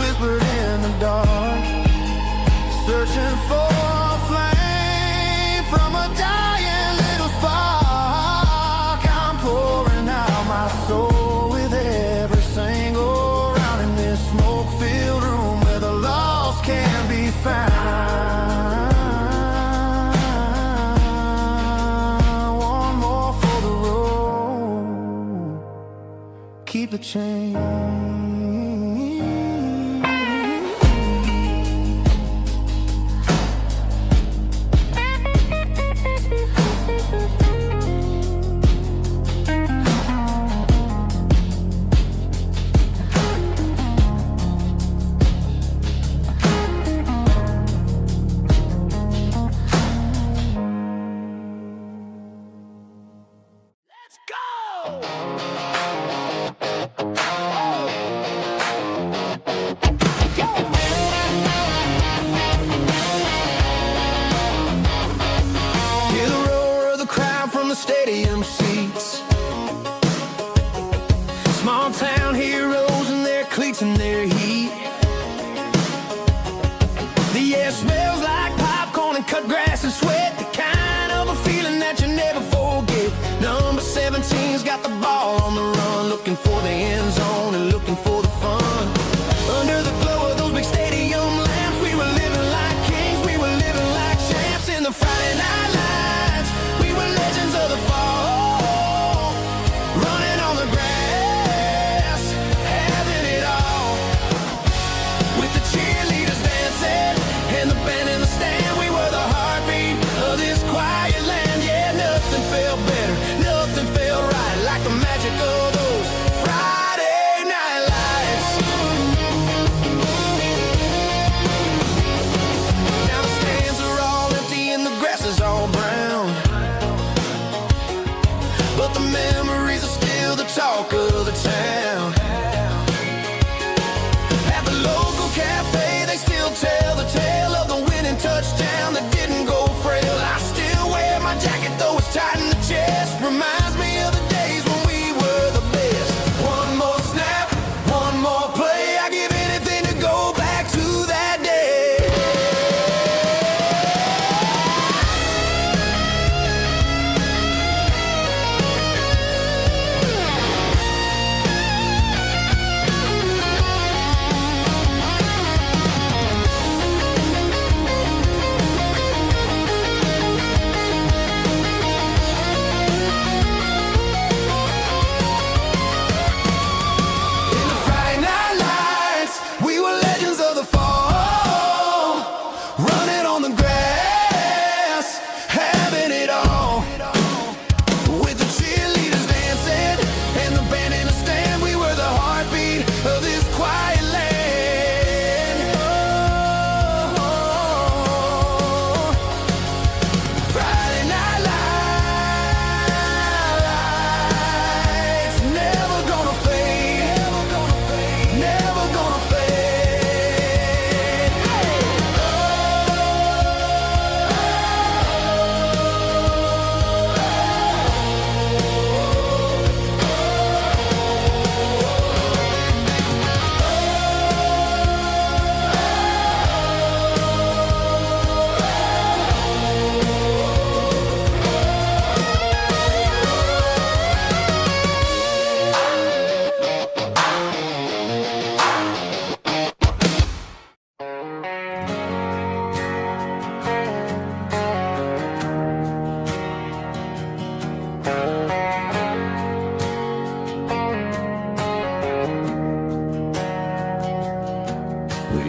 Whispered in the dark, searching for a flame from a dying little spark. I'm pouring out my soul with every single round in this smoke-filled room where the lost can be found. One more for the road, keep the change. Stadium seats, small town heroes in their cleats and their heat. The air smells like popcorn and cut grass and sweat, the kind of a feeling that you never forget. Number 17's got the ball on the run, looking for the end zone and looking for the fun. Under the glow of those big stadium lamps, we were living like kings, we were living like champs in the Friday night lights. We were legends of the fall, running on the grass, having it all. With the cheerleaders dancing and the band in the stand, we were the heartbeat of this quiet land. Yeah, nothing felt better, nothing felt right like the magic of those Friday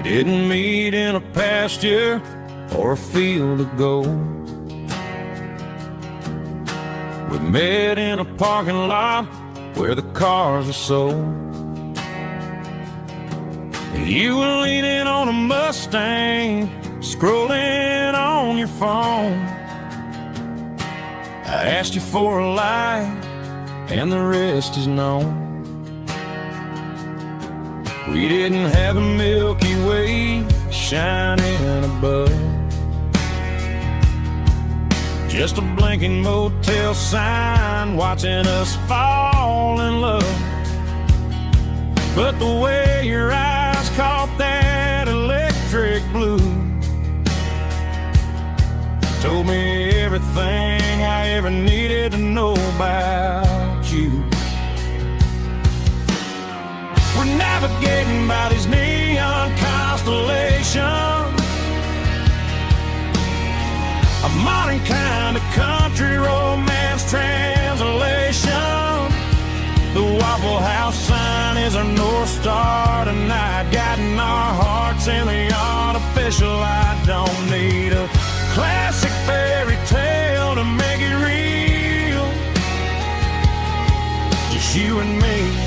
didn't meet in a pasture or a field of gold. We met in a parking lot where the cars are sold. You were leaning on a Mustang, scrolling on your phone. I asked you for a light, and the rest is known. We didn't have a Milky Way shining above, just a blinking motel sign watching us fall in love. But the way your eyes caught that electric blue told me everything I ever needed to know about you. We're navigating by these neon constellations, a modern kind of country romance translation. The Waffle House sign is our North Star tonight, guiding our hearts in the artificial light. Don't need a classic fairy tale to make it real, just you and me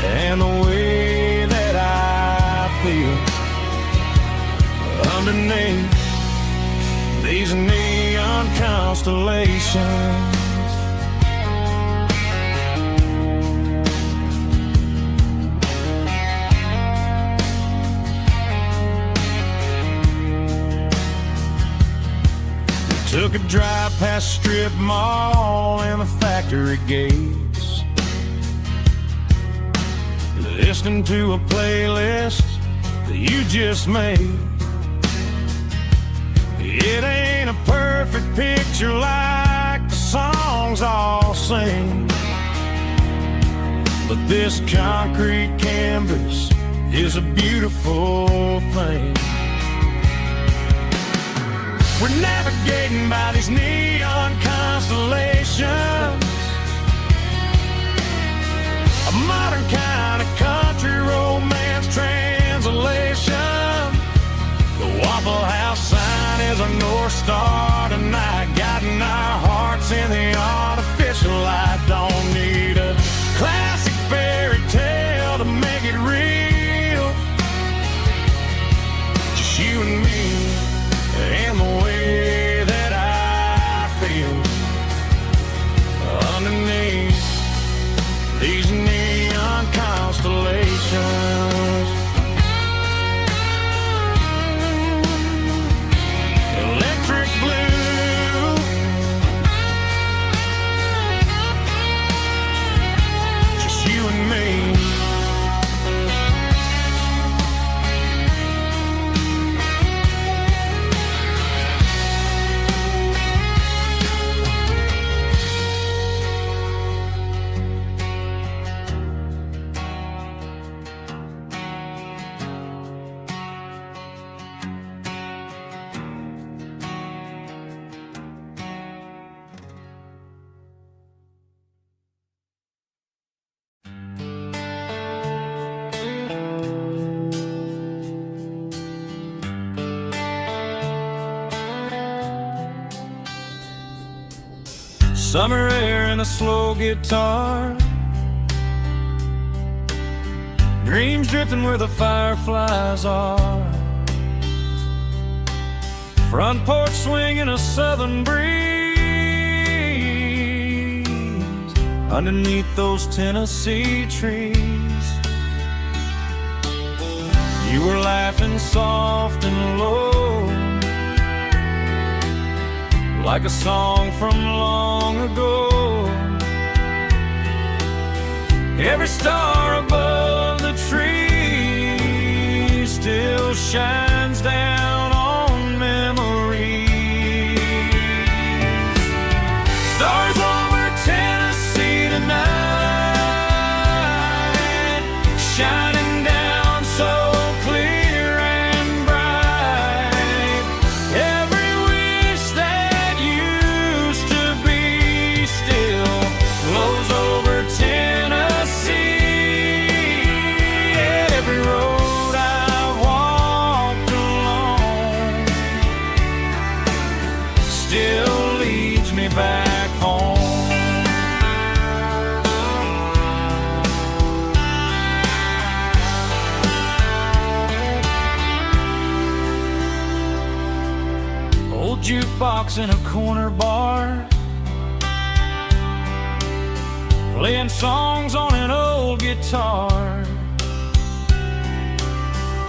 and the way that I feel underneath these neon constellations. Took a drive past strip mall and the factory gates, listening to a playlist that you just made. It ain't a perfect picture like the songs all sing, but this concrete canvas is a beautiful thing. We're navigating by these neon constellations, a modern kind of country romance translation. The Waffle House sign is our North Star tonight, guiding our hearts in the artificial light. Don't need a classic fairy tale to make it real, just you and me and the way that I feel underneath these neon constellations. Electric blue, just you and me. Summer air and a slow guitar, dreams drifting where the fireflies are, front porch swinging a southern breeze underneath those Tennessee trees. You were laughing soft and low, like a song from long ago. Every star above the tree still shines down on memories. Stars over Tennessee tonight, shining down so clear and bright. Every wish that used to be still glows over Tennessee. jukebox in a corner bar, playing songs on an old guitar.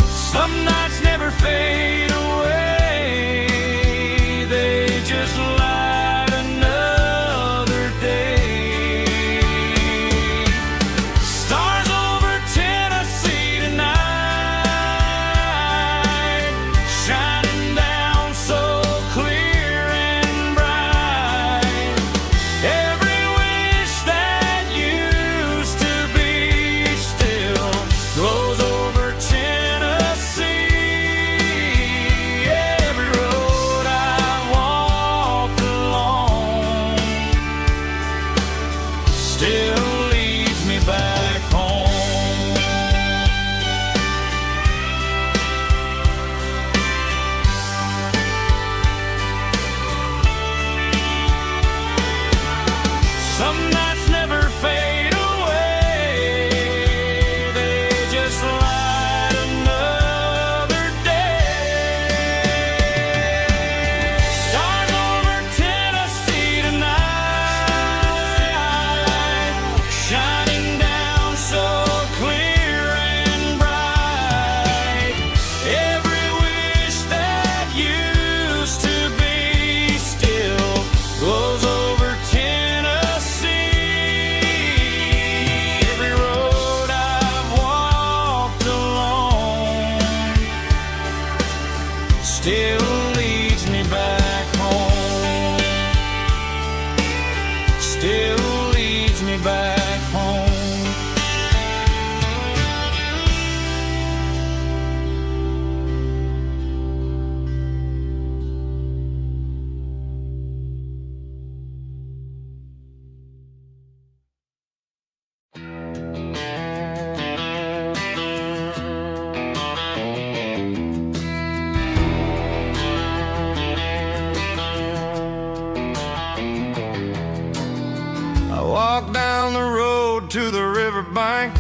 Some nights never fade away, they just light another day. Stars over Tennessee tonight, shining down so clear and bright. Every wish that used to be still glows over Tennessee. Every road I walked along still leads me back home. Some nights never fade away, they just light another day. Stars over Tennessee tonight, shining down so clear and bright. Every wish that used to be still glows over Tennessee. Every road I've walked along still leads me back home. Still leads me back home. I walk down the road to the riverbank,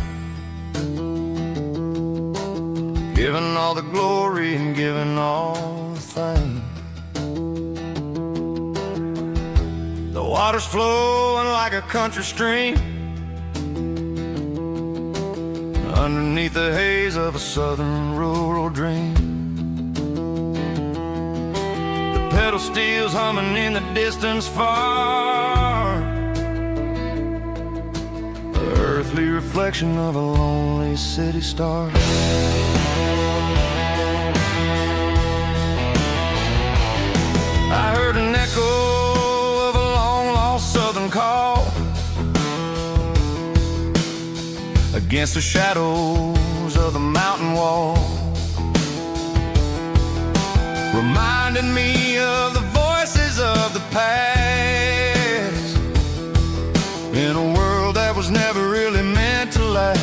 giving all the glory and giving all the thanks. The water's flowing like a country stream underneath the haze of a southern rural dream. The pedal steel's humming in the distance far, the earthly reflection of a lonely city star. I heard an echo of a long-lost southern call against the shadows of the mountain wall, reminding me of the voices of the past in a world that was never really meant to last.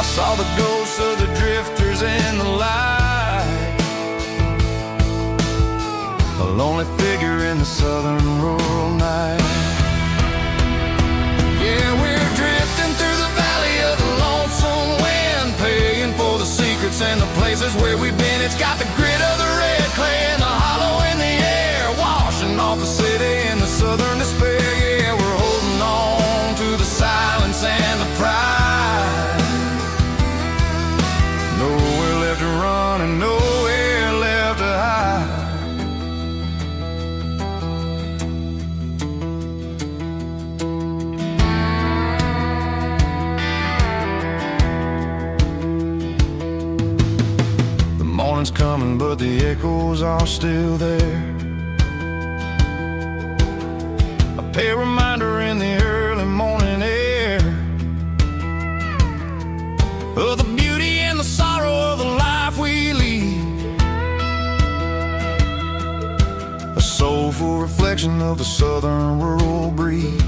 I saw the ghosts of the drifters in the light, a lonely figure in the southern rural night. Yeah, we're drifting through the valley of the lonesome wind, paying for the secrets and the places where we've been. It's got the grit of the red clay and the hollow in the air, washing off the city in the southern despair. Yeah, we're holding on to the silence and the pride. Nowhere left to run and nowhere left to hide. The morning's coming, but the echoes are still there. A pale reminder in the early morning air of the beauty and the sorrow of the life we lead, a soulful reflection of the southern rural breed.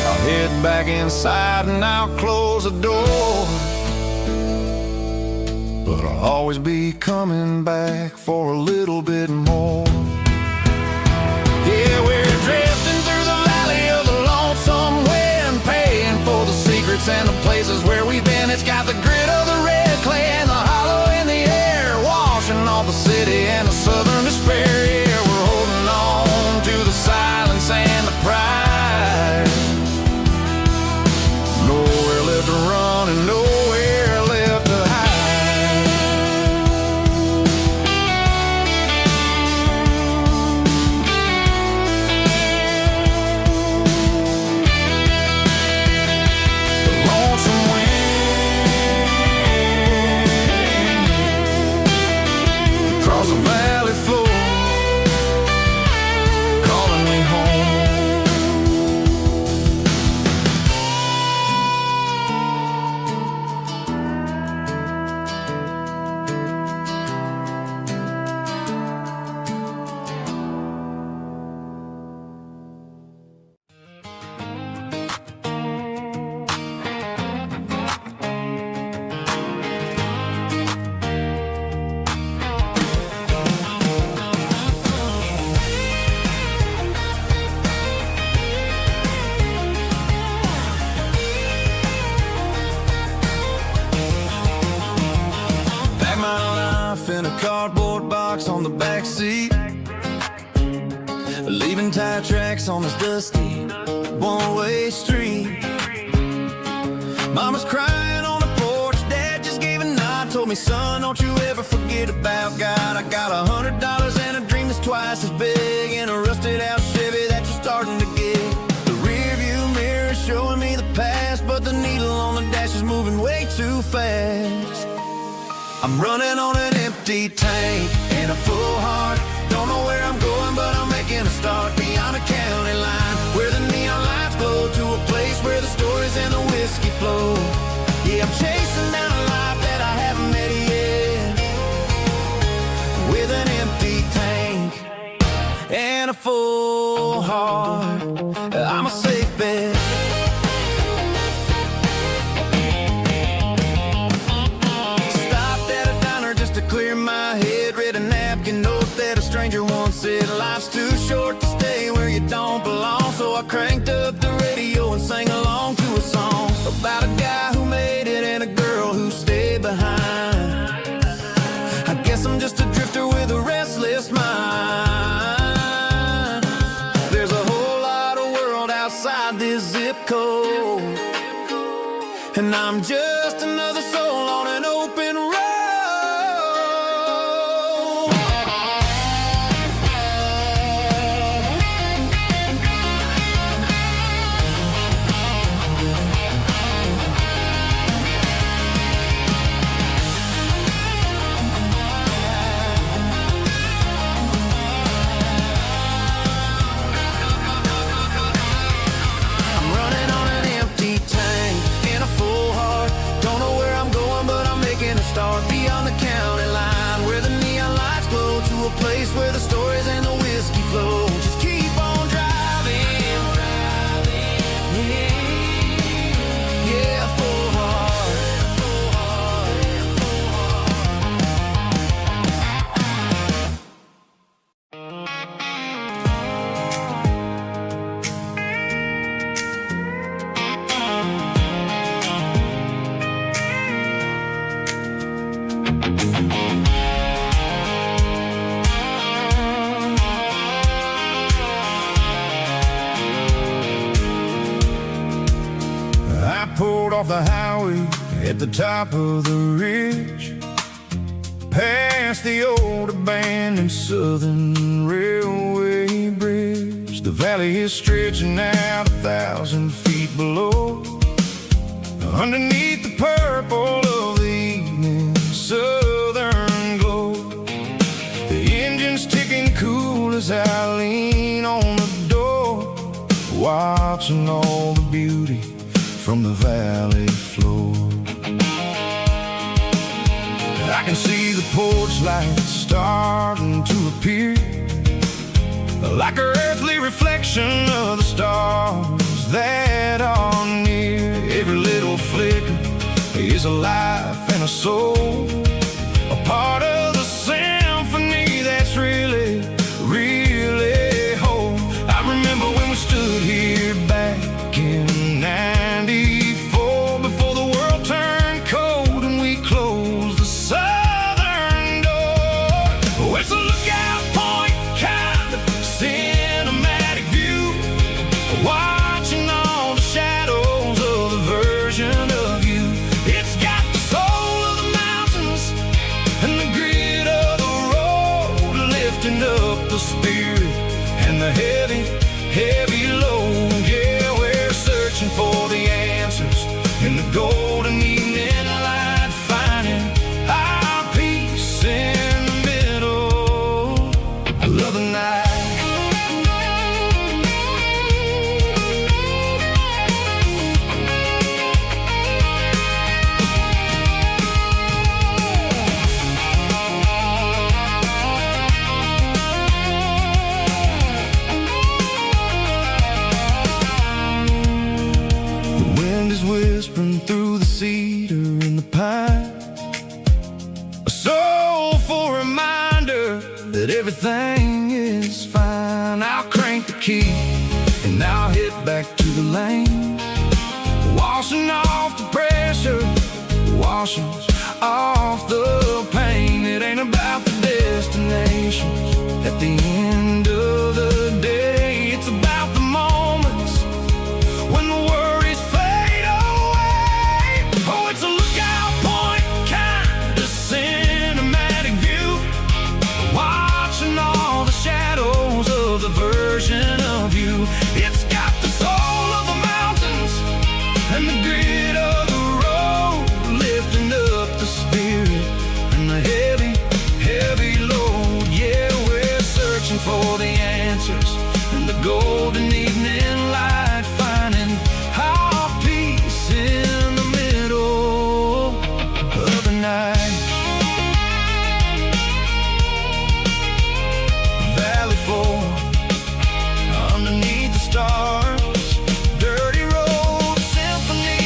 I'll head back inside and I'll close the door, but I'll always be coming back for a little bit more. Yeah, we're drifting through the valley of the lonesome wind, paying for the secrets and the places where we've been. It's got the grit of the red clay backseat, leaving tire tracks on this dusty one-way street. Mama's crying on the porch, Dad just gave a nod, told me, son, don't you ever forget about God. I got $100 and a dream that's twice as big, in a rusted out Chevy that you're starting to get. The rear view mirror is showing me the past, but the needle on the dash is moving way too fast. I'm running on an empty tank and a full heart. Don't know where I'm going, but I'm making a start beyond a county line, where the neon lights glow, to a place where the stories and the whiskey flow. Yeah, I'm chasing down a life that I haven't met yet, with an empty tank and a full heart. I'm a safe bet. Clear my head, read a napkin note that a stranger once said, life's too short to stay where you don't belong. So I cranked up the radio and sang along to a song about a guy who made it and a girl who stayed behind. I guess I'm just a drifter with a restless mind. There's a whole lot of world outside this zip code, and I'm just another soul on an open road. Start beyond the county line, where the neon lights glow, to a place where the stories and the whiskey flow. Just keep on driving, yeah, full heart. I pulled off the highway at the top of the ridge, past the old abandoned Southern Railway bridge. The valley is stretching out 1,000 feet below, underneath the purple of the evening southern glow. The engine's ticking cool as I lean on the door, watching all the beauty from the valley floor. I can see the porch lights starting to appear, like an earthly reflection of the stars that are near. Every little flicker is a life and a soul, a part of the symphony that's really, really whole. I remember when we stood here back in '94, before the world turned cold and we closed the southern door. Oh, it's a lookout point, kind of cinematic view, watching all the shadows of the version of you. It's got the soul of the mountains and the grit of the road, lifting up the spirit and the heavy, heavy load. Yeah, we're searching for the answers in the golden evening light, finding our peace in the middle of the night. The wind is whispering through the cedar and the pine, a soulful reminder that everything is fine. I'll crank the key and I'll head back to the lane, washing off the pressure, washing off the pain. It ain't about the destinations, At the end of the day, it's about the moments when the worries fade away. Oh, it's a lookout point, kind of cinematic view, watching all the shadows of the version of you. It's got the soul of the mountains and the grit of the road, lifting up the spirit and the heavy, heavy load. Yeah, we're searching for the answers in the golden evening light, finding our peace in the middle of the night. Valley floor, underneath the stars, dirty road symphony.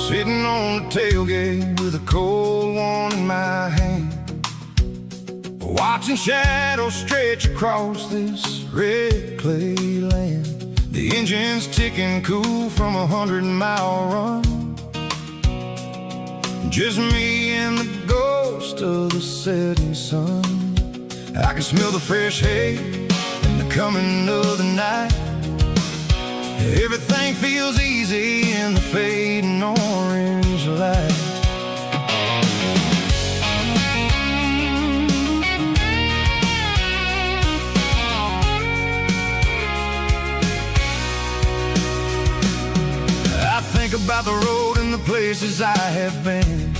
Sitting on the tailgate with a cold one in my hand, watching shadows stretch across this red clay land. The engine's ticking cool from 100-mile run. Just me and the ghost of the setting sun. I can smell the fresh hay and the coming of the night. Everything feels easy in the fading orange light. I think about the road and the places I have been,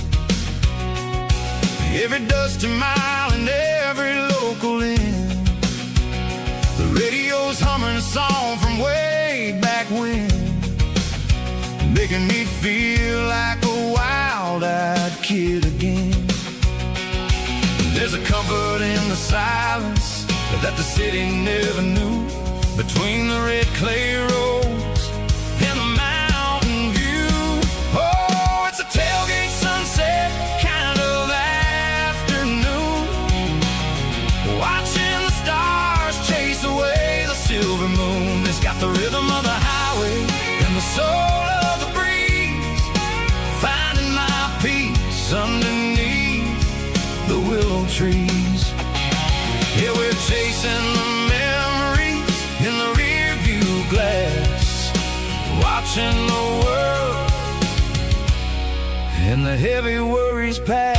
every dusty mile and every local inn. The radio's humming a song from way back when, making me feel like a wild-eyed kid again. There's a comfort in the silence that the city never knew, between the red clay roads and the mountain view. Oh, it's a tailgate sunset kind of afternoon, watching the stars chase away the silver moon. It's got the rhythm of the highway and the soul of the breeze, finding my peace underneath the willow trees. Yeah, we're chasing the memories in the rear view glass, watching the world and the heavy worries pass.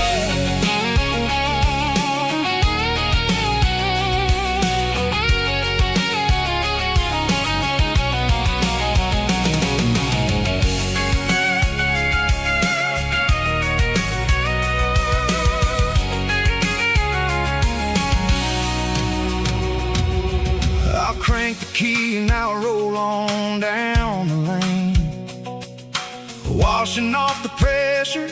Crank the key and I'll roll on down the lane, washing off the pressure,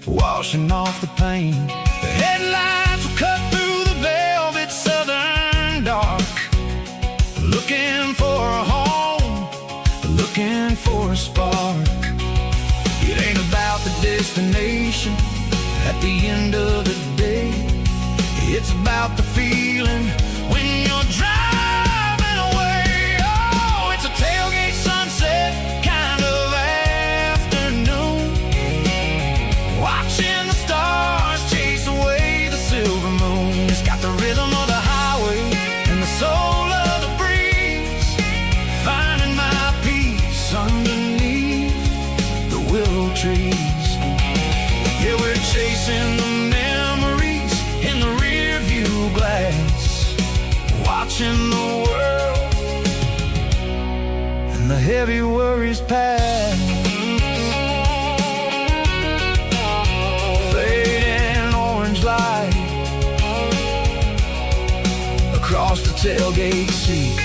washing off the pain. The headlights will cut through the velvet southern dark, looking for a home, looking for a spark. It ain't about the destination at the end of the day, it's about the feeling when you're driving. Tailgate sunset kind of afternoon, watching the stars chase away the silver moon. It's got the rhythm of the highway and the soul of the breeze, finding my peace underneath the willow trees. Yeah, we're chasing the memories in the rear view glass, watching the world the heavy worries pass. Fading orange light across the tailgate seat.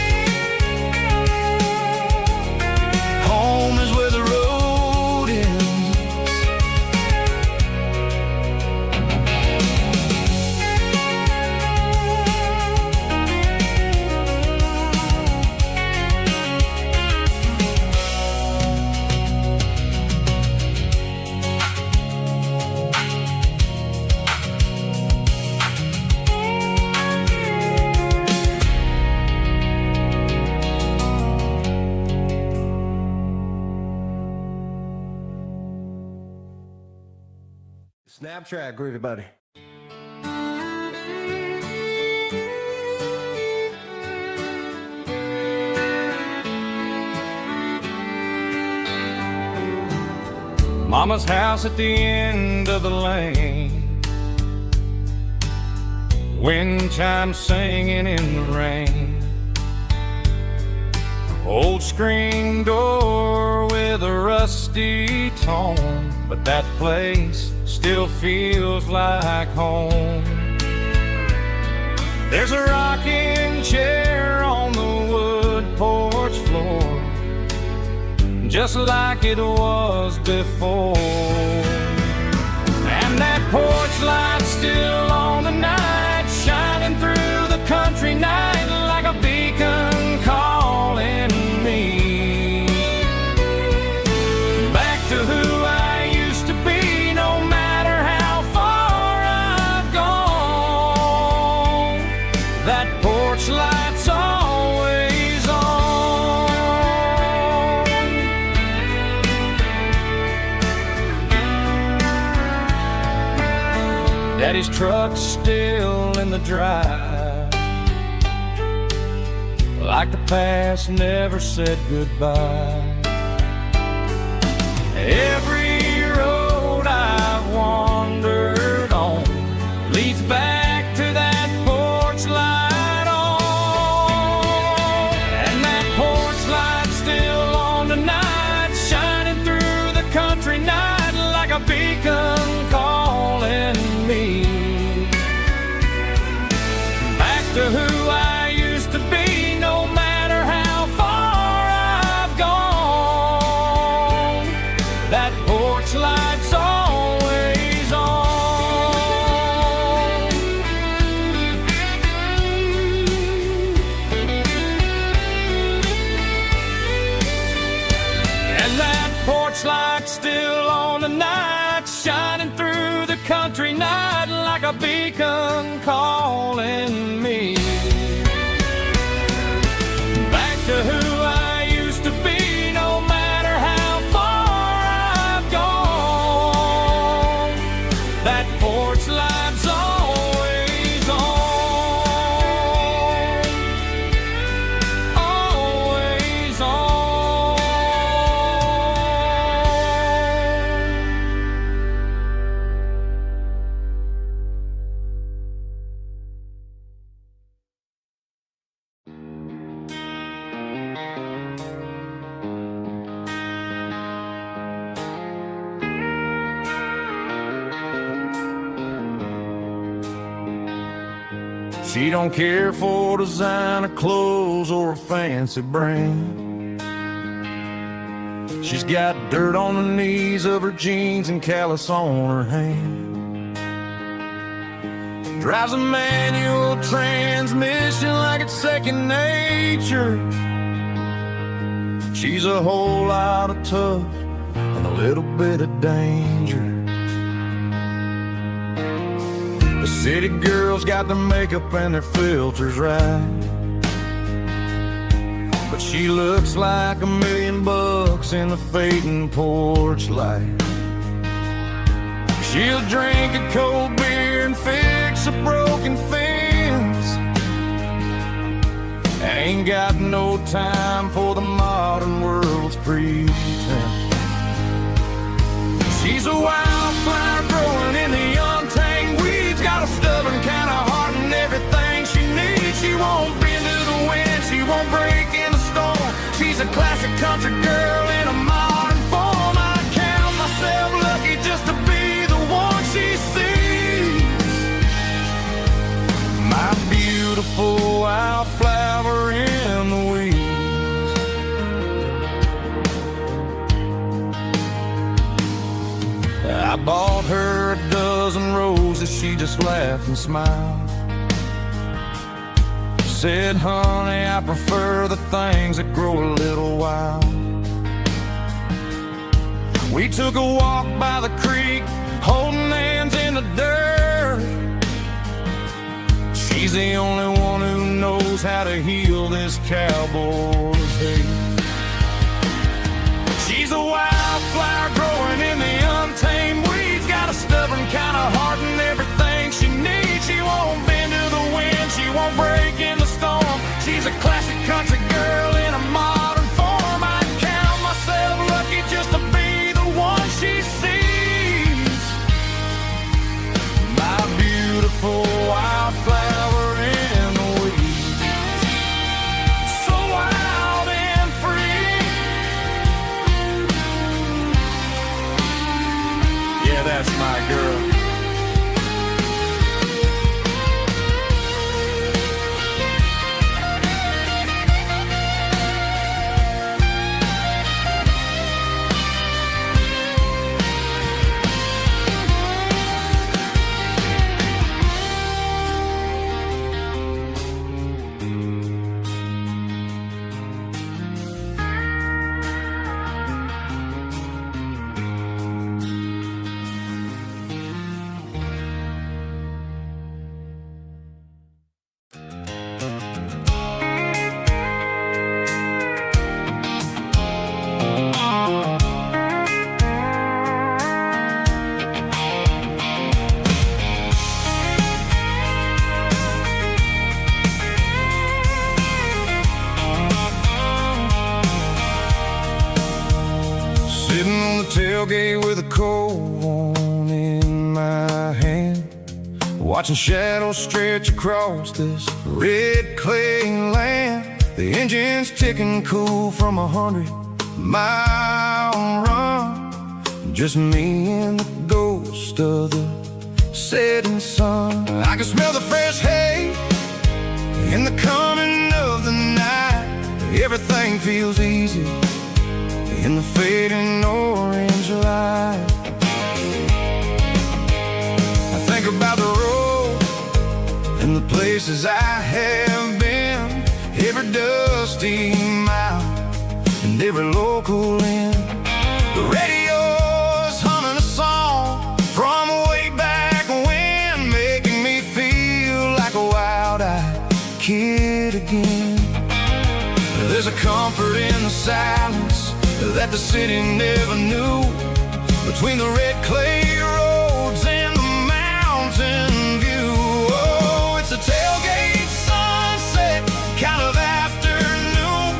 Home is where the road ends. Snapchat, groovy buddy. Mama's house at the end of the lane, wind chimes singing in the rain. Old screen door with a rusty tone, but that place still feels like home. There's a rocking chair on the wood porch floor, just like it was before. And that porch light's still on tonight, shining through the country night like a beacon calling me back to who I used to be. No matter how far I've gone, that porch light's always on. Daddy's truck's still in the drive, like the past never said goodbye. Every road I've wandered on leads back to that porch light on. And that porch light's still on tonight, shining through the country night like a beacon calling me back to who I used to be. No matter how far I've gone, that porch light's always on. And that porch light's still on tonight, shining through the country night like a beacon calling me back to who I used to be. No matter how far I've gone, that porch light's always on, always on. She don't care for designer clothes or a fancy brand. She's got dirt on the knees of her jeans and callus on her hand. Drives a manual transmission like it's second nature. She's a whole lot of tough and a little bit of danger. The city girls got their makeup and their filters right, but she looks like $1 million in the fading porch light. She'll drink a cold beer and fix a broken fence, ain't got no time for the modern world's pretense. She's a wildflower growing in the untamed weeds, got a stubborn kind of heart and everything she needs. She won't bend to the wind, she won't break in the storm. She's a classic country girl in a modern form. I count myself lucky just to be the one she sees. My beautiful wildflower I bought her a dozen roses, she just laughed and smiled. Said, honey, I prefer the things that grow a little wild. We took a walk by the creek, holding hands in the dirt. She's the only one who knows how to heal this cowboy's hate. She's a wildflower growing in the untamed weeds. Got a stubborn kind of heart and everything she needs. She won't bend to the wind, she won't break in the storm. She's a classic country girl in a modern form. I count myself lucky just to be the one she sees. My beautiful wildflower in the weeds. So wild and free. Yeah, that's my girl. Sitting on the tailgate with a cold one in my hand, watching shadows stretch across this red clay land. The engine's ticking cool from 100-mile run. Just me and the ghost of the setting sun. I can smell the fresh hay in the coming of the night. Everything feels easy in the fading orange light. I think about the road and the places I have been, every dusty mile and every local inn. The radio's humming a song from way back when, making me feel like a wild-eyed kid again. There's a comfort in the silence that the city never knew, between the red clay roads and the mountain view. Oh, it's a tailgate sunset kind of afternoon,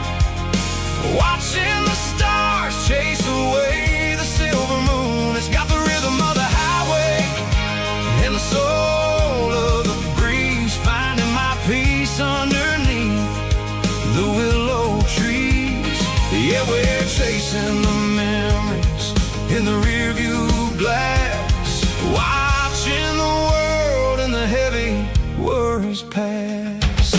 watching the stars chase away the silver moon. It's got the rhythm of the highway and the soul of the breeze, finding my peace underneath the willow trees. Yeah, we're chasing the memories in the rearview glass, watching the world and the heavy worries pass.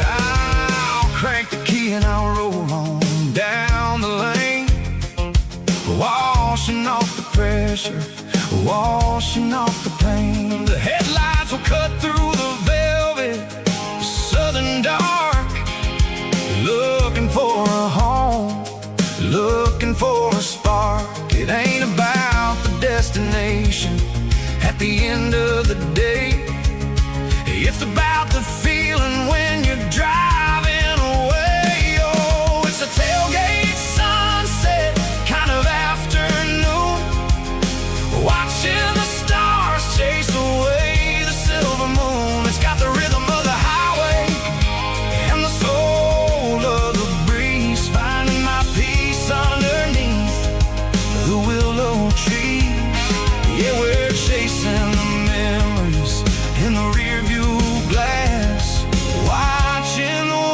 I'll crank the key and I'll roll on down the lane, washing off the pressure, washing off the pain. The headlights will cut through the velvet southern dark, looking for a home, looking for a spark. It ain't about the destination at the end of the day, it's about the feeling when you're driving away. Oh, it's a tailgate sunset kind of afternoon, watching the stars chase away the silver moon. It's got the rhythm of the highway and the soul of the breeze, finding my peace underneath the willow trees. Yeah, we're chasing the memories in the rearview glass, watching the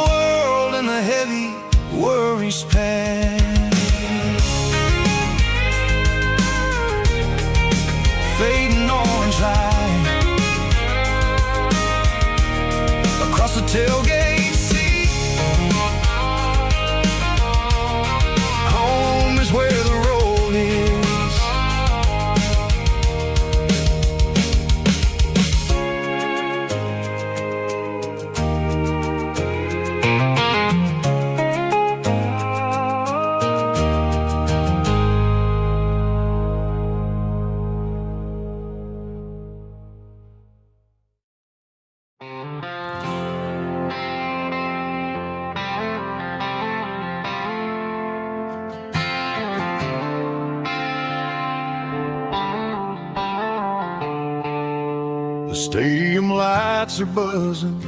The stadium lights are buzzing,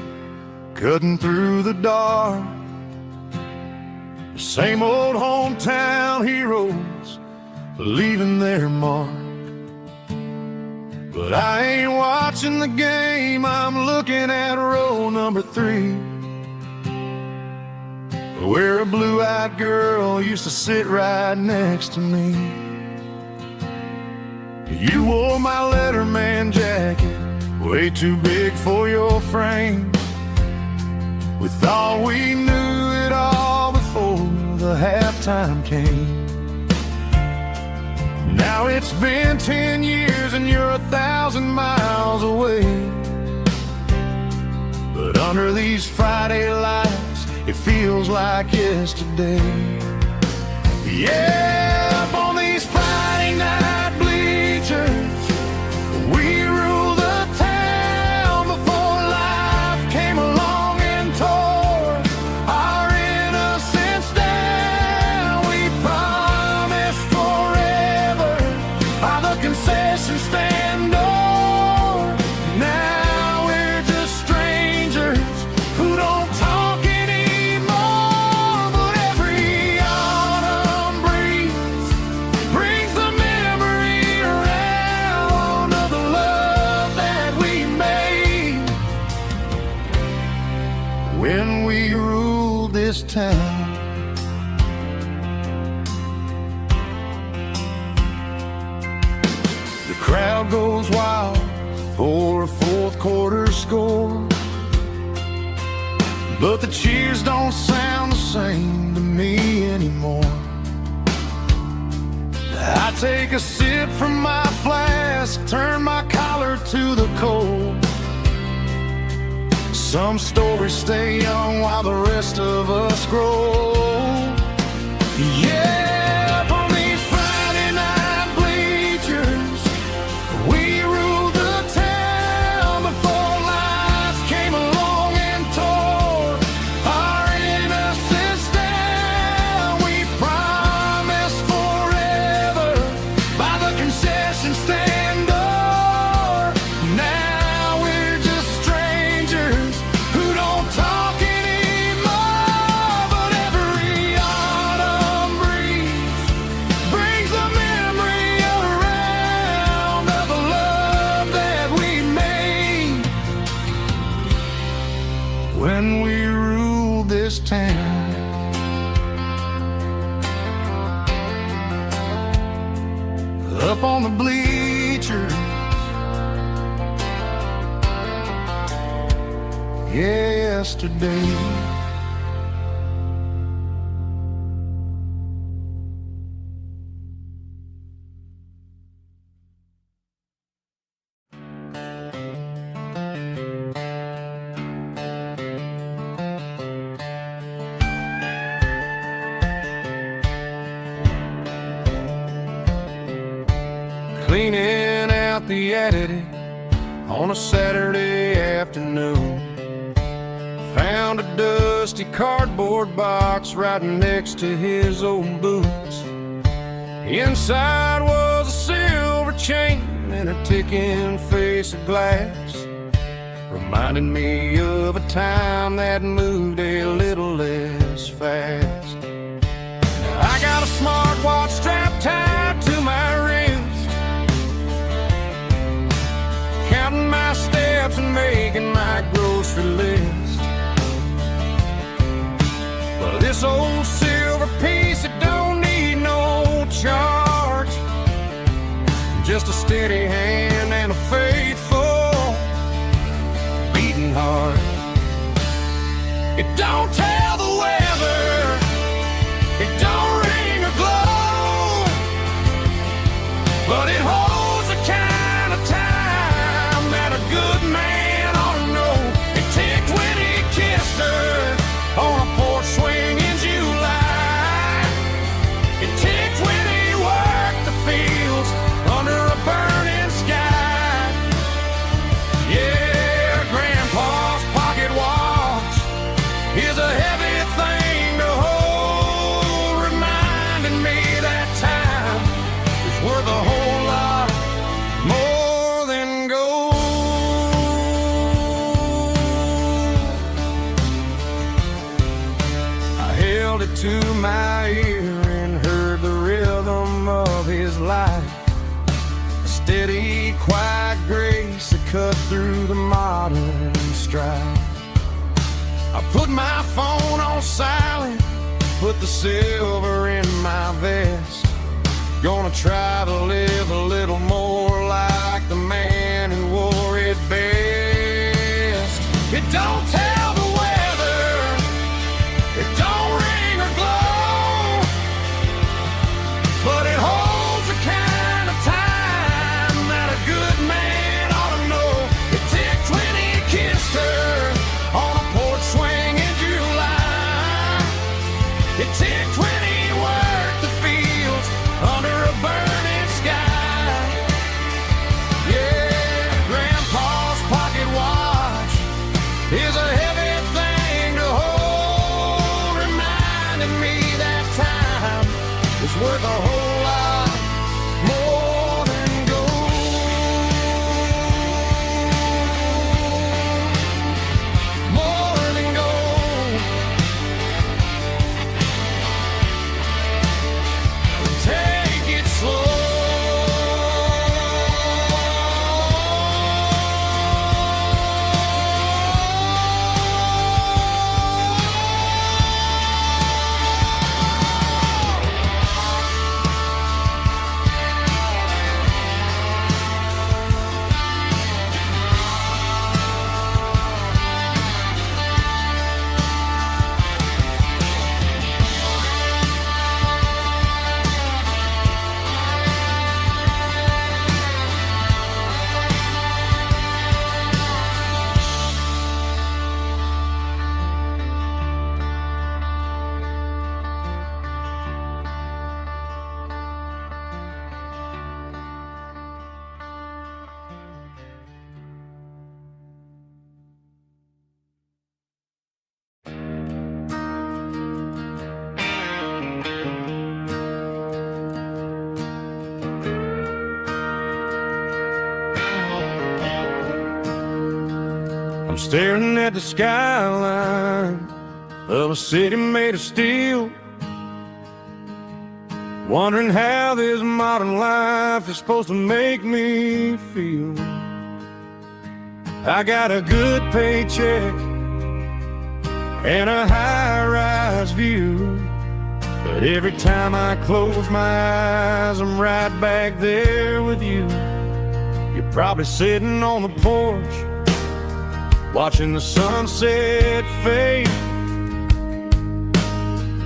cutting through the dark. The same old hometown heroes leaving their mark. But I ain't watching the game, I'm looking at row number 3, where a blue-eyed girl used to sit right next to me. You wore my Letterman jacket, way too big for your frame. We thought we knew it all before the halftime came. Now it's been 10 years and you're 1,000 miles away. But under these Friday lights, it feels like yesterday. Yeah, up on these Friday night bleachers, we rule the town before life came along and tore our innocence down. We promised forever by the concession stand door. Now we're just strangers who don't talk anymore. But every autumn breeze brings the memory around of the love that we made when we ruled this town. The crowd goes wild for a fourth quarter score, but the cheers don't sound the same to me anymore. I take a sip from my flask, turn my collar to the cold. Some stories stay young while the rest of us grow. Yeah, up on these Friday night bleachers, we ruled the town before life came along and tore our innocence down. We promised forever by the concession stand door. Now we're just strangers who don't talk anymore. But every autumn breeze brings the memory around of the love that we made when we ruled this town. Up on the bleachers, yesterday. Cleaning out the attic on a Saturday afternoon, found a dusty cardboard box right next to his old boots. Inside was a silver chain and a ticking face of glass, reminding me of a time that moved a little less fast. Now I got a smartwatch strapped tied to my wrist, counting my steps and making my grocery list. Well, this old silver piece, it don't need no charge, just a steady hand and a faithful beating heart. It don't tell the weather, it don't ring or glow, but it holds the kind of time that a good man ought to know. It ticked when he kissed her on a porch swing in July. It ticked when he worked the fields under a burning sky. to my ear and heard the rhythm of his life. A steady, quiet grace that cut through the modern strife. I put my phone on silent, put the silver in my vest. Gonna try to live a little more like the man who wore it best. It don't tell the weather, it don't ring or glow, but it holds the kind of time that a good man ought to know. It ticked when he kissed her on a porch swing in July. It ticked when he worked the fields under a burning sky. Yeah, Grandpa's pocket watch is a heavy thing to hold, reminding me that time is worth a whole lot more than gold. More than gold. Take it slow. I'm staring at the skyline of a city made of steel, wondering how this modern life is supposed to make me feel. I got a good paycheck and a high-rise view, but every time I close my eyes, I'm right back there with you. You're probably sitting on the porch, watching the sunset fade,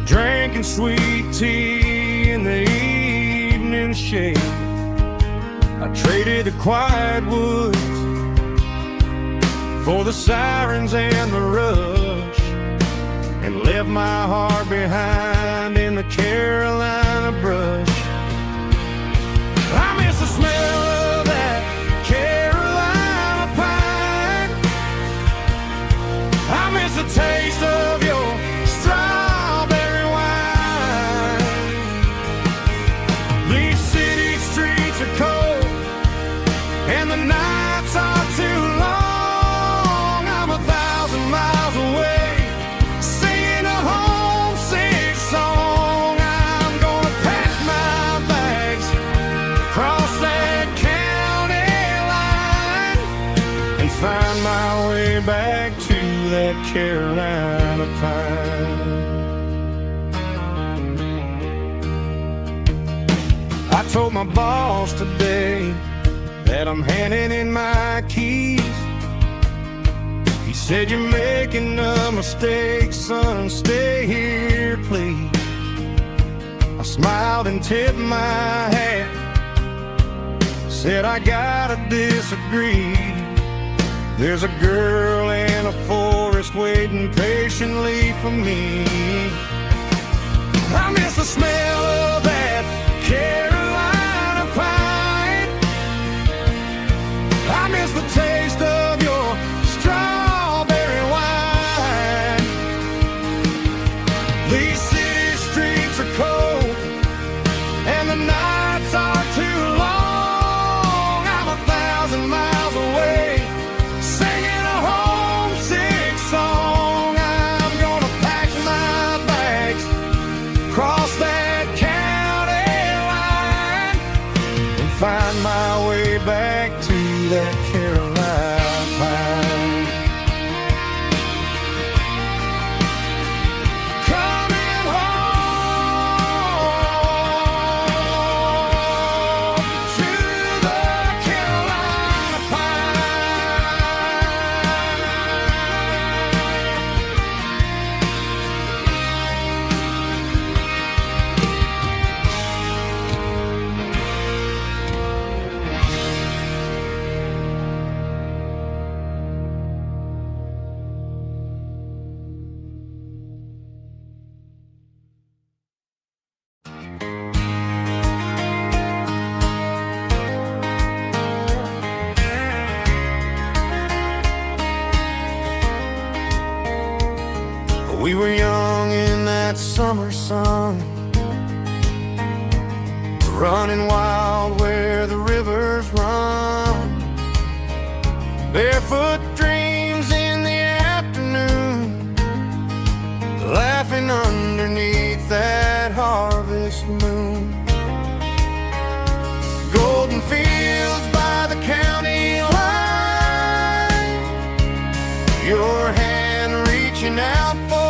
drinking sweet tea in the evening shade. I traded the quiet woods for the sirens and the rush, and left my heart behind in the Carolina brush. I miss the smell of that Carolina pine. I miss the taste of your strawberry wine. These city streets are cold and the nights are too long. I'm 1,000 miles away, singing a homesick song. I'm gonna pack my bags, cross that county line, and find my way back to that Carolina pine. I told my boss today that I'm handing in my keys. He said, "You're making a mistake, son, stay here, please." I smiled and tipped my hat, said, "I gotta disagree. There's a girl in a forest waiting patiently for me." I miss the smell of that Carolina pine. I miss the taste of your strawberry wine. These city streets are cold and the nights are too long. I'm 1,000 miles away, singing a homesick song. I'm gonna pack my bags, that Carolina pine. Coming home to the Carolina We were young in that summer sun, running wild where the rivers run, barefoot dreams in the afternoon, laughing underneath that harvest moon. Golden fields by the county line, your hand reaching out for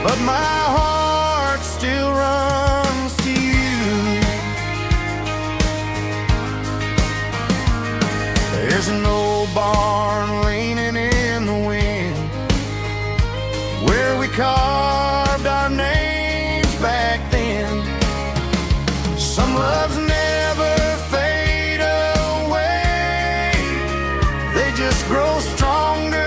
but my heart still runs to you. There's an old barn leaning in the wind, where we carved our names back then. Some loves never fade away, they just grow stronger.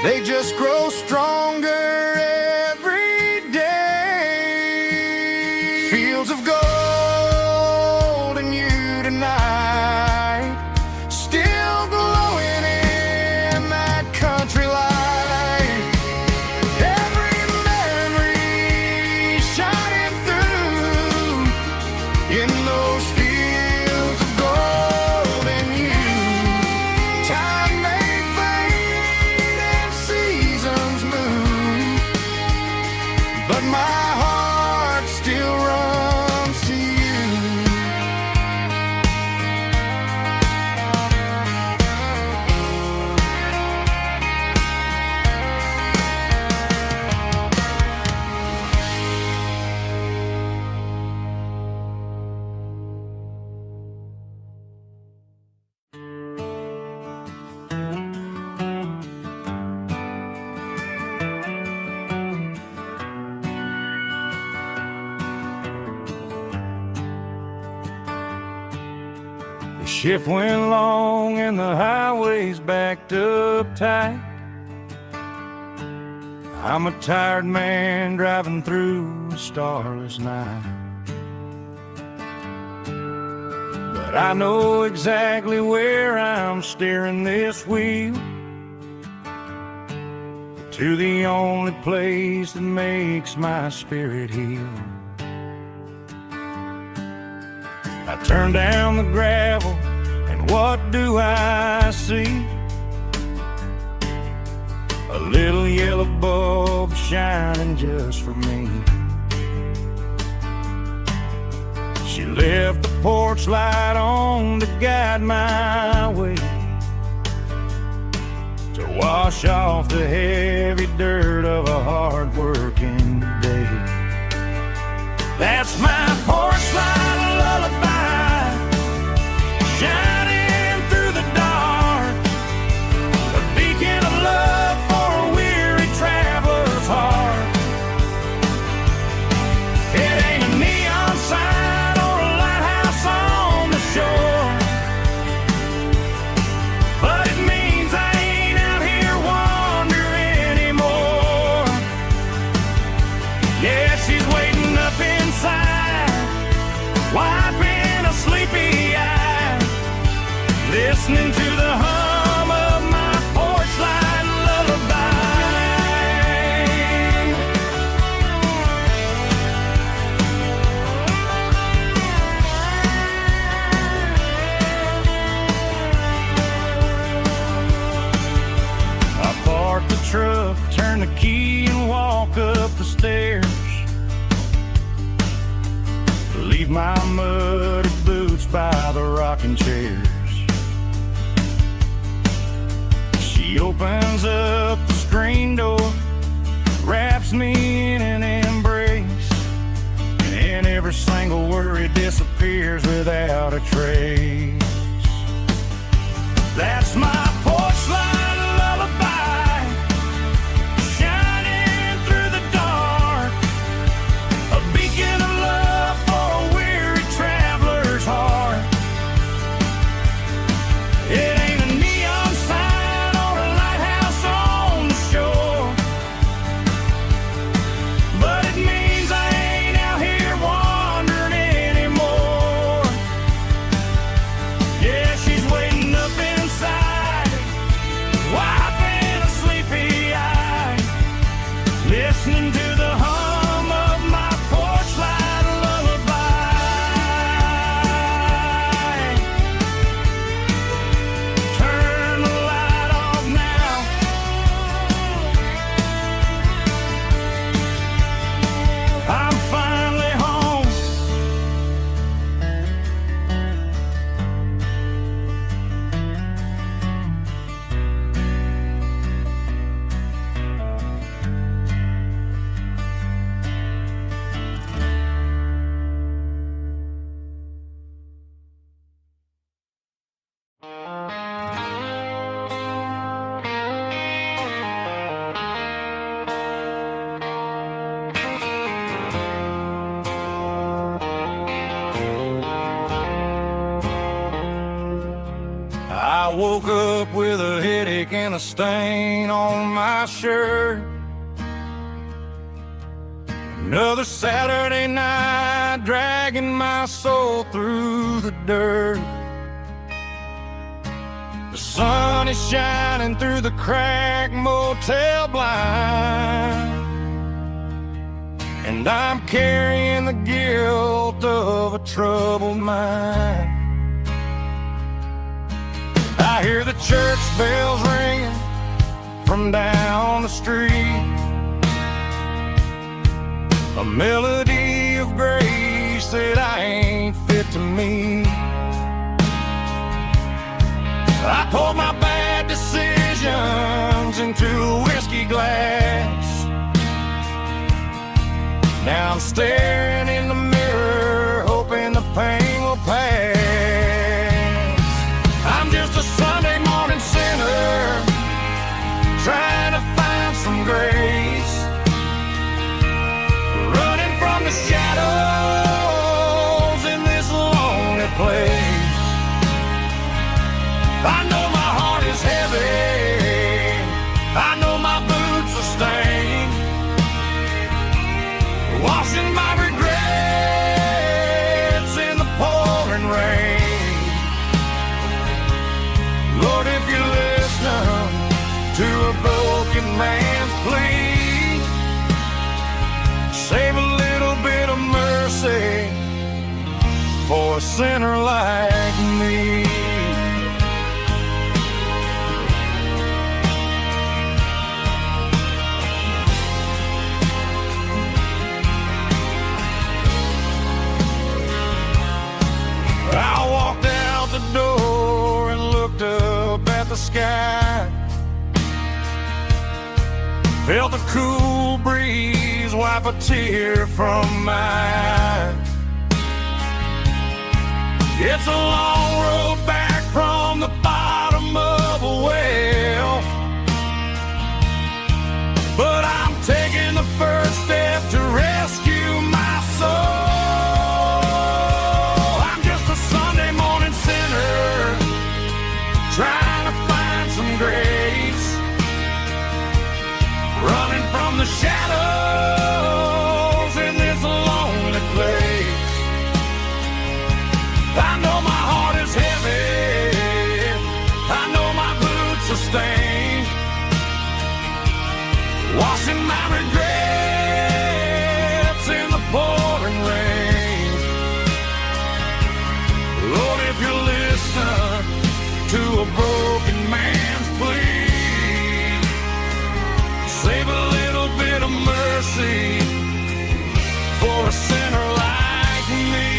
They just grow stronger every day. Fields of gold and you tonight, still glowing in that country light. Every memory shining through in those fields of gold and you. Time may fade and seasons move, but my heart still runs to you. The shift went long and the highway's backed up tight. I'm a tired man driving through a starless night, but I know exactly where I'm steering this wheel, to the only place that makes my spirit heal. I turn down the gravel, and what do I see? A little yellow bulb shining just for me. She left the porch light on to guide my way, to wash off the heavy dirt of a hard-working day. That's my porch light lullaby, shining through the dark, a beacon of love for a weary traveler's heart. It ain't a neon sign or a lighthouse on the shore, but it means I ain't out here wandering anymore. Yeah, she's waiting up inside, wiping a sleepy eye, listening to the hum of my porch light lullaby. I park the truck, turn the key and walk up the stairs, leave my muddy boots by the rocking chairs. She opens up the screen door, wraps me in an embrace, and every single worry disappears without a trace. That's my porch light lullaby, shining through the dark, a beacon of love for a weary traveler's heart. It ain't a neon sign or a lighthouse on the shore, but it means I ain't out here wandering anymore. Yeah, she's waiting up inside, wiping a sleepy eye, listening to the hum of my porch light lullaby. Turn the light off now, I'm finally home. I woke up with a headache and a stain on my shirt. Another Saturday night, dragging my soul through the dirt. The sun is shining through the cracked motel blind, and I'm carrying the guilt of a troubled mind. I hear the church bells ringing from down the street, a melody of grace that I ain't fit to meet. I poured my bad decisions into a whiskey glass. Now I'm staring in the mirror, hoping the pain will pass. I'm just a Sunday morning sinner, trying to find some grace, running from the shadows in this lonely place. I know my heart is heavy, I know my boots are stained, washing my regrets in the pouring rain. Lord, if you listen to a broken man's plea, save a little bit of mercy for a sinner like me. sky. Felt the cool breeze wipe a tear from my eye. It's a long road back from the bottom of a well, but I'm taking the first step to rescue my soul. I'm just a Sunday morning sinner trying to find some grace, running from the shadows in this lonely place. I know my heart is heavy, I know my boots are stained, washing my regrets in the pouring rain. Lord, if you listen to a broken man's plea, save a little bit of mercy for a sinner like me.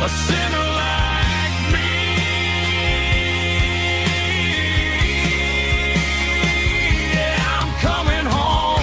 A sinner like me. Yeah, I'm coming home.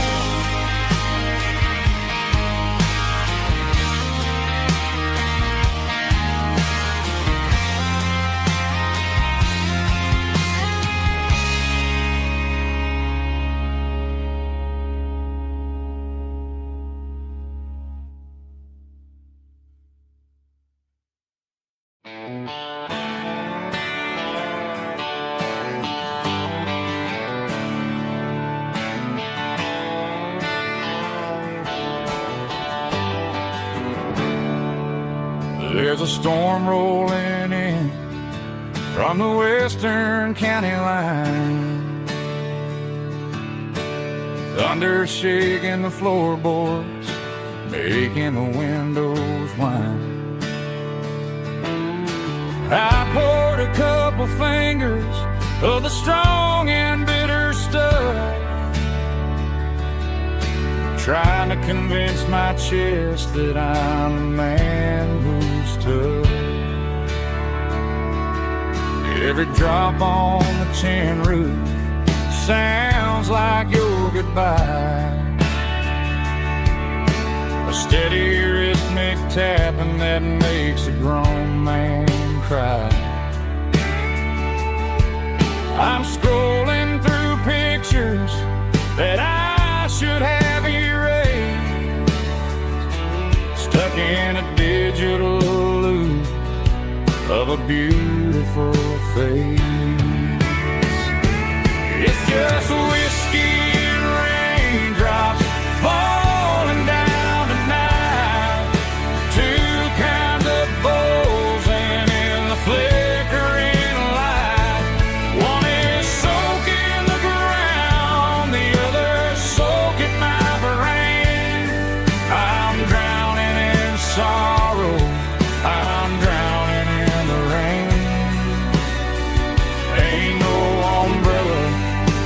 There's a storm rolling in from the western county line, thunder shaking the floorboards, making the windows whine. I poured a couple fingers of the strong and bitter stuff, trying to convince my chest that I'm a man who's tough. Every drop on the tin roof sounds like your goodbye, a steady rhythmic tapping that makes a grown man cry. I'm scrolling through pictures that I should have erased, stuck in a digital loop of a beautiful face. It's just whiskey and raindrops falling down tonight, two kinds of bowls and in the flickering light. One is soaking the ground, the other soaking my brain. I'm drowning in sorrow, I'm drowning in the rain. Ain't no umbrella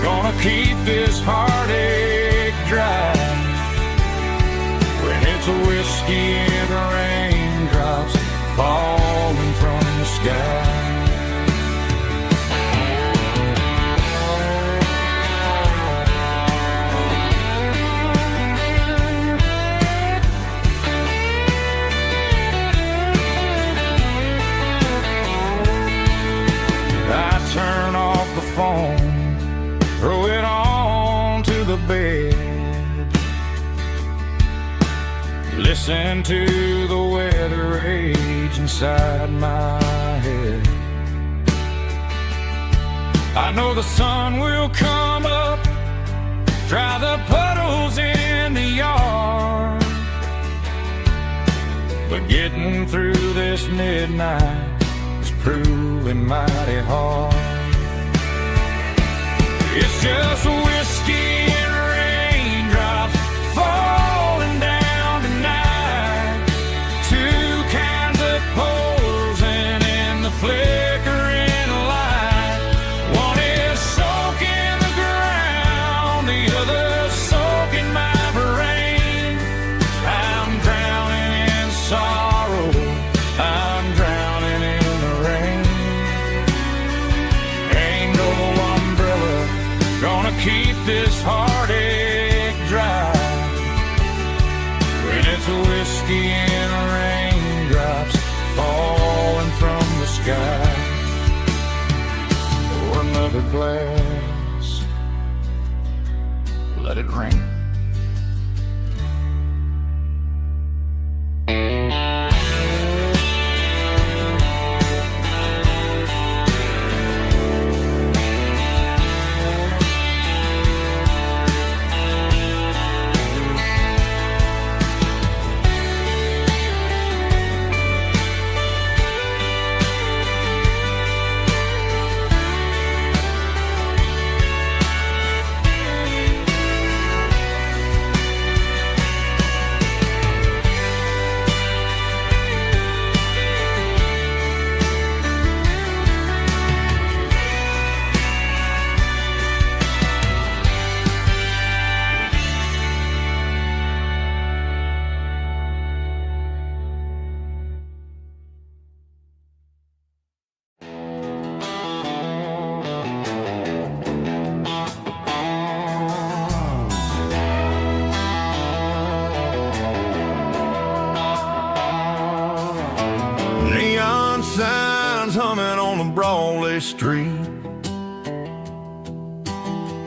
gonna keep this heartache dry when it's a whiskey and raindrops falling from the sky. I turn off the phone, throw it on to the bed, listen to the weather rage inside my head. I know the sun will come up, dry the puddles in the yard, but getting through this midnight is proving mighty hard. It's just whiskey and raindrops falling down tonight, two kinds of poles and in the flickering light. One is soaking the ground, the other soaking my brain. I'm drowning in sorrow, I'm glass. Let it rain. Neon signs humming on the Broadway street.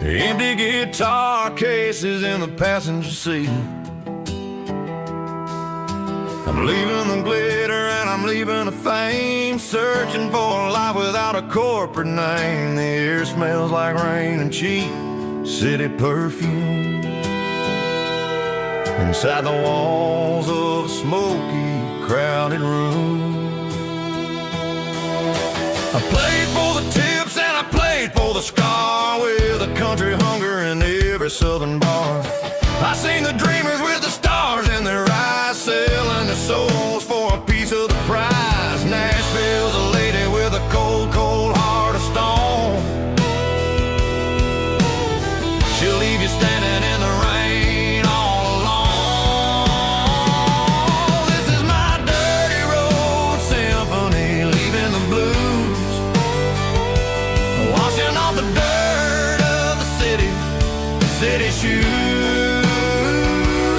Empty guitar cases in the passenger seat. I'm leaving the glitter and I'm leaving the fame, searching for a life without a corporate name. The air smells like rain and cheap city perfume. Inside the walls of a smoky, crowded room. I played for the tips and I played for the scar, with a country hunger in every southern bar. I seen the dreamers with the stars in their eyes, selling their souls for a piece of the prize. Nashville's a lady with a cold, cold heart of stone. She'll leave you standing in the rain all alone. This is my dirty road symphony, leaving the blues, washing off the dirt of the city shoes.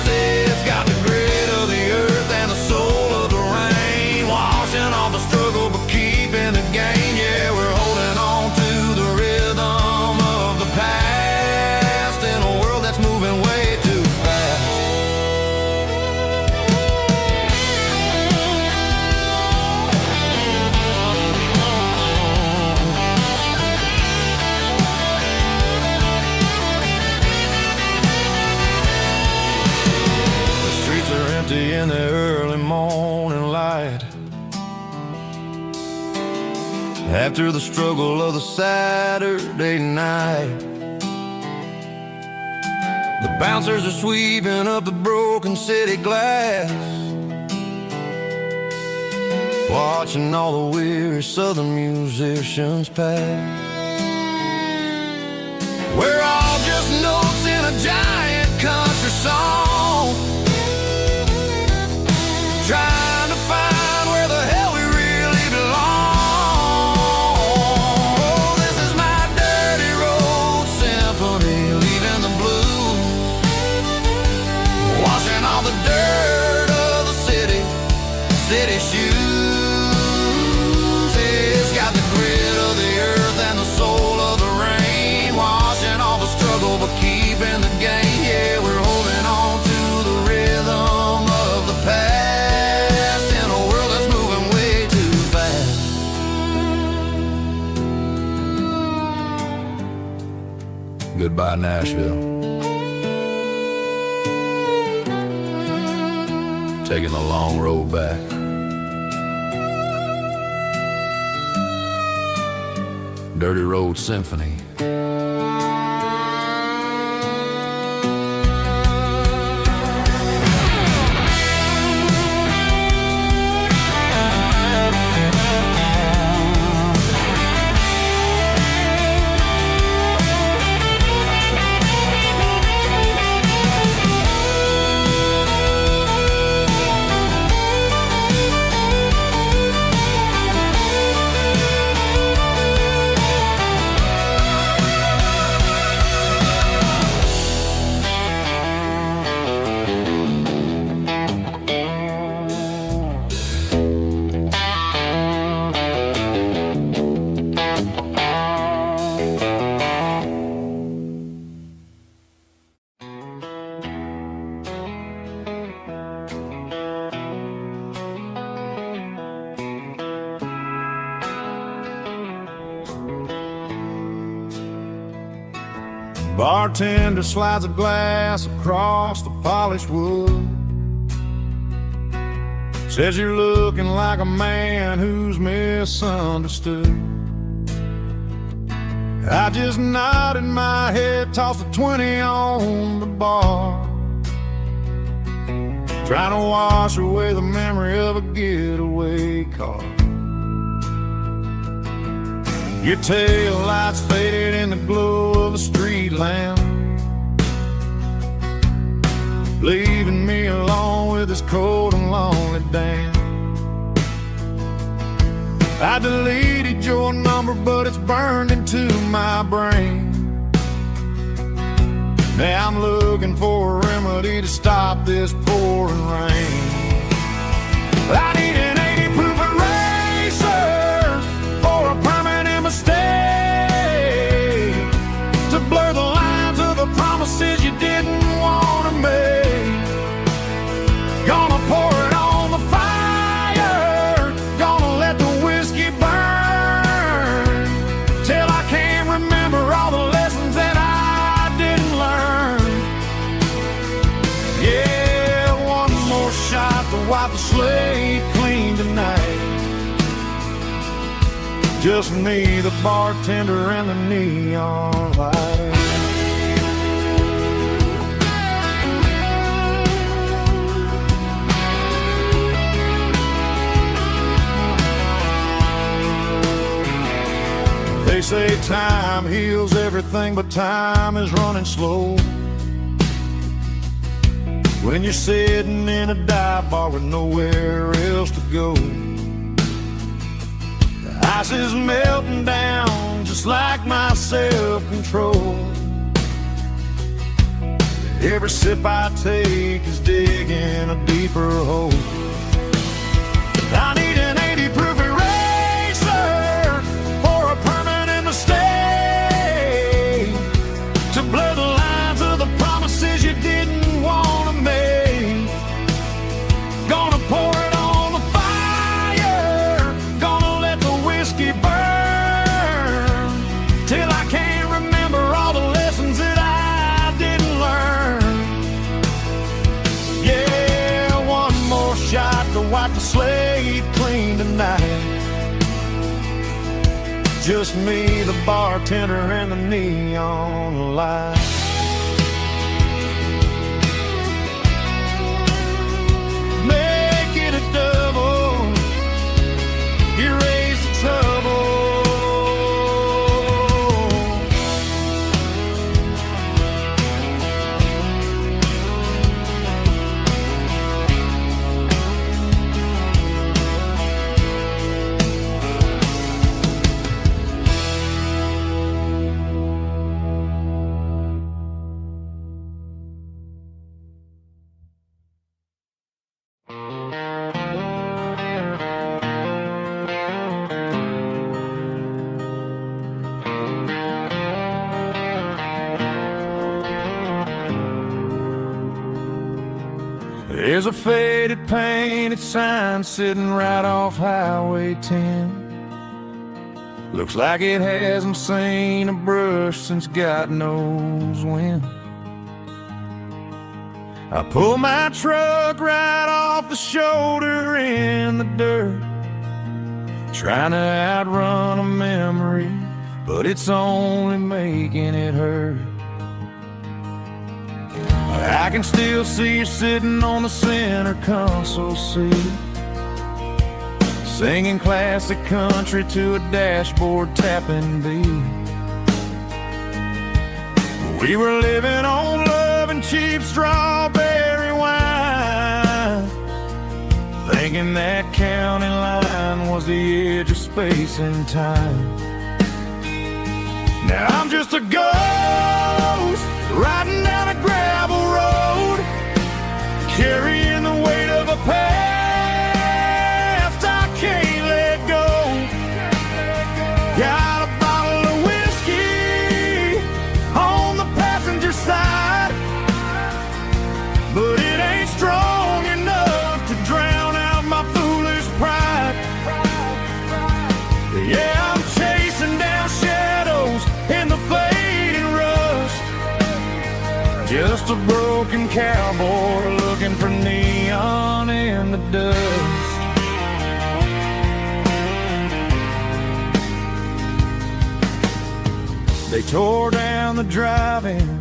It's got the grit of the earth and the soul of the rain, washing off the struggle but keeping the gain. Yeah, we're holding on to the rhythm of the past in a world that's moving way too fast. In the early morning light, after the struggle of the Saturday night, the bouncers are sweeping up the broken city glass, watching all the weary southern musicians pass. We're all just notes in a giant country song, trying to find where the hell we really belong. Oh, this is my dirty road symphony, leaving the blues, washing all the dirt of the city shoes. It's got the grit of the earth and the soul of the rain, washing all the struggle but keeping the gain. Yeah, we're holding on to the rhythm of the past. Goodbye, Nashville. Taking the long road back. Dirty Road Symphony. Bartender slides a glass across the polished wood. Says you're looking like a man who's misunderstood. I just nodded my head, tossed a 20 on the bar, trying to wash away the memory of a getaway car. Your tail lights faded in the glow of a street lamp, leaving me alone with this cold and lonely dance. I deleted your number, but it's burned into my brain. Now I'm looking for a remedy to stop this pouring rain. I need an 80 proof eraser for a permanent mistake, to blur the lines of the promises you didn't want to make. Gonna pour it on the fire, gonna let the whiskey burn, till I can't remember all the lessons that I didn't learn. Yeah, one more shot to wipe the slate clean tonight. Just me, the bartender, and the neon light. They say time heals everything, but time is running slow when you're sitting in a dive bar with nowhere else to go. The ice is melting down just like my self-control. Every sip I take is digging a deeper hole. I need an 80 proof eraser for a permanent mistake, to blur the lines of the promises you didn't want to make. Gonna pour it on the fire, gonna let the whiskey burn, till I can't remember all the lessons that I didn't learn. Yeah, one more shot to wipe the slate clean tonight. Just me, the bartender, and the neon light. Make it a double, erase the trouble. There's a faded painted sign sitting right off Highway 10. Looks like it hasn't seen a brush since God knows when. I pull my truck right off the shoulder in the dirt, trying to outrun a memory, but it's only making it hurt. I can still see you sitting on the center console seat, singing classic country to a dashboard tapping beat. We were living on love and cheap strawberry wine, thinking that county line was the edge of space and time. Now I'm just a ghost riding down a gravel road, carrying the weight of a past I can't let go. Got a bottle of whiskey on the passenger side, but it ain't strong enough to drown out my foolish pride. Yeah, I'm chasing down shadows in the fading rust, Just a broken cowboy looking for neon in the dust. They tore down the drive-in,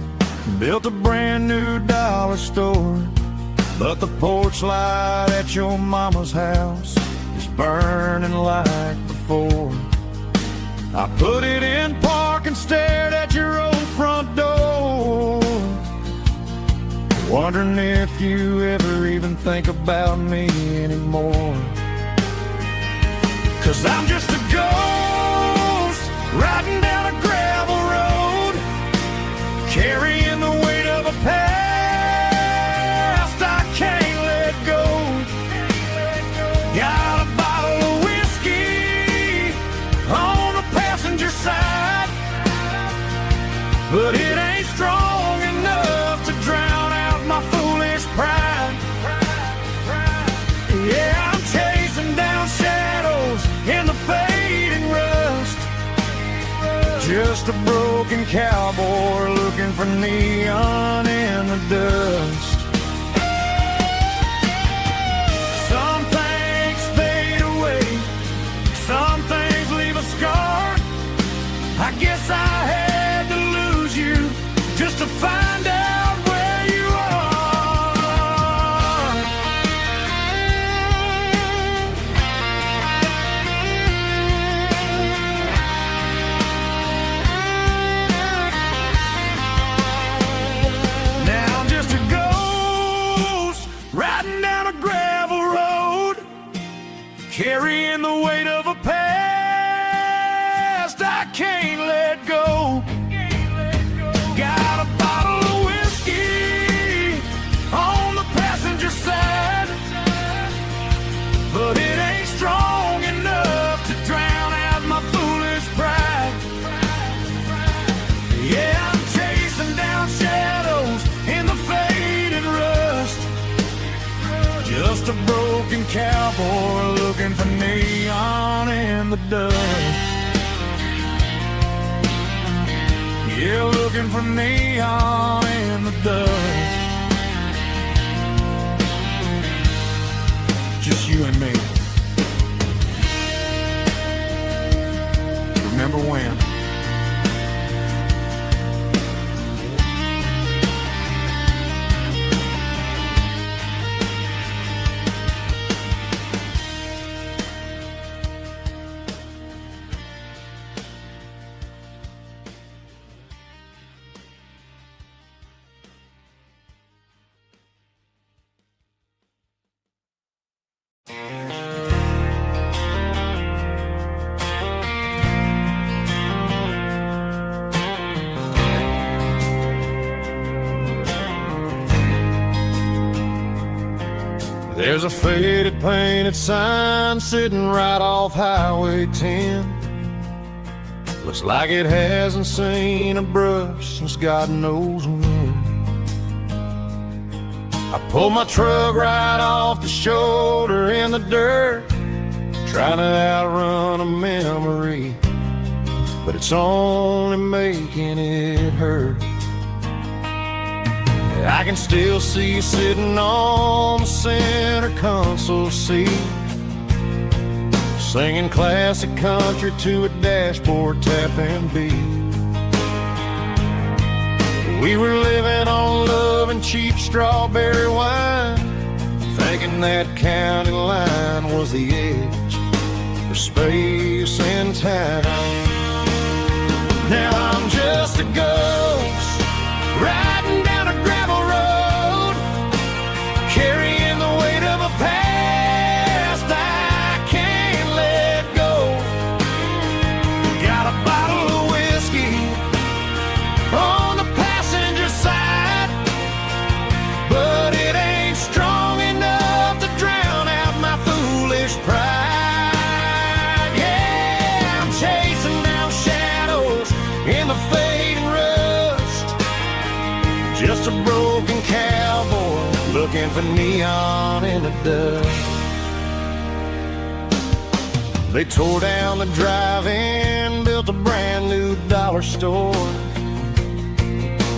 built a brand new dollar store, but the porch light at your mama's house is burning like before. I put it in park and stared at your old front door, wondering if you ever even think about me anymore. 'Cause I'm just a ghost riding down a gravel road, carrying the weight of a past I can't let go. Got a bottle of whiskey on the passenger side, but it ain't strong enough to drown out my foolish pride. Yeah, I'm chasing down shadows in the fading rust, just a broken cowboy looking for neon in the dust. Some things fade away, some things leave a scar. I guess I had to lose you just to find out where you are. Now I'm just a ghost riding down a gravel road, carrying the weight of a past I can't let go. Got a bottle of whiskey on the passenger side, but it ain't strong enough to drown out my foolish pride. Yeah, I'm chasing down shadows in the fading rust, just a broken cowboy looking for neon in the dust. Yeah, looking for neon in the dust. Just you and me. Remember when? There's a faded painted sign sitting right off Highway 10. Looks like it hasn't seen a brush since God knows when. I pulled my truck right off the shoulder in the dirt, trying to outrun a memory, but it's only making it hurt. I can still see you sitting on the center console seat, singing classic country to a dashboard tapping beat. We were living on love and cheap strawberry wine, thinking that county line was the edge for space and time. Now I'm just a ghost riding down a gravel road, carrying the weight of a past I can't let go. Got a bottle of whiskey on the passenger side, but it ain't strong enough to drown out my foolish pride. Yeah, I'm chasing down shadows in the fading rust, just a broken cowboy looking for neon in the dust. They tore down the drive-in, built a brand new dollar store,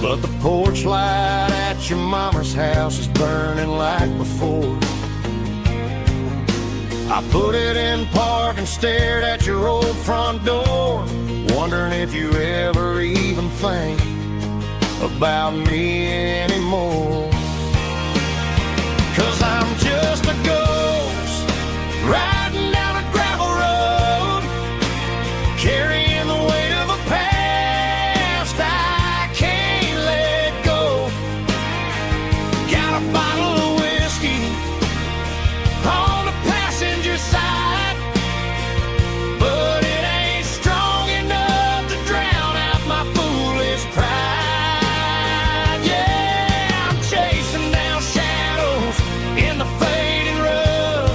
But the porch light at your mama's house is burning like before. I put it in park and stared at your old front door, wondering if you ever even think about me anymore.